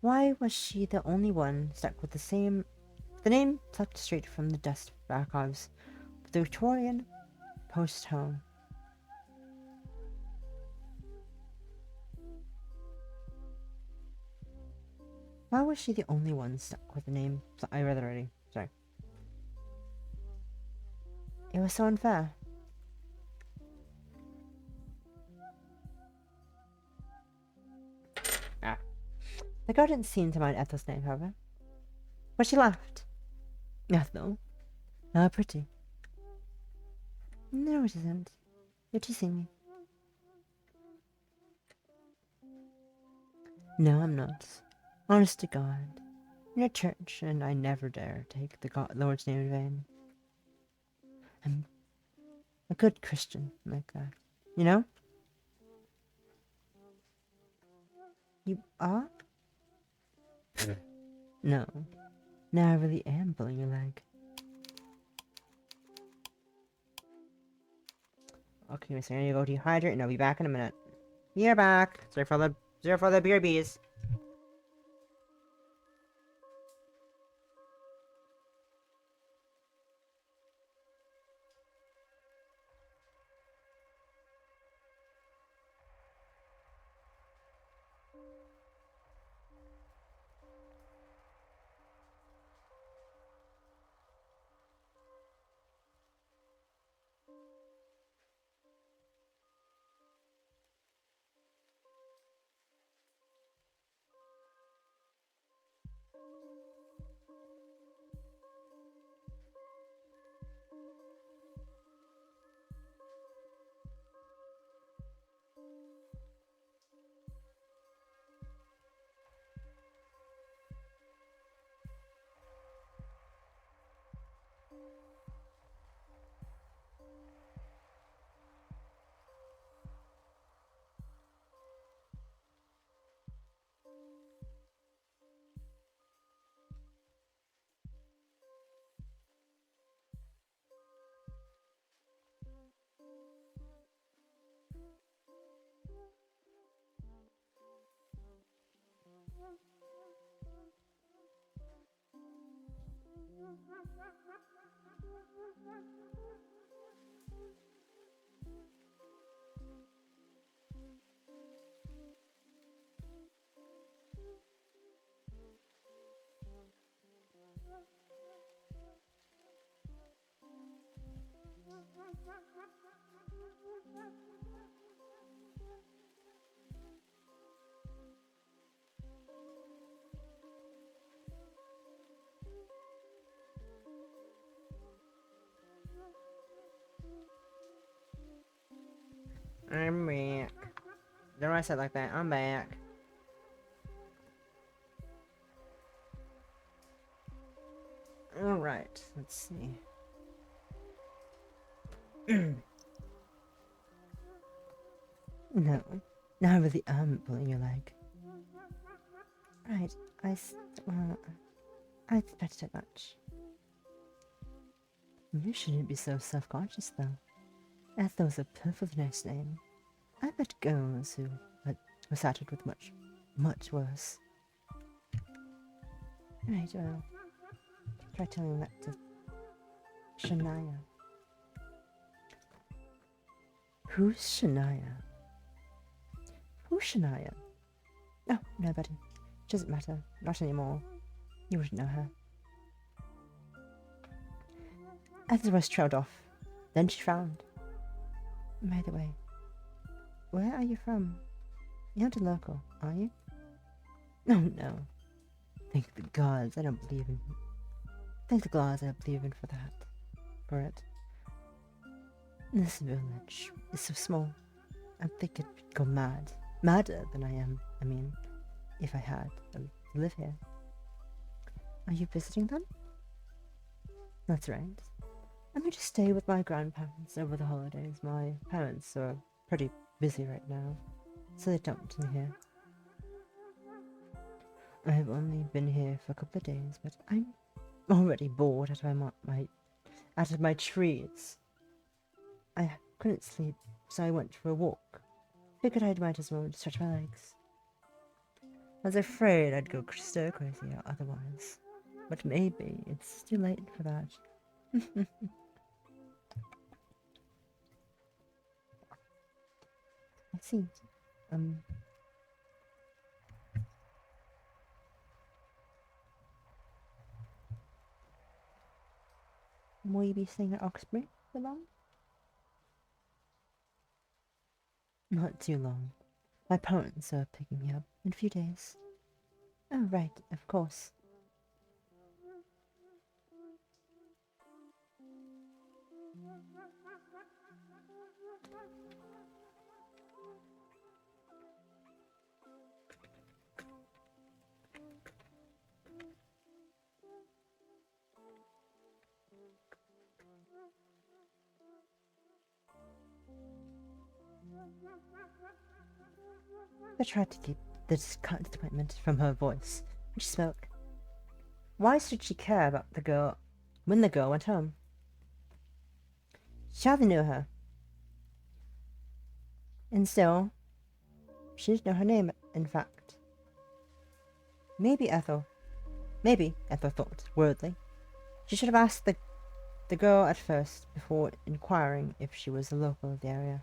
Speaker 3: Why was she the only one stuck with the name plucked straight from the dust archives of the Victorian post home? Why was she the only one stuck with the name? I read it already. Sorry. It was so unfair. The girl didn't seem to mind Ethel's name, however. But she laughed. Ethel? How pretty. No, it isn't. You're teasing me. No, I'm not. Honest to God. In a church, and I never dare take the Lord's name in vain. I'm a good Christian like that. You know? You are? No. Now I really am pulling your leg. Okay, Miss, I'm gonna go dehydrate and I'll be back in a minute. You're back. Sorry for the BRBs.
Speaker 2: I'm back. Don't I say it like that? I'm back. Alright, let's see. No, now I really am pulling your leg. Right, well, I expected it much. You shouldn't be so self-conscious, though. Ethel's a perfectly nice name. I met girls who were saddled with much worse. Right, well, try telling that to Shania. Who's Shania? Who's Shania? Oh, nobody. Doesn't matter. Not anymore. You wouldn't know her. Ethel was trailed off. Then she frowned. By the way, where are you from? You're not a local, are you? Oh no. Thank the gods I don't believe in. Thank the gods I don't believe in for that. For it. This village is so small. I think it'd go mad. Madder than I am, I mean, if I had to live here. Are you visiting them? That's right. I'm going to stay with my grandparents over the holidays. My parents are pretty busy right now, so they dumped me here. I've only been here for a couple of days, but I'm already bored out of my trees. I couldn't sleep, so I went for a walk. Figured I might as well stretch my legs. I was afraid I'd go stir crazy otherwise, but maybe it's too late for that. I see. Will you be staying at Oxbury for long? Not too long. My parents are picking me up in a few days. Oh, right, of course. I tried to keep the disappointment from her voice when she spoke. Why should she care about the girl when the girl went home? She hardly knew her. And still, she didn't know her name, in fact. Maybe Ethel thought, worriedly. She should have asked the girl at first before inquiring if she was a local of the area.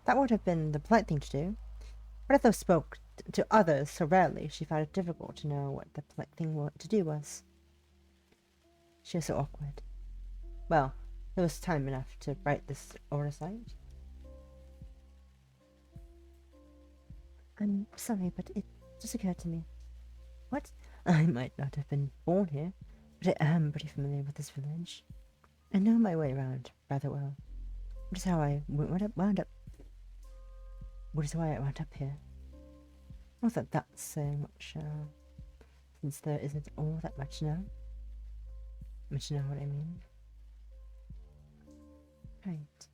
Speaker 2: That would have been the polite thing to do. But Ethel spoke to others so rarely she found it difficult to know what the polite thing to do was. She was so awkward. Well, there was time enough to write this oversight. I'm sorry, but it just occurred to me. What? I might not have been born here, but I am pretty familiar with this village. I know my way around rather well. Which is how I wound up here. Not that that's saying much, since there isn't all that much now. But you know what I mean. Right.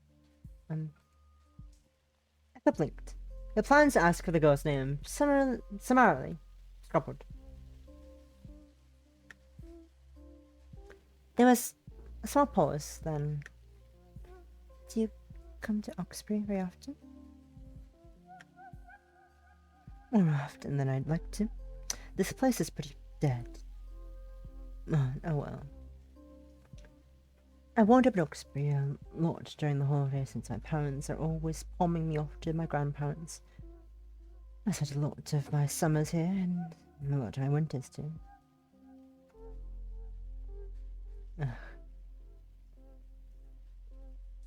Speaker 2: Ethel blinked. The plans to ask for the girl's name summarily scuppered. There was a small pause, then. Do you come to Oxbury very often? More often than I'd like to. This place is pretty dead. Oh well.
Speaker 3: I wound up in Oxbury a lot during the holidays since my parents are always palming me off to my grandparents. I spent a lot of my summers here and a lot of my winters too. Ugh.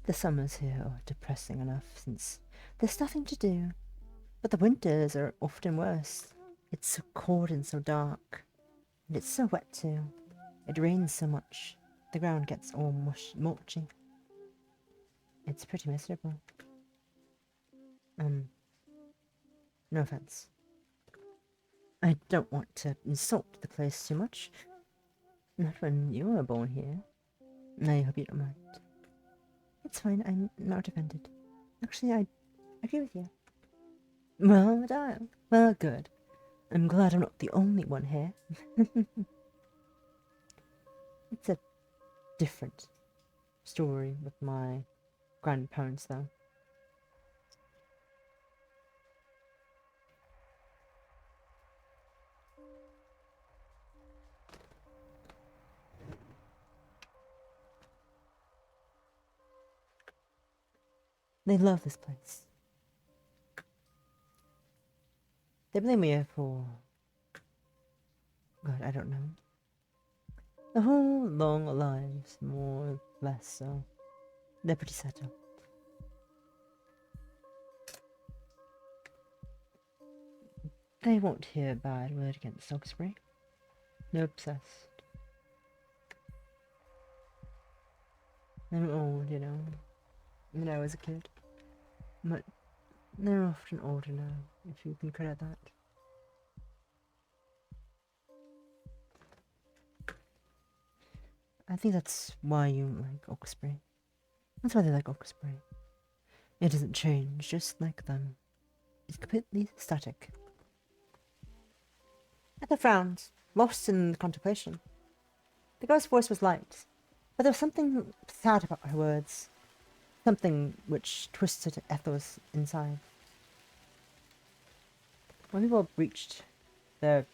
Speaker 3: The summers here are depressing enough since there's nothing to do, but the winters are often worse. It's so cold and so dark, and it's so wet too. It rains so much, the ground gets all mulchy. It's pretty miserable. No offense. I don't want to insult the place too much. Not when you were born here. I hope you don't mind. It's fine, I'm not offended. Actually, I agree with you. Well, darling. Well, good. I'm glad I'm not the only one here. It's a different story with my grandparents, though. They love this place. They blame me for... God, I don't know. The whole long lives, more or less so. They're pretty settled. They won't hear a bad word against Oxbury. They're obsessed. I'm old, you know. When I was a kid. But they're often older now, if you can credit that. I think that's why you like Oxbury. That's why they like Oxbury. It doesn't change, just like them. It's completely static. Ethel frowned, lost in contemplation. The girl's voice was light, but there was something sad about her words. Something which twisted Ethel's inside. When people reached their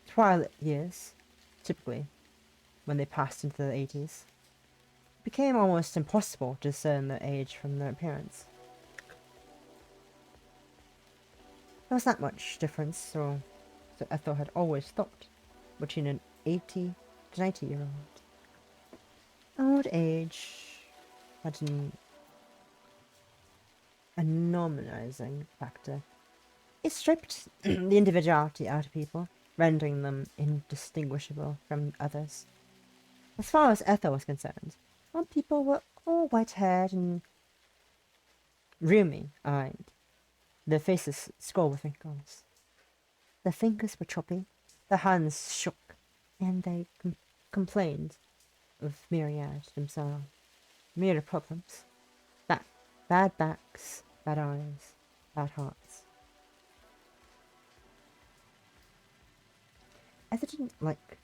Speaker 3: twilight years, typically when they passed into their 80s, it became almost impossible to discern their age from their appearance. There was not much difference, or so Ethel had always thought, between an 80 to 90-year-old. Old age had a normalizing factor. It stripped the individuality out of people, rendering them indistinguishable from others. As far as Ethel was concerned, old people were all white-haired and rheumy-eyed, their faces scored with wrinkles. Their fingers were choppy, their hands shook, and they complained of myriad problems. Bad backs, bad eyes, bad hearts. Ethel didn't like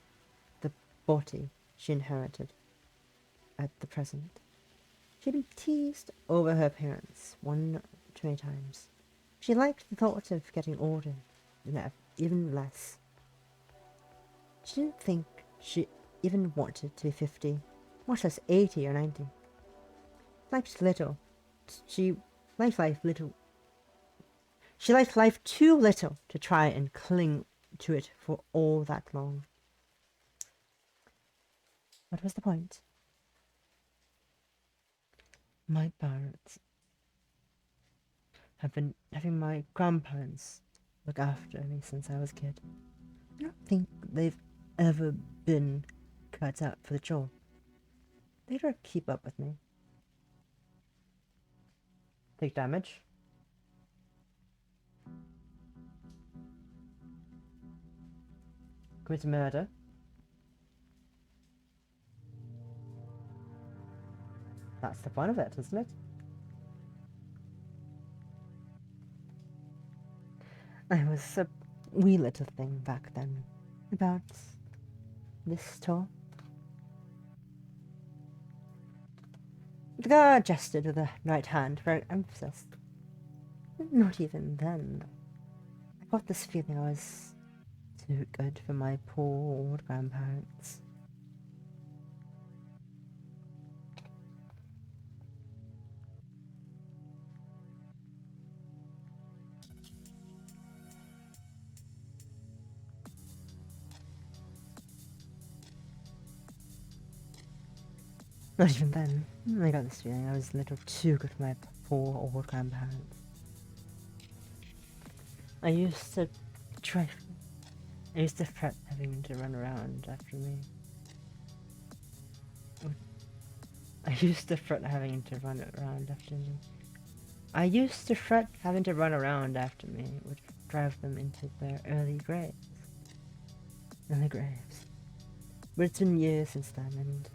Speaker 3: the body she inherited at the present. She'd been teased over her appearance 1 too many times. She liked the thought of getting older, even less. She didn't think she even wanted to be 50, much less 80 or 90. Liked little. She liked life little. She liked life too little to try and cling to it for all that long. What was the point? My parents have been having my grandparents look after me since I was a kid. I don't think they've ever been cut out for the job. They don't keep up with me. Take damage. Commit murder. That's the fun of it, isn't it? I was a wee little thing back then, about this tall. The girl gestured with her right hand for emphasis. Not even then. I got this feeling I was too good for my poor old grandparents. Not even then. I got this feeling I was a little too good for my poor old grandparents. I used to try. I used to fret having to run around after me. I used to fret having to run around after me. I used to fret having to run around after me. It would drive them into their early graves. In the graves. But it's been years since then, and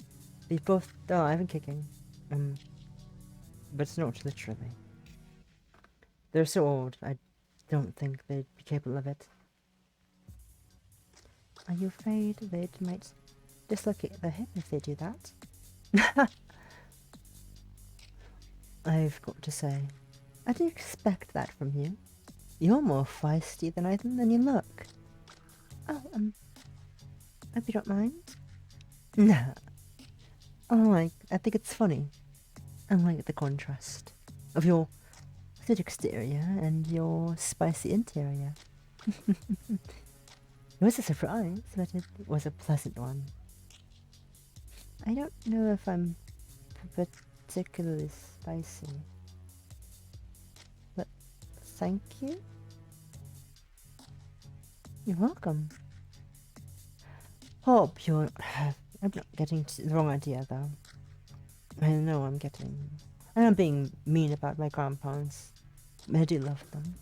Speaker 3: they've both still alive and kicking. But not literally. They're so old, I don't think they'd be capable of it. Are you afraid they might dislocate their hip if they do that? I've got to say, I didn't expect that from you. You're more feisty than you look. Oh, hope you don't mind? Nah. I think it's funny. I like the contrast of your good exterior and your spicy interior. It was a surprise, but it was a pleasant one. I don't know if I'm particularly spicy, but thank you. You're welcome. Hope you're. I'm not getting the wrong idea, though. I know I'm being mean about my grandparents. I do love them.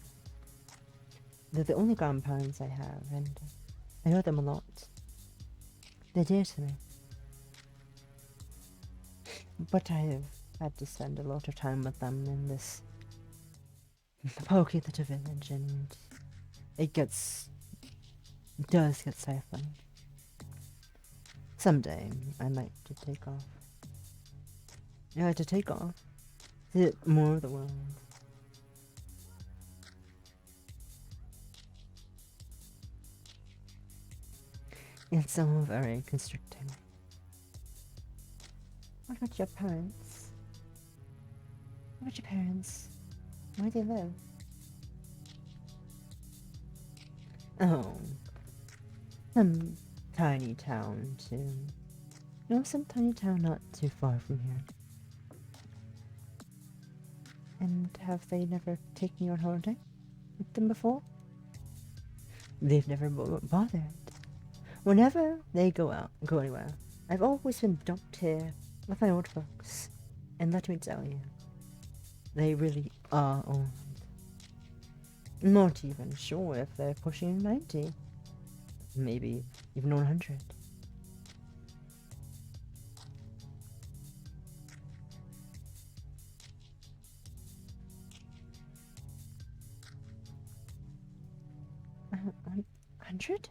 Speaker 3: They're the only grandparents I have, and I know them a lot. They're dear to me. But I've had to spend a lot of time with them in this pokey little village, and it does get stifling. Someday, I like to take off. I like to take off. See more of the world. It's all very constricting. What about your parents? What about your parents? Where do they live? Oh, some tiny town too. No, some tiny town not too far from here. And have they never taken you on holiday with them before? They've never bothered. Whenever they go anywhere, I've always been dumped here with my old folks. And let me tell you, they really are old. Not even sure if they're pushing 90. Maybe even 100. Hundred?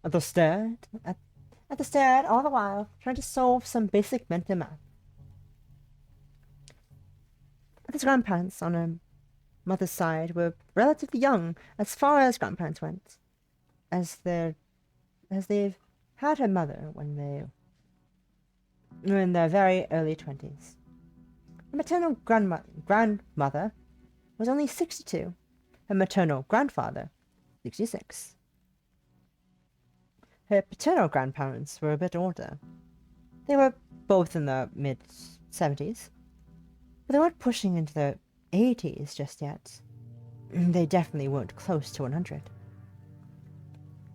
Speaker 3: At the stared all the while, trying to solve some basic mental math. His grandparents on her mother's side were relatively young as far as grandparents went, as they've had her mother when they were in their very early 20s. Her maternal grandmother was only 62. Her maternal grandfather, 66. Her paternal grandparents were a bit older. They were both in their mid-70s, but they weren't pushing into their 80s just yet. They definitely weren't close to 100.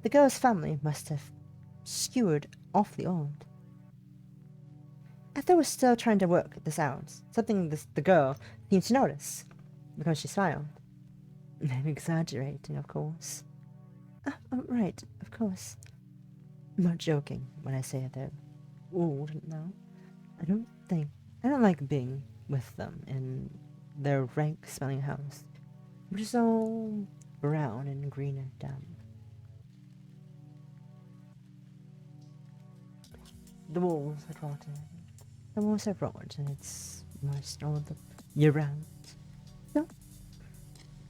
Speaker 3: The girl's family must have skewered awfully old. Ethel was still trying to work this out, something the girl seemed to notice, because she smiled. I'm exaggerating, of course. Oh, right, of course. I'm not joking when I say they're old, no. I don't like being with them in their rank-smelling house, which is all brown and green and damp. The walls are rotten. The walls are rotted and it's moist all the year round. No.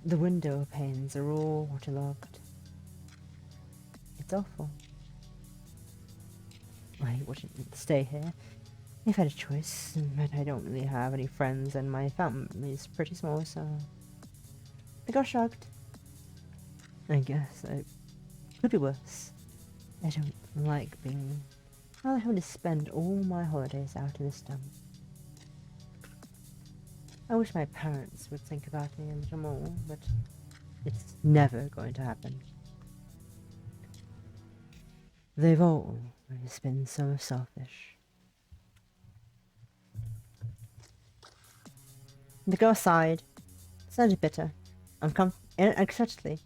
Speaker 3: The window panes are all waterlogged. It's awful. I wouldn't stay here if I had a choice, but I don't really have any friends and my family's pretty small, so I got shrugged. I guess it could be worse. I don't like being I'll have to spend all my holidays out in this dump. I wish my parents would think about me a little more, but it's never going to happen. They've always been so selfish. The girl sighed, sounded bitter, unexpectedly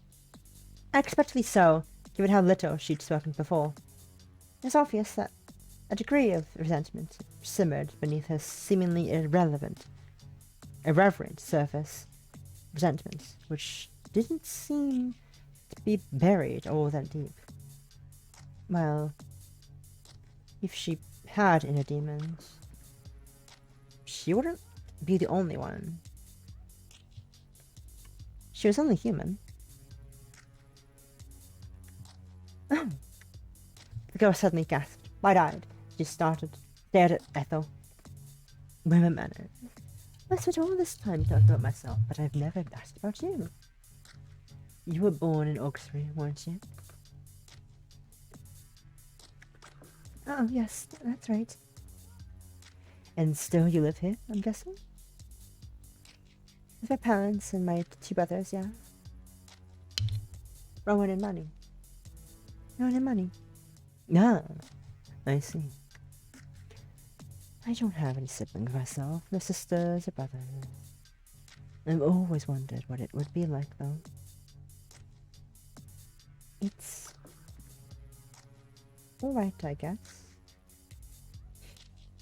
Speaker 3: so, given how little she'd spoken before. It was obvious that a degree of resentment simmered beneath her seemingly irreverent surface resentment, which didn't seem to be buried all that deep. Well, if she had inner demons, she wouldn't be the only one. She was only human. Oh! The girl suddenly gasped, wide-eyed. She stared at Ethel. Women manners. I spent all this time talking about myself, but I've never asked about you. You were born in Oxford, weren't you? Oh, yes, that's right. And still you live here, I'm guessing? With my parents and my 2 brothers, yeah. Rowan and Money. Rowan and Money. Ah, I see. I don't have any siblings myself, no sisters or brothers. I've always wondered what it would be like, though. It's alright, I guess.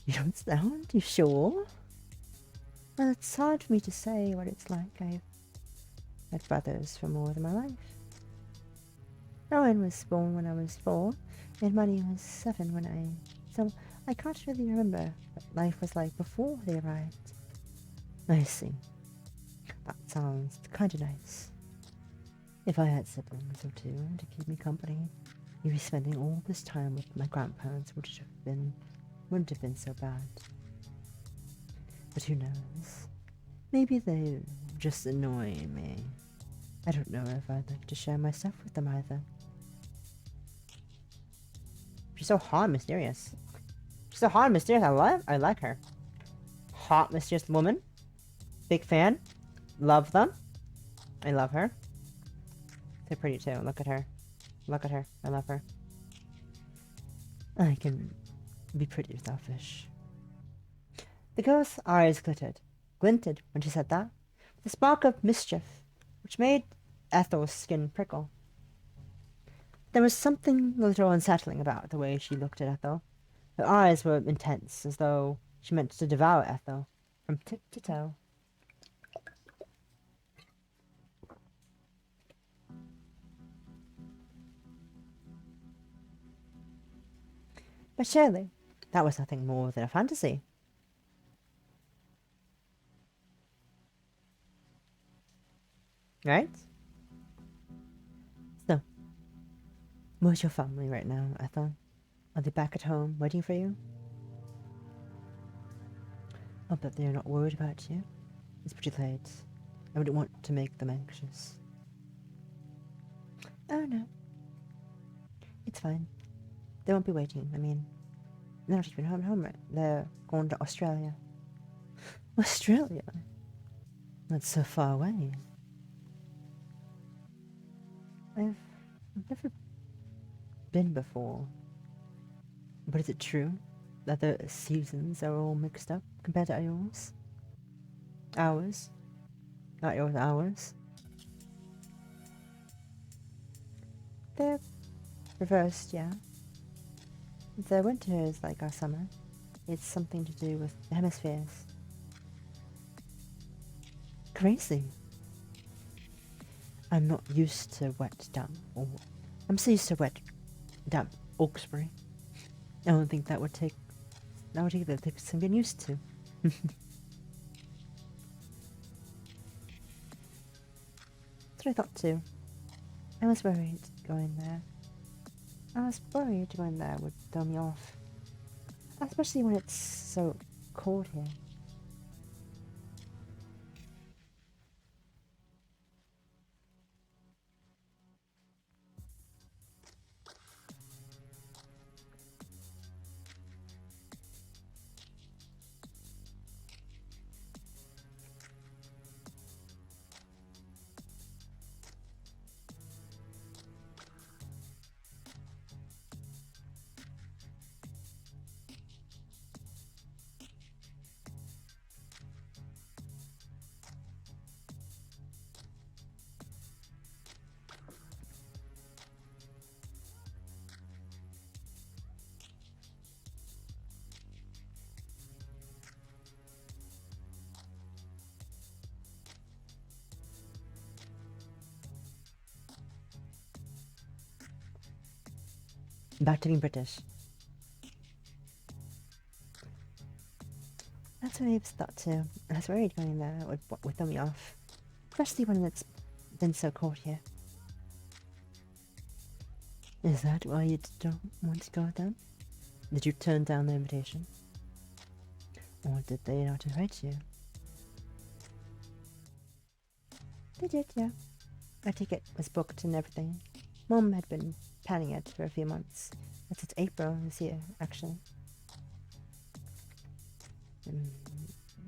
Speaker 3: You don't sound? You sure? Well, it's hard for me to say what it's like. I've had brothers for more than my life. Rowan was born when I was 4, and Money was 7 when so I can't really remember what life was like before they arrived. I see. That sounds kinda nice. If I had siblings or 2 to keep me company, maybe spending all this time with my grandparents wouldn't have been so bad. But who knows? Maybe they just annoy me. I don't know if I'd like to share my stuff with them either. She's so hot and mysterious. She's so hot and mysterious. I like her. Hot, mysterious woman. Big fan. Love them. I love her. They're pretty too. Look at her. Look at her. I love her. I can be pretty selfish. The girl's eyes glinted when she said that, with a spark of mischief, which made Ethel's skin prickle. There was something a little unsettling about the way she looked at Ethel. Her eyes were intense, as though she meant to devour Ethel, from tip to toe. But surely, that was nothing more than a fantasy. Right? So, where's your family right now, Ethel? Are they back at home, waiting for you? I bet they're not worried about you. It's pretty late. I wouldn't want to make them anxious. Oh, no. It's fine. They won't be waiting. I mean, they're not even home right? They're going to Australia. Australia? That's so far away. I've never been before. But is it true that the seasons are all mixed up compared to yours? Ours? Not yours, ours? They're reversed, yeah. The winter is like our summer. It's something to do with the hemispheres. Crazy. I'm not used to wet, damp, I'm so used to wet, damp Hawkesbury. I don't think that would take some getting used to. That's what I thought too. I was worried going there. Would throw me off. Especially when it's so cold here. Back to being British. That's what I've thought too. I was worried going there would throw me off. Especially when it's been so cold here. Is that why you don't want to go with them? Did you turn down the invitation? Or did they not invite you? They did, yeah. Our ticket was booked and everything. Mom had been planning it for a few months. Since April this year, actually.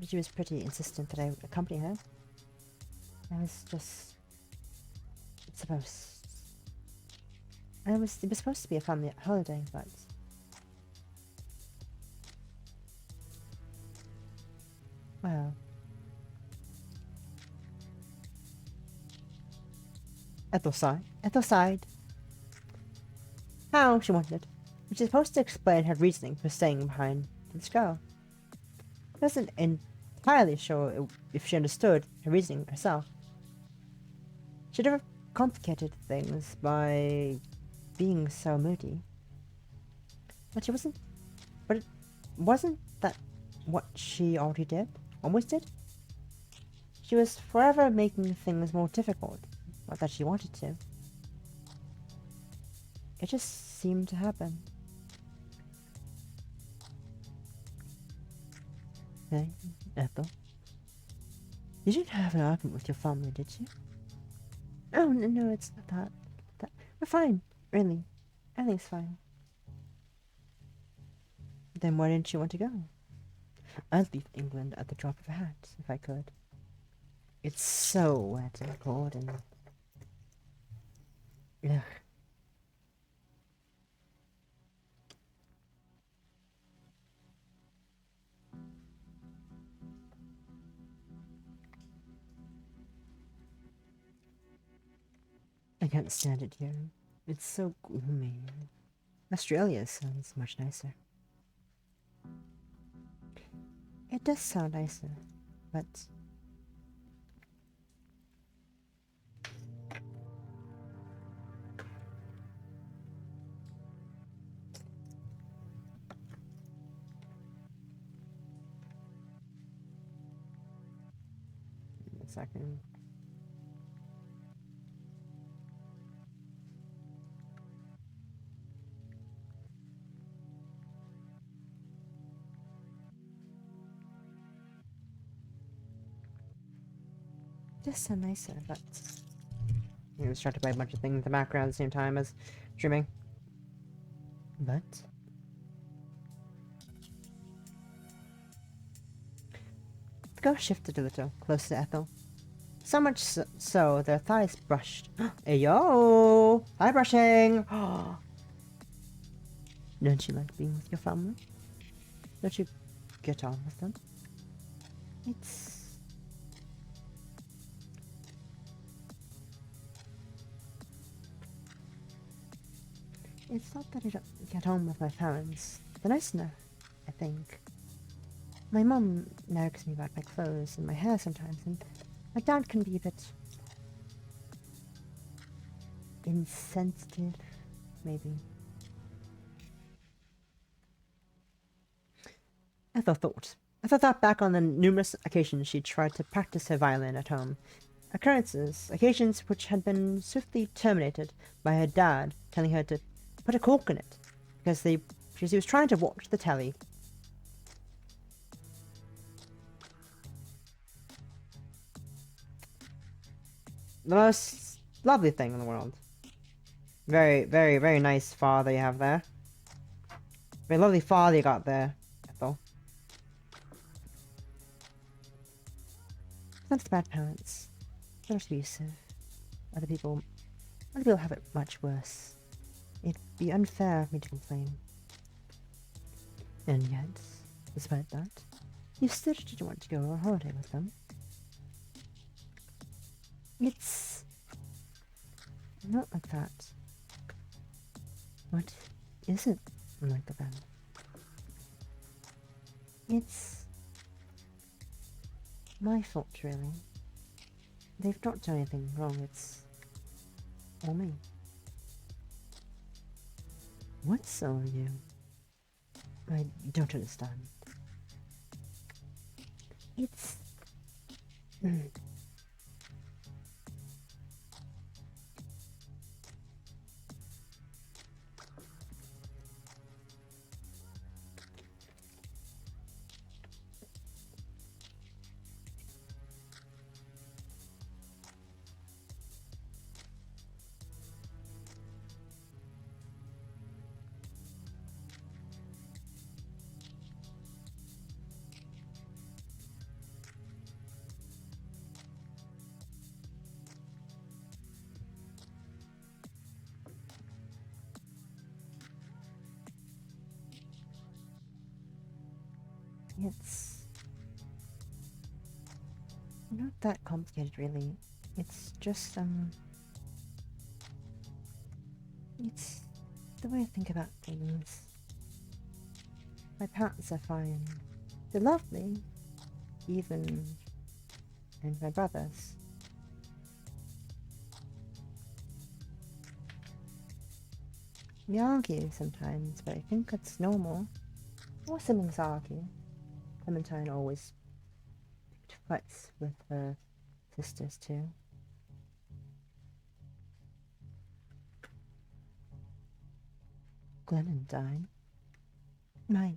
Speaker 3: She was pretty insistent that I accompany her. I was just supposed. It was supposed to be a family holiday, but well, Ethel sighed. How, she wondered. Was she supposed to explain her reasoning for staying behind this girl? I wasn't entirely sure if she understood her reasoning herself. She'd never complicated things by being so moody. But it wasn't that what she already did? Always did? She was forever making things more difficult. Not that she wanted to. It just seemed to happen. Hey, Ethel. You didn't have an argument with your family, did you? Oh, no, it's not that. We're fine, really. Everything's fine. Then why didn't you want to go? I'd leave England at the drop of a hat, if I could. It's so wet and cold and... Ugh. I can't stand it here. It's so gloomy. Australia sounds much nicer. It does sound nicer, but... a second. Just so nicer, but he was trying to play a bunch of things in the background at the same time as streaming. But the girl shifted a little, close to Ethel. So much so their thighs brushed. Hey yo! Thigh brushing! Don't you like being with your family? Don't you get on with them? It's not that I don't get on with my parents. They're nice enough, I think. My mom nags me about my clothes and my hair sometimes, and my dad can be a bit insensitive, maybe. Ethel thought back on the numerous occasions she tried to practice her violin at home. Occasions which had been swiftly terminated by her dad telling her to put a cork in it because he was trying to watch the telly. The most lovely thing in the world. Very, very, very nice father you have there. Very lovely father you got there, Ethel. Not as bad parents. They're not abusive. Other people have it much worse. It'd be unfair of me to complain. And yet, despite that, you still didn't want to go on holiday with them. It's not like that. What isn't like that? It's my fault, really. They've not done anything wrong, it's all me. What's all you? I don't understand. It's... It's not that complicated, really. It's just, it's the way I think about things. My parents are fine. They're lovely, even, and my brothers. We argue sometimes, but I think it's normal. Our siblings argue. Clementine always picked fights with her sisters too. Clementine? My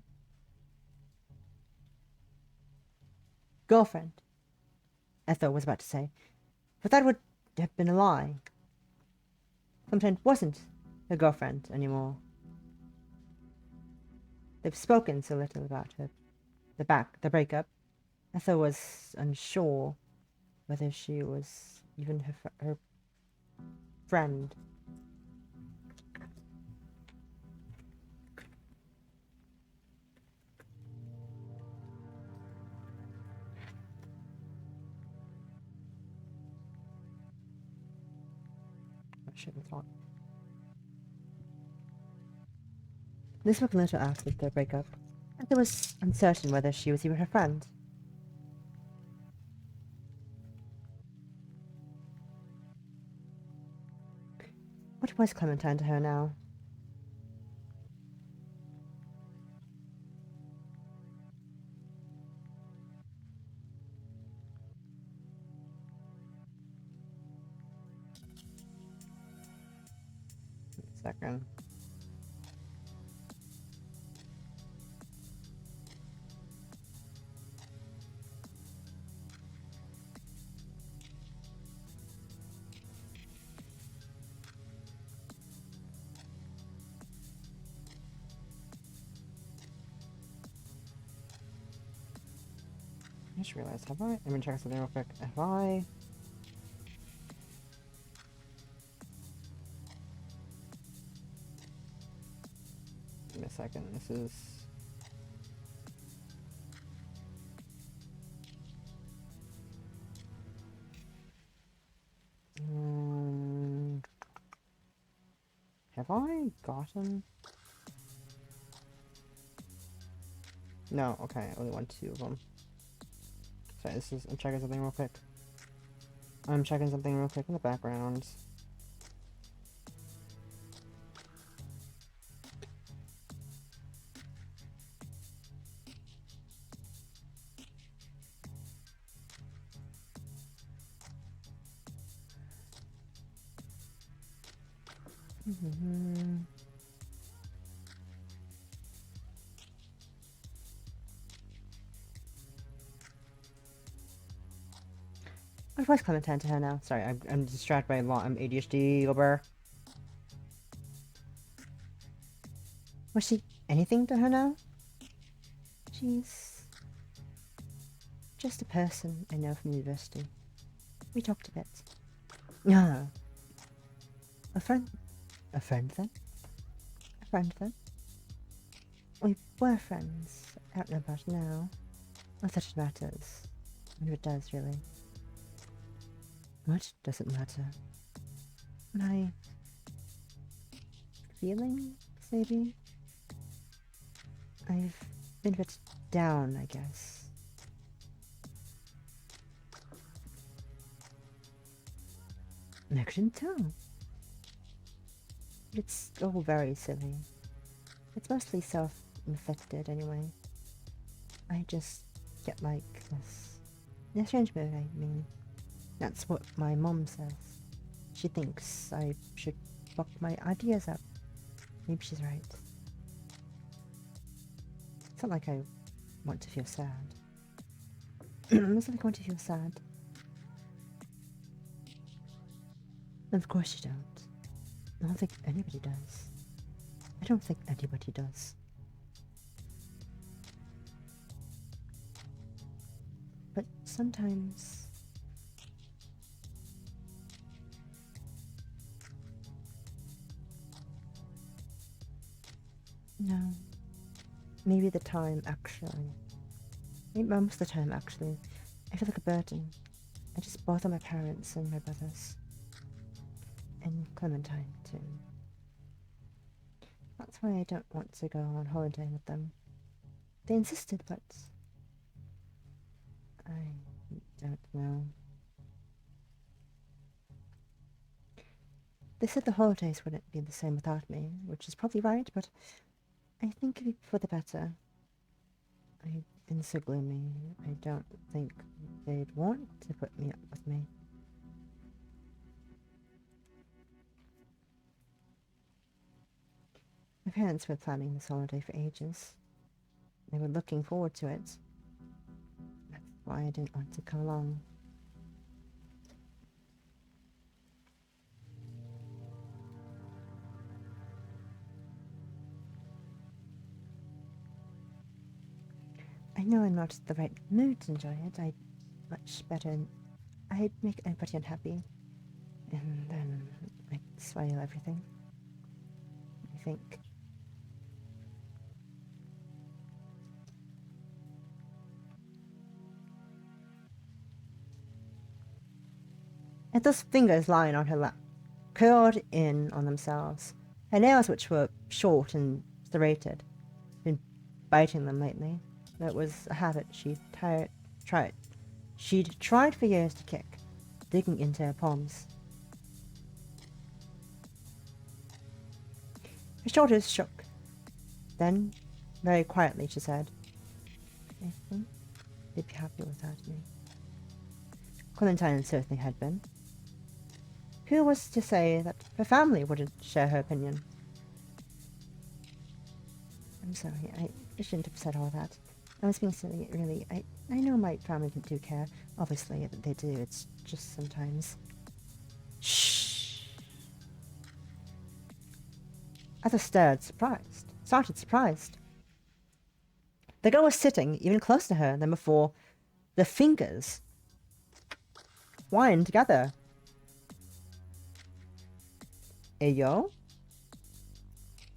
Speaker 3: girlfriend, Ethel was about to say, but that would have been a lie. Clementine wasn't her girlfriend anymore. They've spoken so little about her. The breakup. Ethel was unsure whether she was even her friend. I shouldn't have thought. This was later after their breakup. Ethel was uncertain whether she was even her friend. What was Clementine to her now? Second. I just realized, have I? I'm gonna check something real quick. Have I? Give me a second. This is. Have I gotten? No, okay, I only want 2 of them. Sorry, I'm checking something real quick. I'm checking something real quick in the background. What voice Clementine to her now? Sorry, I'm distracted by a lot. I'm ADHD over. Was she anything to her now? She's just a person I know from university. We talked a bit. Ah, a friend? A friend then? A friend then? We were friends. I don't know about now. Not that it matters. If it does, really. What doesn't matter? My feelings, maybe? I've been a bit down, I guess. I couldn't tell. It's all very silly. It's mostly self-inflicted anyway. I just get like this. In a strange mood, I mean. That's what my mom says. She thinks I should fuck my ideas up. Maybe she's right. It's not like I want to feel sad. It's not like I want to feel sad. Of course you don't. I don't think anybody does. I don't think anybody does. But sometimes... No. Maybe the time, actually. Maybe most of the time, actually. I feel like a burden. I just bother my parents and my brothers. And Clementine, too. That's why I don't want to go on holiday with them. They insisted, but... I don't know. They said the holidays wouldn't be the same without me, which is probably right, but I think it'd be for the better. I've been so gloomy. I don't think they'd want to put me up with me. My parents were planning this holiday for ages. They were looking forward to it. That's why I didn't want to come along. I know I'm not in the right mood to enjoy it. I'd make everybody unhappy. And then I'd spoil everything. I think. And those fingers lying on her lap, curled in on themselves. Her nails, which were short and serrated, been biting them lately. That was a habit she'd tried for years to kick, digging into her palms. Her shoulders shook. Then, very quietly, she said, I think they'd be happy without me. Clementine certainly had been. Who was to say that her family wouldn't share her opinion? I'm sorry, I shouldn't have said all that. I was being silly, really. I know my family do care. Obviously, they do. It's just sometimes... Shh! Ethel started surprised. The girl was sitting even closer to her than before. The fingers twined together. Ayo?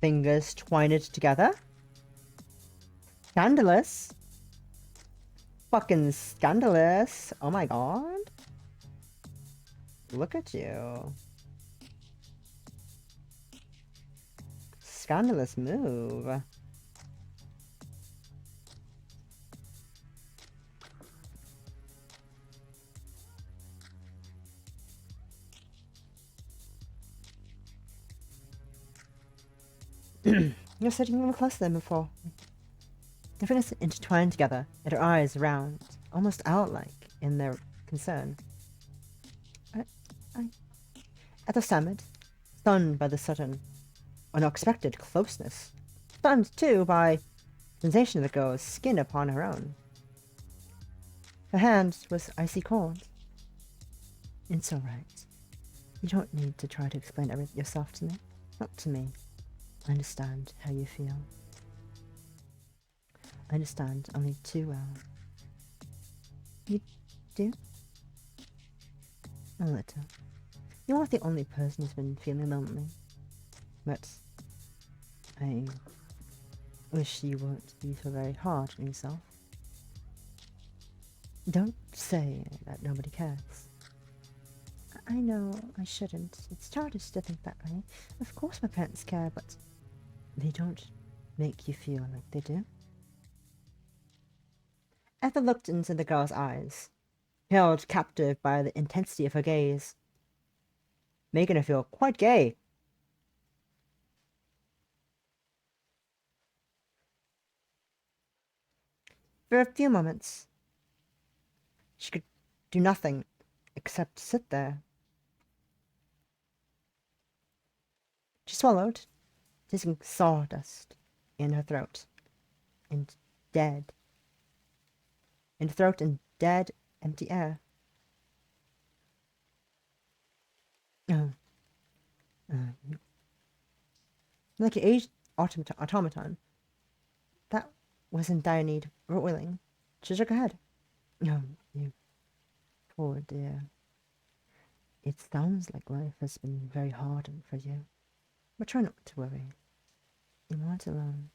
Speaker 3: Fingers twined together? Scandalous. Fucking scandalous. Oh my god. Look at you. Scandalous move. You're sitting even closer than before. Her fingers intertwined together, and her eyes round, almost owl-like in their concern. Ethel stammered, stunned by the sudden, unexpected closeness. Stunned, too, by the sensation of the girl's skin upon her own. Her hand was icy cold. It's all right. You don't need to try to explain everything yourself to me. Not to me. I understand how you feel. I understand only too well. You do? A little. You're not the only person who's been feeling lonely. But I wish you wouldn't be so very hard on yourself. Don't say that nobody cares. I know I shouldn't. It's childish to think that way. Of course my parents care, but they don't make you feel like they do. Ethel looked into the girl's eyes, held captive by the intensity of her gaze, making her feel quite gay. For a few moments, she could do nothing except sit there. She swallowed, tasting sawdust in her throat, and dead. In her throat and dead, empty air. Oh. Like an aged automaton that was in dire need of oiling. She shook her head. Oh, you poor dear. It sounds like life has been very hard for you. But try not to worry. You aren't alone.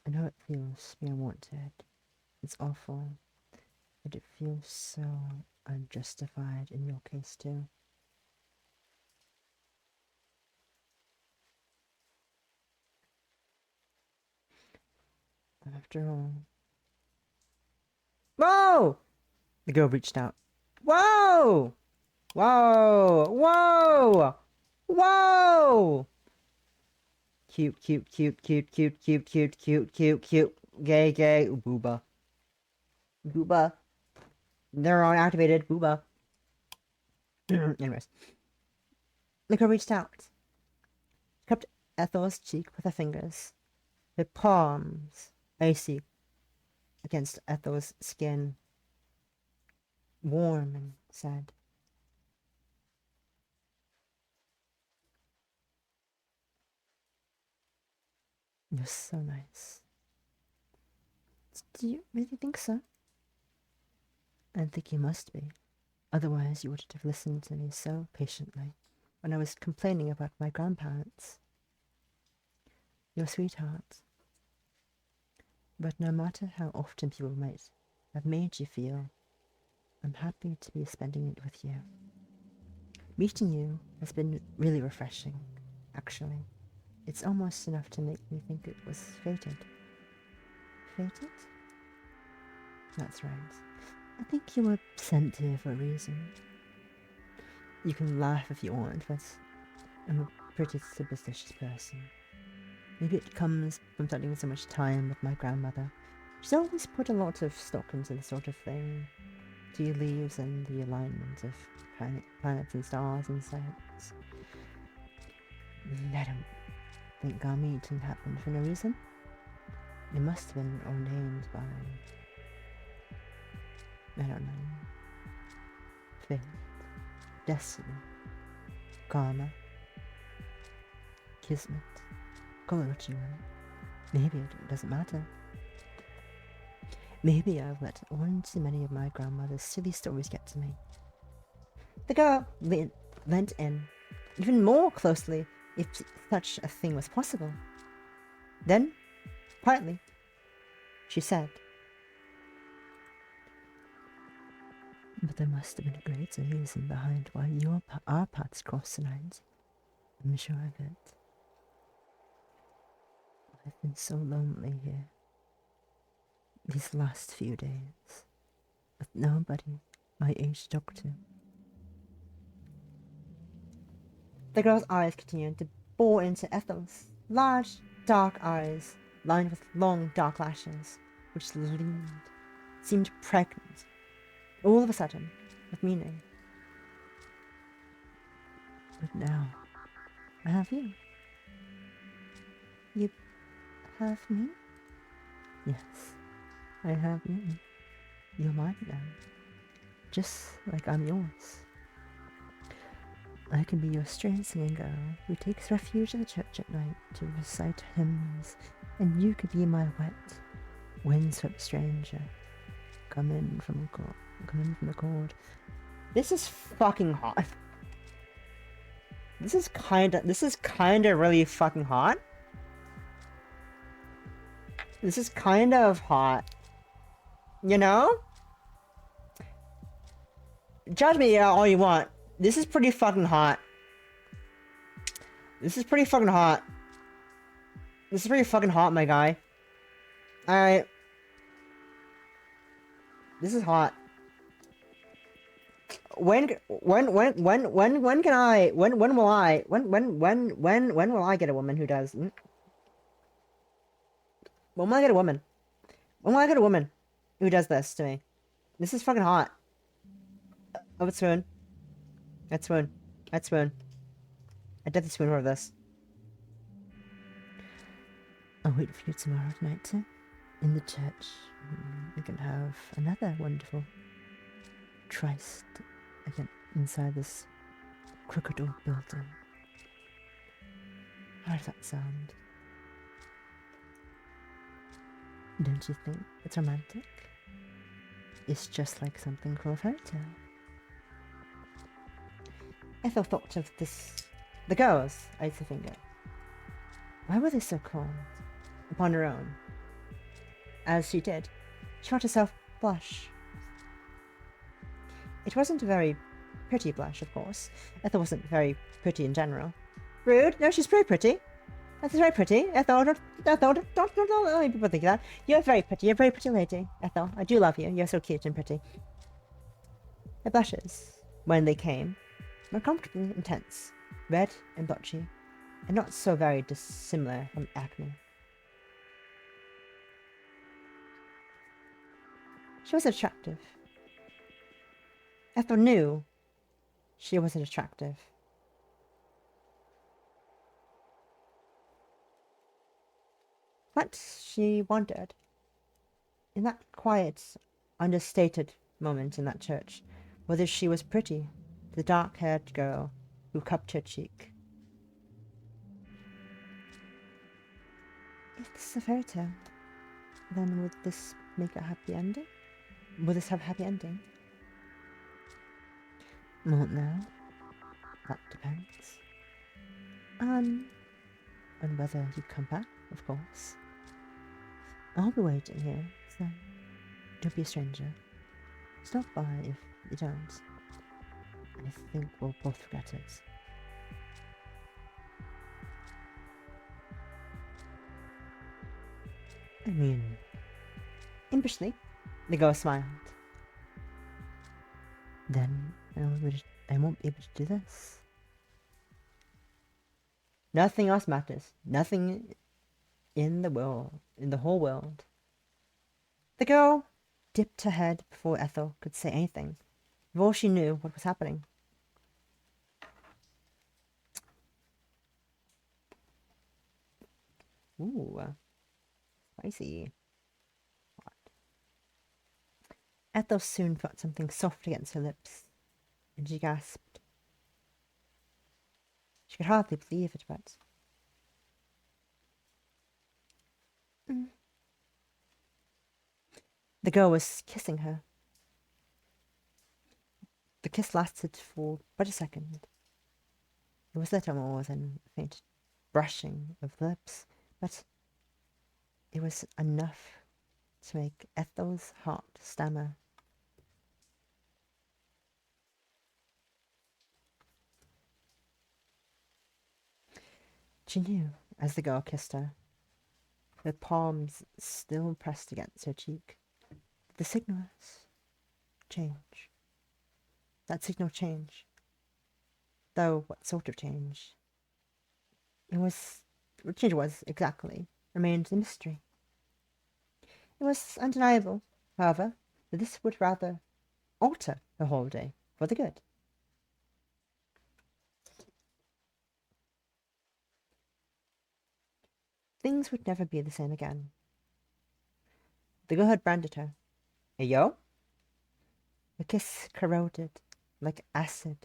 Speaker 3: I know it feels being wanted. It's awful. But it feels so unjustified in your case too. After all... Whoa! The girl reached out. Whoa! Whoa! Whoa! Whoa! Cute, cute, cute, cute, cute, cute, cute, cute, cute, cute. Gay, gay. Booba. Booba. Neuron activated. Booba. Anyways. The girl reached out. Cupped Ethel's cheek with her fingers. Her palms icy against Ethel's skin. Warm and sad. You're so nice. Do you really think so? I think you must be. Otherwise you wouldn't have listened to me so patiently when I was complaining about my grandparents. You're a sweetheart. But no matter how often people might have made you feel, I'm happy to be spending it with you. Meeting you has been really refreshing, actually. It's almost enough to make me think it was fated. Fated? That's right. I think you were sent here for a reason. You can laugh if you want, but I'm a pretty superstitious person. Maybe it comes from spending so much time with my grandmother. She's always put a lot of stock into this sort of thing. Tea leaves and the alignment of planets and stars and such. I don't think our meeting happened for no reason. It must have been ordained by... I don't know. Fate. Destiny. Karma. Kismet. Call it what you want. Maybe it doesn't matter. Maybe I've let one too many of my grandmother's silly stories get to me. The girl leant in, even more closely if such a thing was possible. Then, quietly, she said, but there must have been a greater reason behind why our paths crossed tonight. I'm sure of it. I've been so lonely here these last few days, with nobody my age to talk to. The girl's eyes continued to bore into Ethel's. Large, dark eyes, lined with long, dark lashes, which seemed pregnant, all of a sudden, with meaning. But now, I have you. You have me? Yes, I have you. You're mine now, just like I'm yours. I can be your stray singing girl who takes refuge in the church at night to recite hymns, and you could be my wet, windswept stranger. Come in from the cold. This is fucking hot. This is kinda really fucking hot. This is kind of hot. You know? Judge me all you want. This is pretty fucking hot. This is pretty fucking hot. This is pretty fucking hot, my guy. Alright. This is hot. When will I get a woman who does?
Speaker 2: When will I get a woman? When will I get a woman who does this to me? This is fucking hot. Oh, it's swoon. I'd swoon. I'd swoon. I'd definitely swoon over this. I'll wait for you tomorrow night, sir. In the church. We can have another wonderful tryst again inside this crooked old building. How does that sound? Don't you think it's romantic? It's just like something from a fairy tale. Ethel thought of this. The girls, I used to think it. Why were they so cold? Upon her own. As she did, she felt herself blush. It wasn't a very pretty blush, of course. Ethel wasn't very pretty in general. Rude? No, she's very pretty. That's very pretty. Ethel, don't let people think that. You're very pretty. You're a very pretty lady, Ethel. I do love you. You're so cute and pretty. Her blushes, when they came, were comfortably intense, red and blotchy, and not so very dissimilar from acne. She was attractive. Ethel knew she wasn't attractive. But she wondered, in that quiet, understated moment in that church, whether she was pretty, the dark-haired girl who cupped her cheek. If this is a fairy tale, then would this make a happy ending? Will this have a happy ending? Well, no. That depends. On whether you come back, of course. I'll be waiting here, so don't be a stranger. Stop by if you don't. I think we'll both regret it. I mean, impishly, the girl smiled. Then I won't be able to do this. Nothing else matters. Nothing in the world, in the whole world. The girl dipped her head before Ethel could say anything, before she knew what was happening. Ooh, spicy. Ethel soon felt something soft against her lips, and she gasped. She could hardly believe it, but... The girl was kissing her. The kiss lasted for but a second. It was little more than a faint brushing of the lips, but it was enough to make Ethel's heart stammer. She knew, as the girl kissed her, her palms still pressed against her cheek, the signals change. That signal change. Though what sort of change? What change it was exactly remained a mystery. It was undeniable, however, that this would rather alter her whole day for the good. Things would never be the same again. The girl had branded her. Hey, yo? The kiss corroded like acid,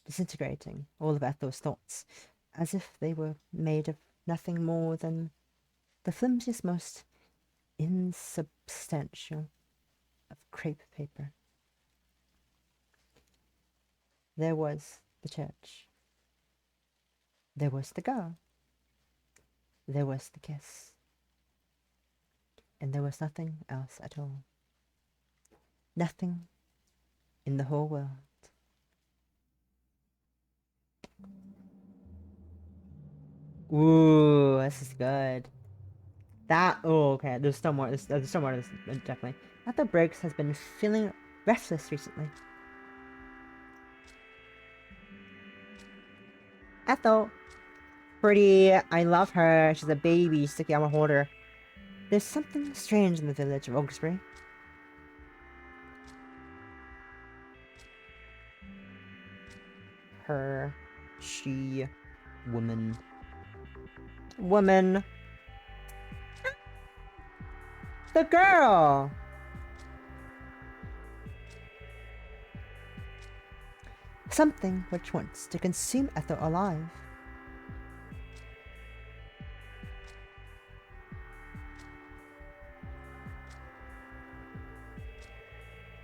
Speaker 2: disintegrating all of Ethel's thoughts, as if they were made of nothing more than the flimsiest, most insubstantial of crepe paper. There was the church. There was the girl. There was the kiss. And there was nothing else at all. Nothing in the whole world. Ooh, this is good. Okay, there's still more, there's still more to this, definitely. Ethel Briggs has been feeling restless recently. Ethel. Pretty, I love her, she's a baby, sticky, I wanna hold her.
Speaker 3: There's something strange in the village of Augsbury. Her, she, woman. Woman! The girl! Something which wants to consume Ethel alive.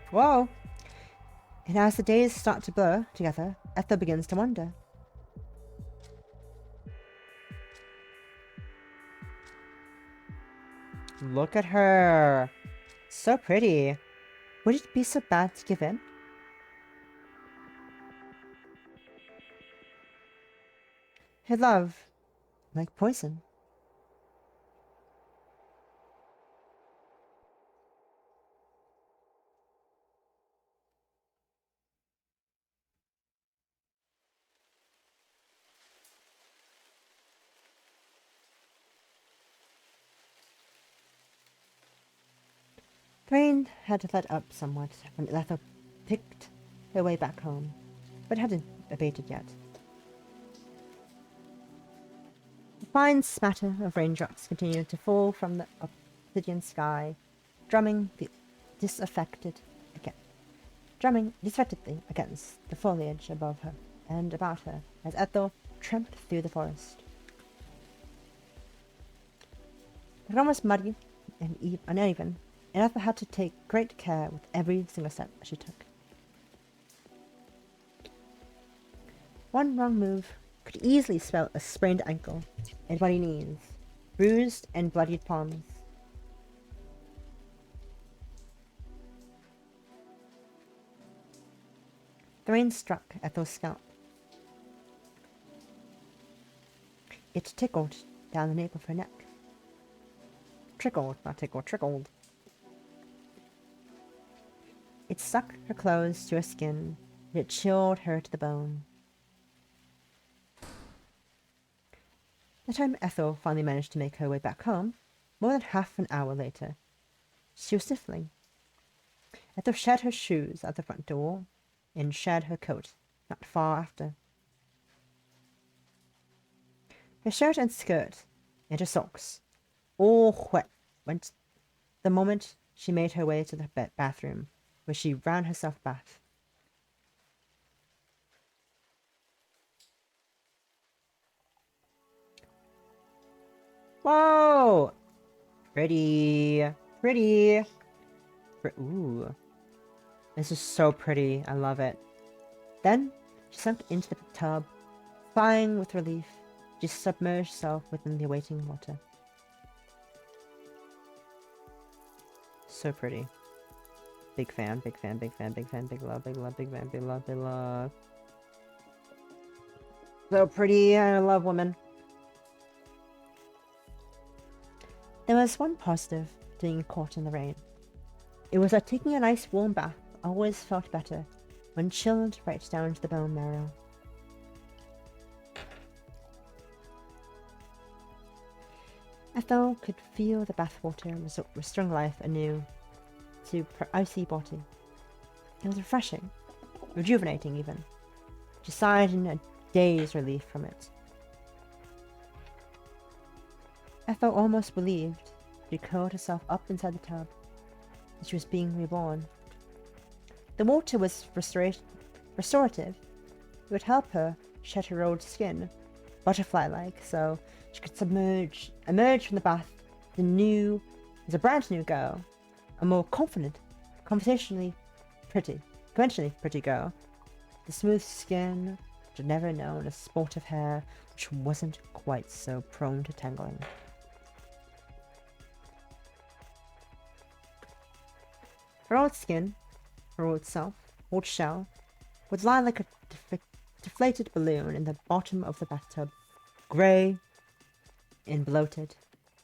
Speaker 3: Whoa! And as the days start to blur together, Ethel begins to wonder. Look at her! So pretty. Would it be so bad to give in? Her love, like poison. The rain had let up somewhat when Ethel picked her way back home, but it hadn't abated yet. A fine smatter of raindrops continued to fall from the obsidian sky, drumming disaffectedly against the foliage above her and about her as Ethel tramped through the forest. The ground was muddy and uneven, and Ethel had to take great care with every single step she took. One wrong move could easily spell a sprained ankle and bloody knees, bruised and bloodied palms. The rain struck Ethel's scalp. It tickled down the nape of her neck. Trickled, not tickled, trickled. It stuck her clothes to her skin, and it chilled her to the bone. The time Ethel finally managed to make her way back home, more than half an hour later, she was sniffling. Ethel shed her shoes at the front door, and shed her coat not far after. Her shirt and skirt, and her socks, all wet, went the moment she made her way to the bathroom, where she ran herself a bath. Whoa! Pretty. Pretty. Ooh. This is so pretty. I love it. Then, she sunk into the tub. Sighing with relief, she submerged herself within the awaiting water. So pretty. Big fan, big fan, big fan, big fan, big love, big love, big fan, big love, big love. So pretty. I love women. There was one positive to being caught in the rain. It was that taking a nice warm bath always felt better when chilled right down to the bone marrow. Ethel could feel the bathwater restoring life anew to her icy body. It was refreshing, rejuvenating even. She sighed in a day's relief from it. Ethel almost believed she curled herself up inside the tub, that she was being reborn. The water was restorative. It would help her shed her old skin, butterfly-like, so she could emerge from the bath as a brand new girl, a more confident, conventionally pretty girl. The smooth skin, which had never known a sport of hair, which wasn't quite so prone to tangling. Her old skin, her old self, old shell, would lie like a deflated balloon in the bottom of the bathtub, grey and bloated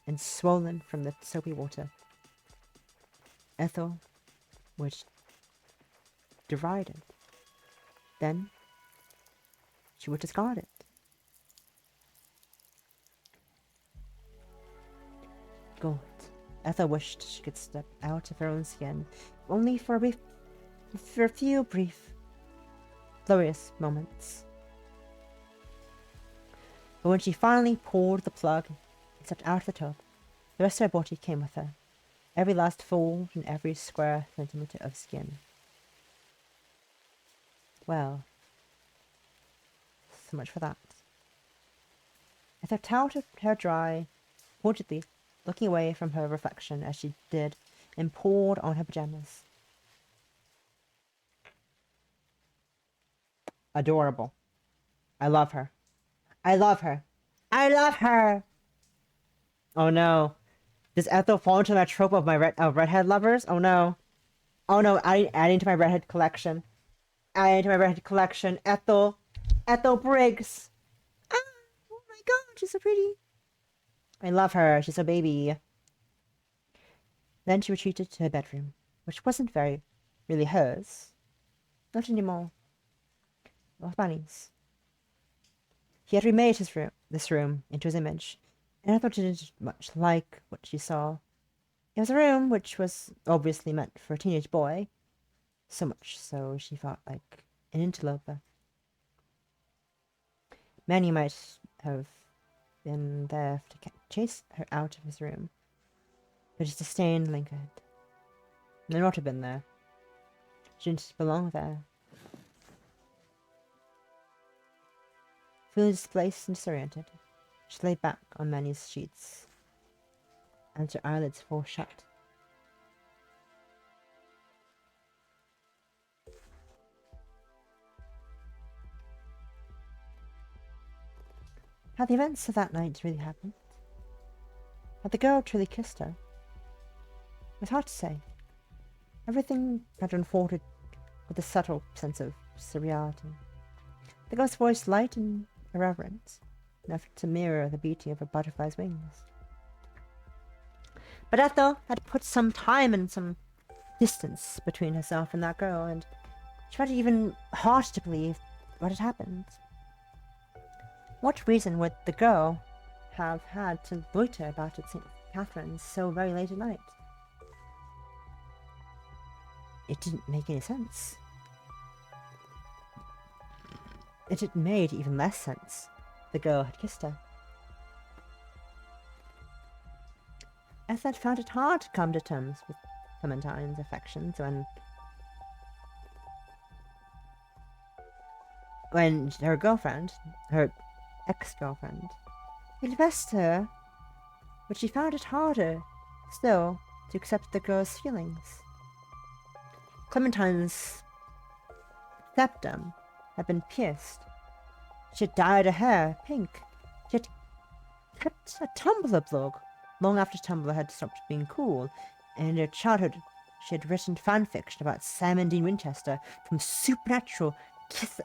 Speaker 3: and swollen from the soapy water. Ethel would deride it. Then she would discard it. Gold. Ethel wished she could step out of her own skin, only for a few brief, glorious moments. But when she finally pulled the plug and stepped out of the tub, the rest of her body came with her. Every last fold and every square centimeter of skin. Well, so much for that. Ethel toweled her hair dry, pointedly, looking away from her reflection as she did, and pulled on her pajamas. Adorable. I love her. I love her. I love her! Oh no. Does Ethel fall into that trope of my redhead lovers? Oh no. Oh no, adding to my redhead collection. Adding to my redhead collection. Ethel. Ethel Briggs. Ah, oh my god, she's so pretty. I love her. She's a baby. Then she retreated to her bedroom, which wasn't really hers. Not anymore. It was Bunny's. He had remade this room into his image, and I thought it didn't much like what she saw. It was a room which was obviously meant for a teenage boy, so much so she felt like an interloper. Many might have been there to chase her out of his room, but his disdain lingered. May not have been there. She didn't belong there. Feeling displaced and disoriented, she lay back on Manny's sheets, and her eyelids fall shut. Had the events of that night really happened? Had the girl truly kissed her? It was hard to say. Everything had unfolded with a subtle sense of surreality. The girl's voice light and irreverent, enough to mirror the beauty of a butterfly's wings. But Ethel had put some time and some distance between herself and that girl, and she found it even hard to believe what had happened. What reason would the girl have had to loiter about at St. Catherine's so very late at night? It didn't make any sense. It had made even less sense. The girl had kissed her. Ethel had found it hard to come to terms with Clementine's affections when her girlfriend, her ex-girlfriend, confessed to her, but she found it harder still to accept the girl's feelings. Clementine's septum had been pierced. She had dyed her hair pink. She had kept a Tumblr blog long after Tumblr had stopped being cool, and in her childhood she had written fanfiction about Sam and Dean Winchester from supernatural kiss.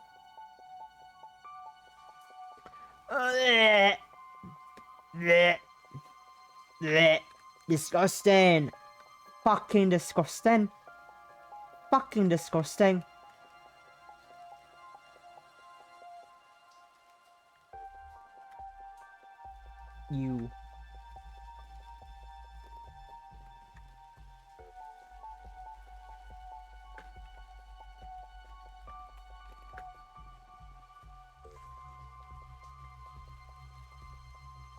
Speaker 3: Disgusting. Fucking disgusting. Fucking disgusting. You.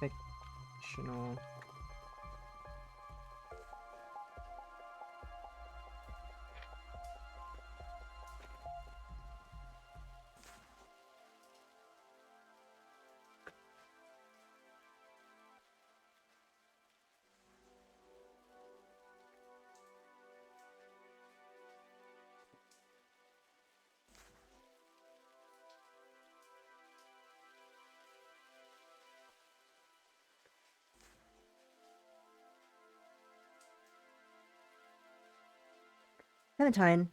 Speaker 3: Fictional. Clementine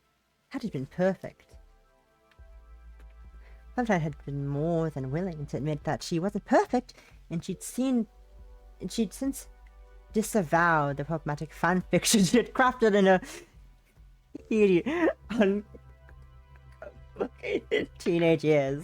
Speaker 3: had been perfect. Clementine had been more than willing to admit that she wasn't perfect, and she'd since disavowed the problematic fanfiction she had crafted in her teenage years.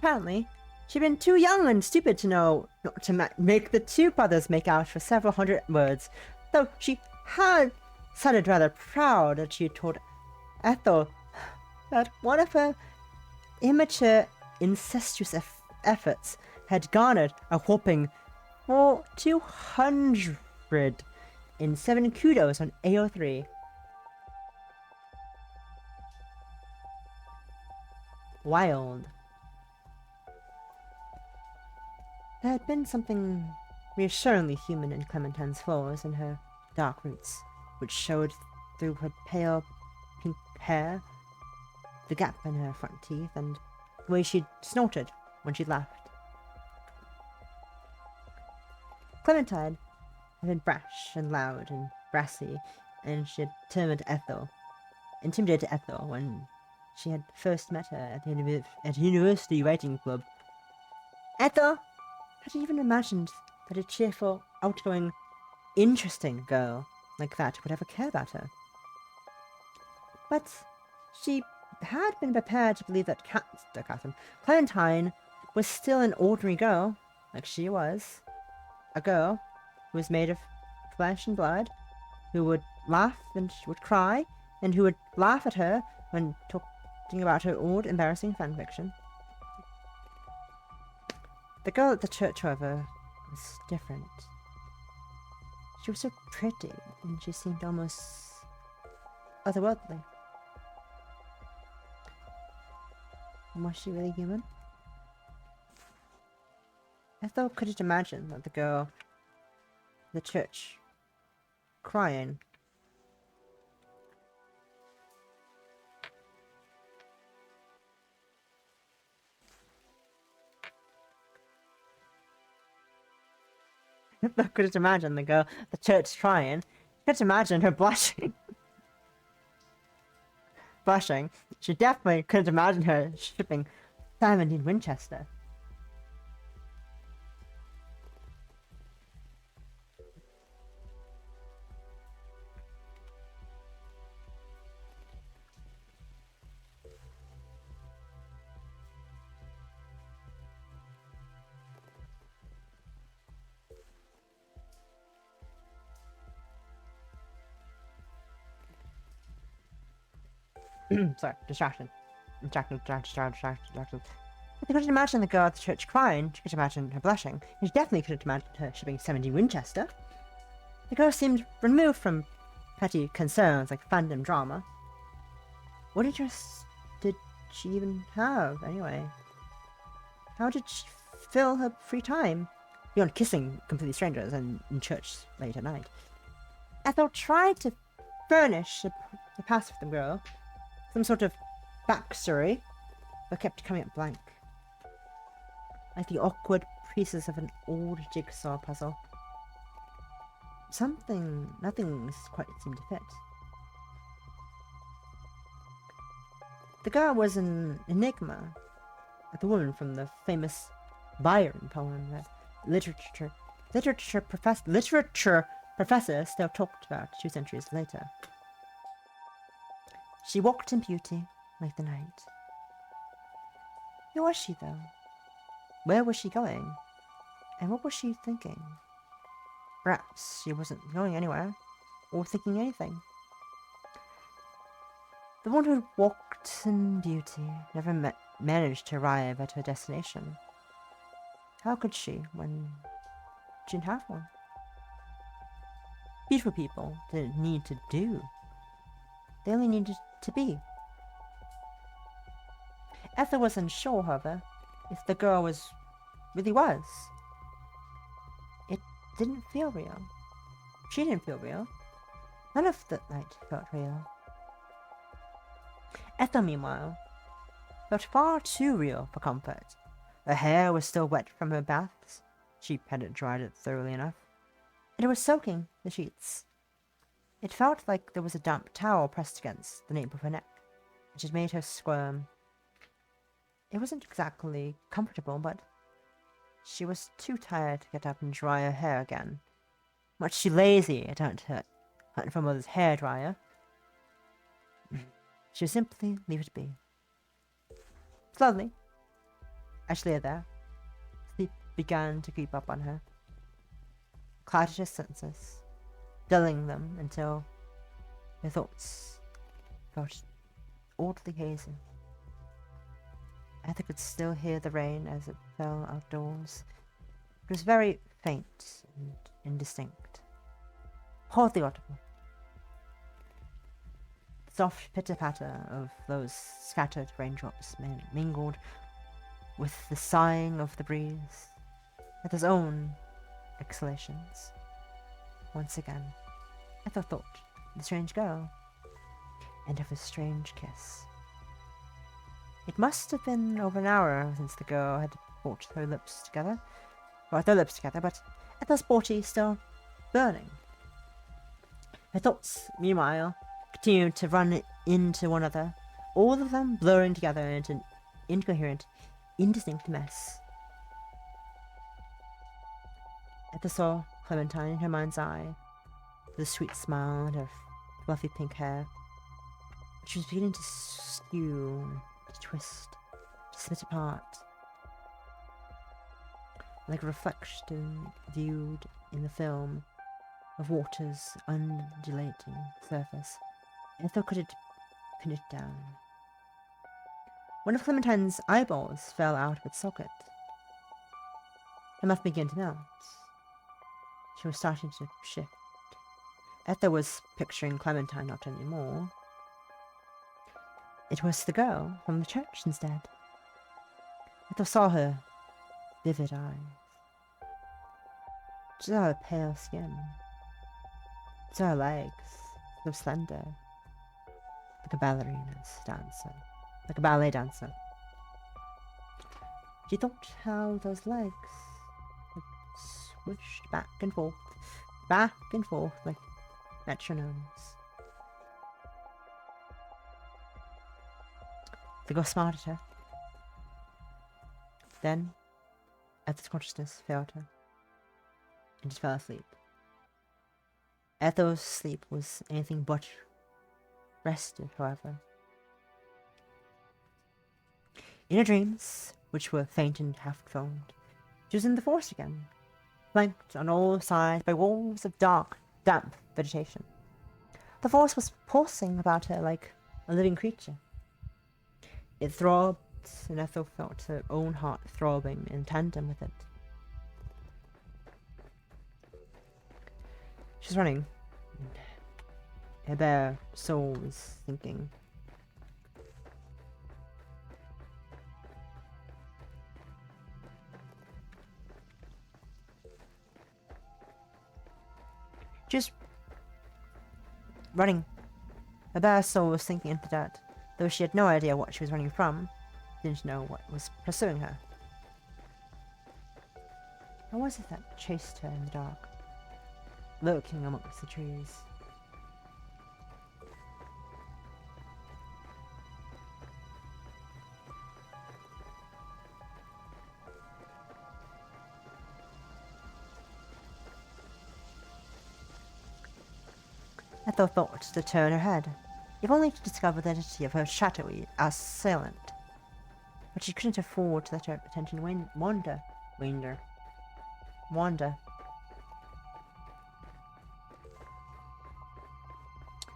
Speaker 3: Apparently, she'd been too young and stupid to know not to make the two brothers make out for several hundred words, though she had sounded rather proud that she had told Ethel that one of her immature, incestuous efforts had garnered a whopping 207 kudos on AO3. Wild. There had been something reassuringly human in Clementine's flaws and her dark roots, which showed through her pale pink hair, the gap in her front teeth, and the way she snorted when she laughed. Clementine had been brash and loud and brassy, and she had intimidated Ethel when she had first met her at the University Writing Club. Ethel had even imagined that a cheerful, outgoing, interesting girl like that would ever care about her. But she had been prepared to believe that Clementine was still an ordinary girl, like she was. A girl who was made of flesh and blood, who would laugh and would cry, and who would laugh at her when talking about her old, embarrassing fanfiction. The girl at the church, however, was different. She was so pretty, and she seemed almost otherworldly. Was she really human? Ethel couldn't imagine that the girl at the church crying Ethel couldn't imagine the girl at the church crying. Couldn't imagine her blushing. Blushing. She definitely couldn't imagine her shipping Simon in Winchester. Sorry, distraction. Distraction. If you couldn't imagine the girl at the church crying, she could imagine her blushing. And she definitely couldn't imagine her shipping 70 Winchester. The girl seemed removed from petty concerns like fandom drama. What interest did she even have, anyway? How did she fill her free time? Beyond kissing completely strangers and in church late at night. Ethel tried to furnish a past for the girl, some sort of backstory, but kept coming up blank. Like the awkward pieces of an old jigsaw puzzle. Nothing quite seemed to fit. The girl was an enigma, like the woman from the famous Byron poem that literature professor still talked about 2 centuries later. She walked in beauty like the night. Who was she, though? Where was she going? And what was she thinking? Perhaps she wasn't going anywhere, or thinking anything. The one who walked in beauty never managed to arrive at her destination. How could she, when she didn't have one? Beautiful people didn't need to do. They only needed to be. Ethel was unsure, however, if the girl really was. It didn't feel real. She didn't feel real. None of the night felt real. Ethel, meanwhile, felt far too real for comfort. Her hair was still wet from her baths. She hadn't dried it thoroughly enough. And it was soaking the sheets. It felt like there was a damp towel pressed against the nape of her neck, which had made her squirm. It wasn't exactly comfortable, but she was too tired to get up and dry her hair again. Much too lazy to hunt for mother's hairdryer. She would simply leave it be. Slowly, As she lay there, sleep began to creep up on her, clouded her senses, dulling them until her thoughts felt oddly hazy. Ether could still hear the rain as it fell outdoors. It was very faint and indistinct, hardly audible. The soft pitter-patter of those scattered raindrops mingled with the sighing of the breeze, with his own exhalations. Once again, Ethel thought of the strange girl, and of a strange kiss. It must have been over an hour since the girl had brought their lips together, but Ethel's body still burning. Her thoughts, meanwhile, continued to run into one another, all of them blurring together into an incoherent, indistinct mess. Ethel saw Clementine in her mind's eye, with a sweet smile and her fluffy pink hair. She was beginning to skew, to twist, to split apart, like a reflection viewed in the film of water's undulating surface. Ethel couldn't pin it down. One of Clementine's eyeballs fell out of its socket. Her mouth began to melt. She was starting to shift. Ethel was picturing Clementine not anymore. It was the girl from the church instead. Ethel saw her vivid eyes. She saw her pale skin. She saw her legs, so slender, like a ballerina's dancer, like a ballet dancer. She thought how those legs had swished back and forth like metronomes. The girl smiled at her. Then, Ethel's consciousness failed her, and she fell asleep. Ethel's sleep was anything but rested, however. In her dreams, which were faint and half-formed, she was in the forest again, flanked on all sides by walls of dark, damp vegetation. The forest was pulsing about her like a living creature. It throbbed, and Ethel felt her own heart throbbing in tandem with it. She was running, and her bare soul was thinking. Just running. Her bare soul was sinking into the dirt, though she had no idea what she was running from, didn't know what was pursuing her. What was it that chased her in the dark, lurking amongst the trees? Ethel thought to turn her head, if only to discover the identity of her shadowy assailant. But she couldn't afford to let her attention wander.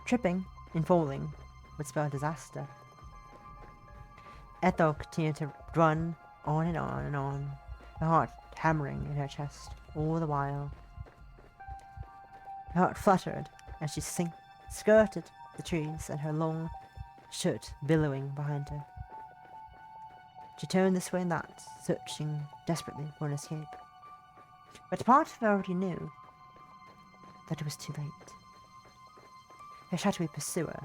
Speaker 3: Tripping and falling would spell disaster. Ethel continued to run on and on and on, her heart hammering in her chest all the while. Her heart fluttered as she skirted the trees and her long shirt billowing behind her. She turned this way and that, searching desperately for an escape. But part of her already knew that it was too late. Her shadowy pursuer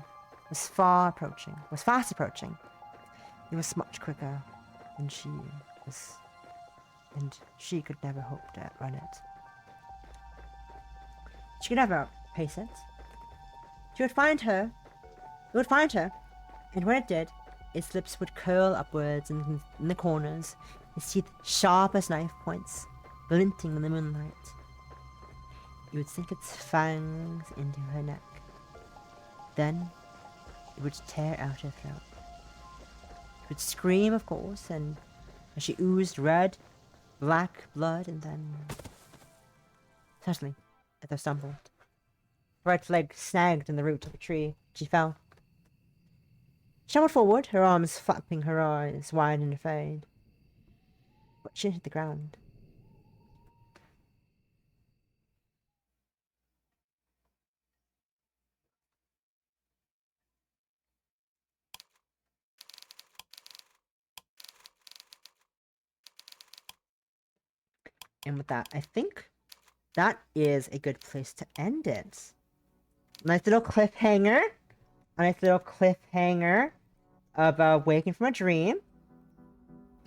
Speaker 3: was fast approaching. It was much quicker than she was, and she could never hope to outrun it. She could never outpace it. It would find her, and when it did, its lips would curl upwards in the corners, its teeth sharp as knife points, glinting in the moonlight. It would sink its fangs into her neck. Then, it would tear out her throat. It would scream, of course, and
Speaker 2: as she oozed red, black blood, and then... Suddenly, Ethel stumbled. Her right leg snagged in the root of a tree. She fell. She stumbled forward, her arms flapping, her eyes wide and afraid. But she hit the ground. And with that, I think that is a good place to end it. Nice little cliffhanger. A nice little cliffhanger about waking from a dream.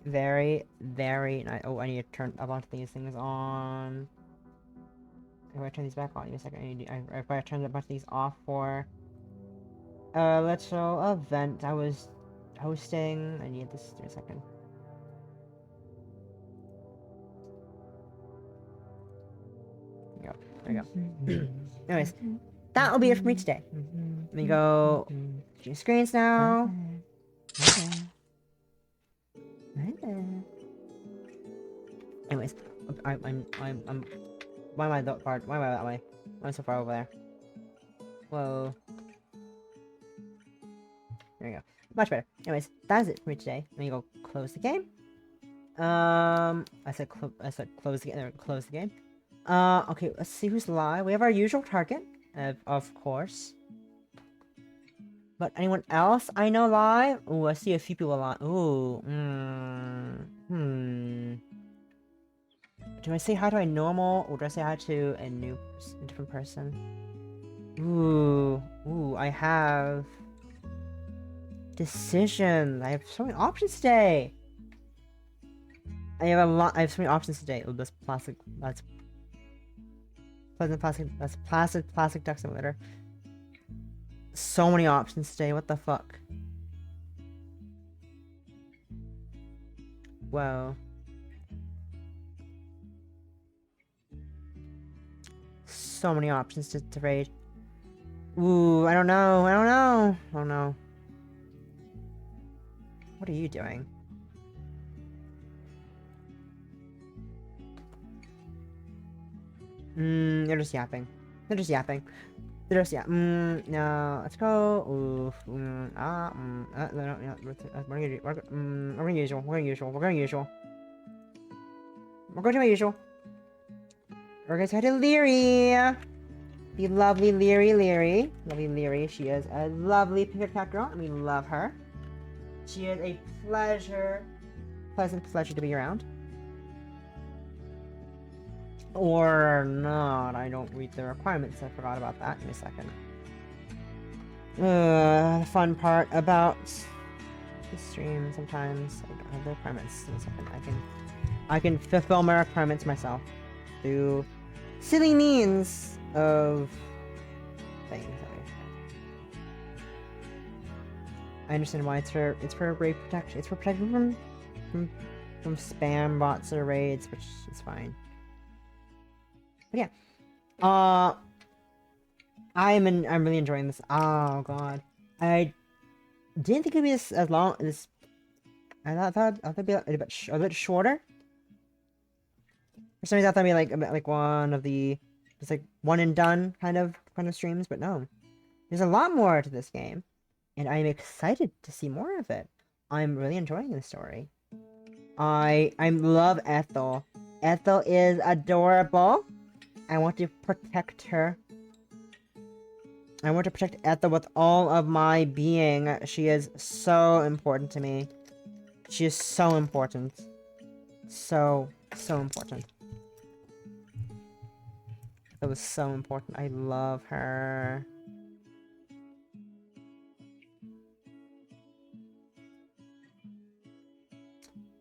Speaker 2: Very, very nice. Oh, I need to turn a bunch of these things on. If I turn these back on, give me a second. If I turn a bunch of these off for a little event I was hosting. I need this. Give me a second. There we go. There we go. Anyways, that will be it for me today. Let me go to screens now. Anyways, I'm why am I that far? Why am I that way? Why am I so far over there? Whoa. There we go. Much better. Anyways, that's it for me today. Let me go close the game. I said close the game. There, close the game. Okay, let's see who's live. We have our usual target, of course. But anyone else I know live? Ooh, I see a few people live. Ooh, Do I say hi to a normal, or do I say hi to a different person? Ooh, I have decision. I have so many options today. I have so many options today. Oh, that's plastic. That's pleasant plastic. That's plastic duck simulator. So many options today. What the fuck? Whoa. So many options to raid. Ooh, I don't know. Oh no. What are you doing? They're just yapping. They're just yapping. No, let's go. Oof. No, we're going usual. We're going to my usual. We're going to head to Yuri. The lovely Yuri. Lovely Yuri. She is a lovely pickup cat girl, and we love her. She is a pleasant pleasure to be around. Or not. I don't read the requirements. I forgot about that. Give me a second. The fun part about the stream, sometimes I don't have the requirements. Give me a second. I can fulfill my requirements myself through silly means of things. I understand why it's for raid protection. It's for protection from spam bots or raids, which is fine. But yeah, I'm really enjoying this. Oh god, I didn't think it'd be as long. I thought it'd be a bit shorter. For some reason, I thought it'd be like one of the just like one and done kind of streams, but no, there's a lot more to this game, and I'm excited to see more of it. I'm really enjoying the story. I love Ethel. Ethel is adorable. I want to protect her. I want to protect Ethel with all of my being. She is so important to me. She is so important. So important. That was so important. I love her.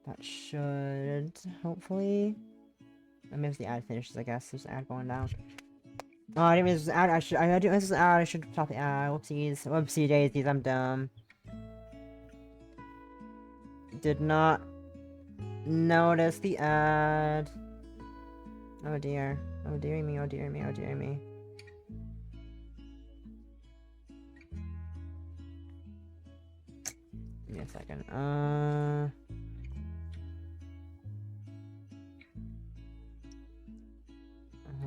Speaker 2: That should hopefully. I mean, if the ad finishes, I guess there's an ad going down. Oh, I didn't mean this was an ad. This is an ad. I should stop the ad. Whoopsie daisies. I'm dumb. Did not notice the ad. Oh dear. Oh dear me. Oh dear me. Oh dear me. Give me a second.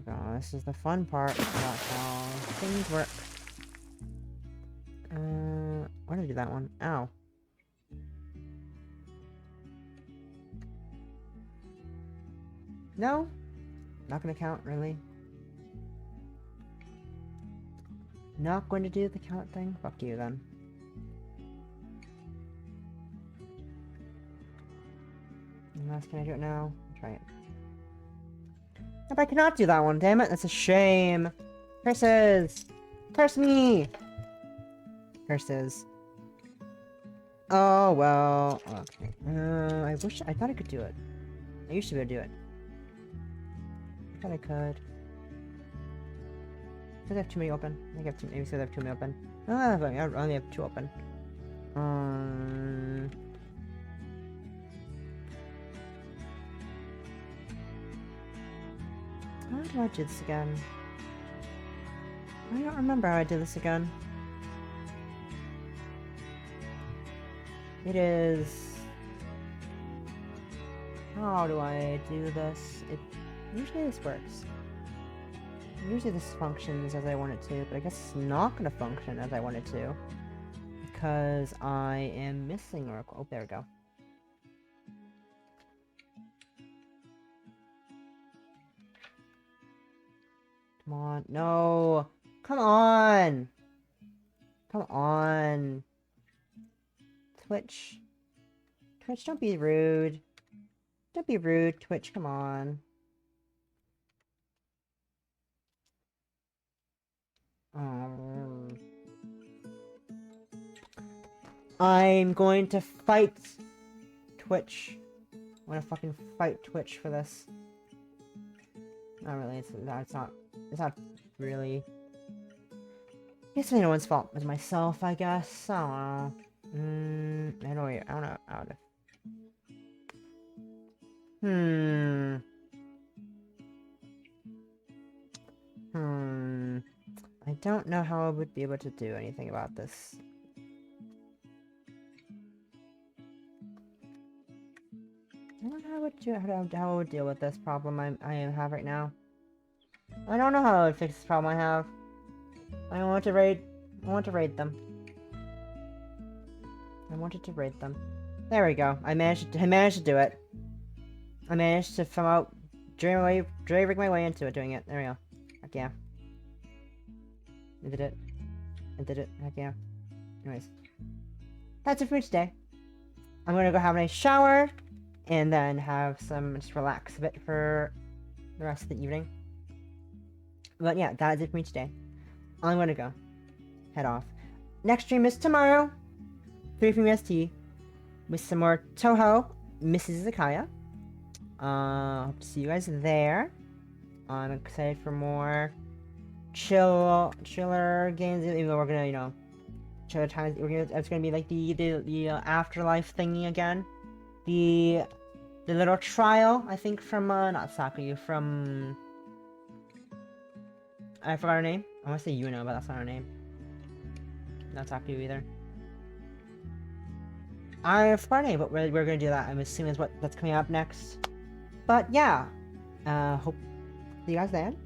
Speaker 2: Oh god, this is the fun part about how things work. Why did I do that one? Ow. No? Not gonna count, really? Not going to do the count thing? Fuck you, then. Unless, can I do it now? Try it. If I cannot do that one, damn it, that's a shame. Curses! Curse me! Curses. Oh, well. Okay. I thought I could do it. I used to be able to do it. I thought I could. I think I have too many open. I think I have too, maybe I have too many open. I only have 2 open. How do I do this again? I don't remember how I did this again. It is... How do I do this? Usually this works. Usually this functions as I want it to, but I guess it's not going to function as I want it to. Because I am missing a record. Oh, there we go. Come on. No! Come on! Come on! Twitch. Twitch, don't be rude. Don't be rude, Twitch, come on. I'm going to fight Twitch. I'm gonna fucking fight Twitch for this. Not really, it's not really. It's no one's fault. It's myself, I guess. I don't know. I don't know how to. I don't know how I would be able to do anything about this. I don't know how I would deal with this problem I have right now. I don't know how I would fix this problem I have. I want to raid them. I wanted to raid them. There we go. I managed to do it. I managed to somehow drag my way into it, doing it. There we go. Heck yeah. I did it. I did it. Heck yeah. Anyways. That's it for me today. I'm gonna go have a nice shower, and then just relax a bit for the rest of the evening. But yeah, that is it for me today. I'm gonna go. Head off. Next stream is tomorrow. 3 p.m. ST. With some more Toho, Mrs. Zakaya. Hope to see you guys there. I'm excited for more chiller games, even though we're gonna, you know, chiller times. It's gonna be like the afterlife thingy again. The little trial, I think, from not Sakuya, from I forgot her name. I want to say Yuno, but that's not her name. Not Sakuya either. I forgot her name, but we're gonna do that. I'm assuming that's coming up next. But yeah, hope to see you guys then.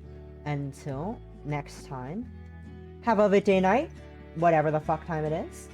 Speaker 2: Until next time, have a good day, night, whatever the fuck time it is.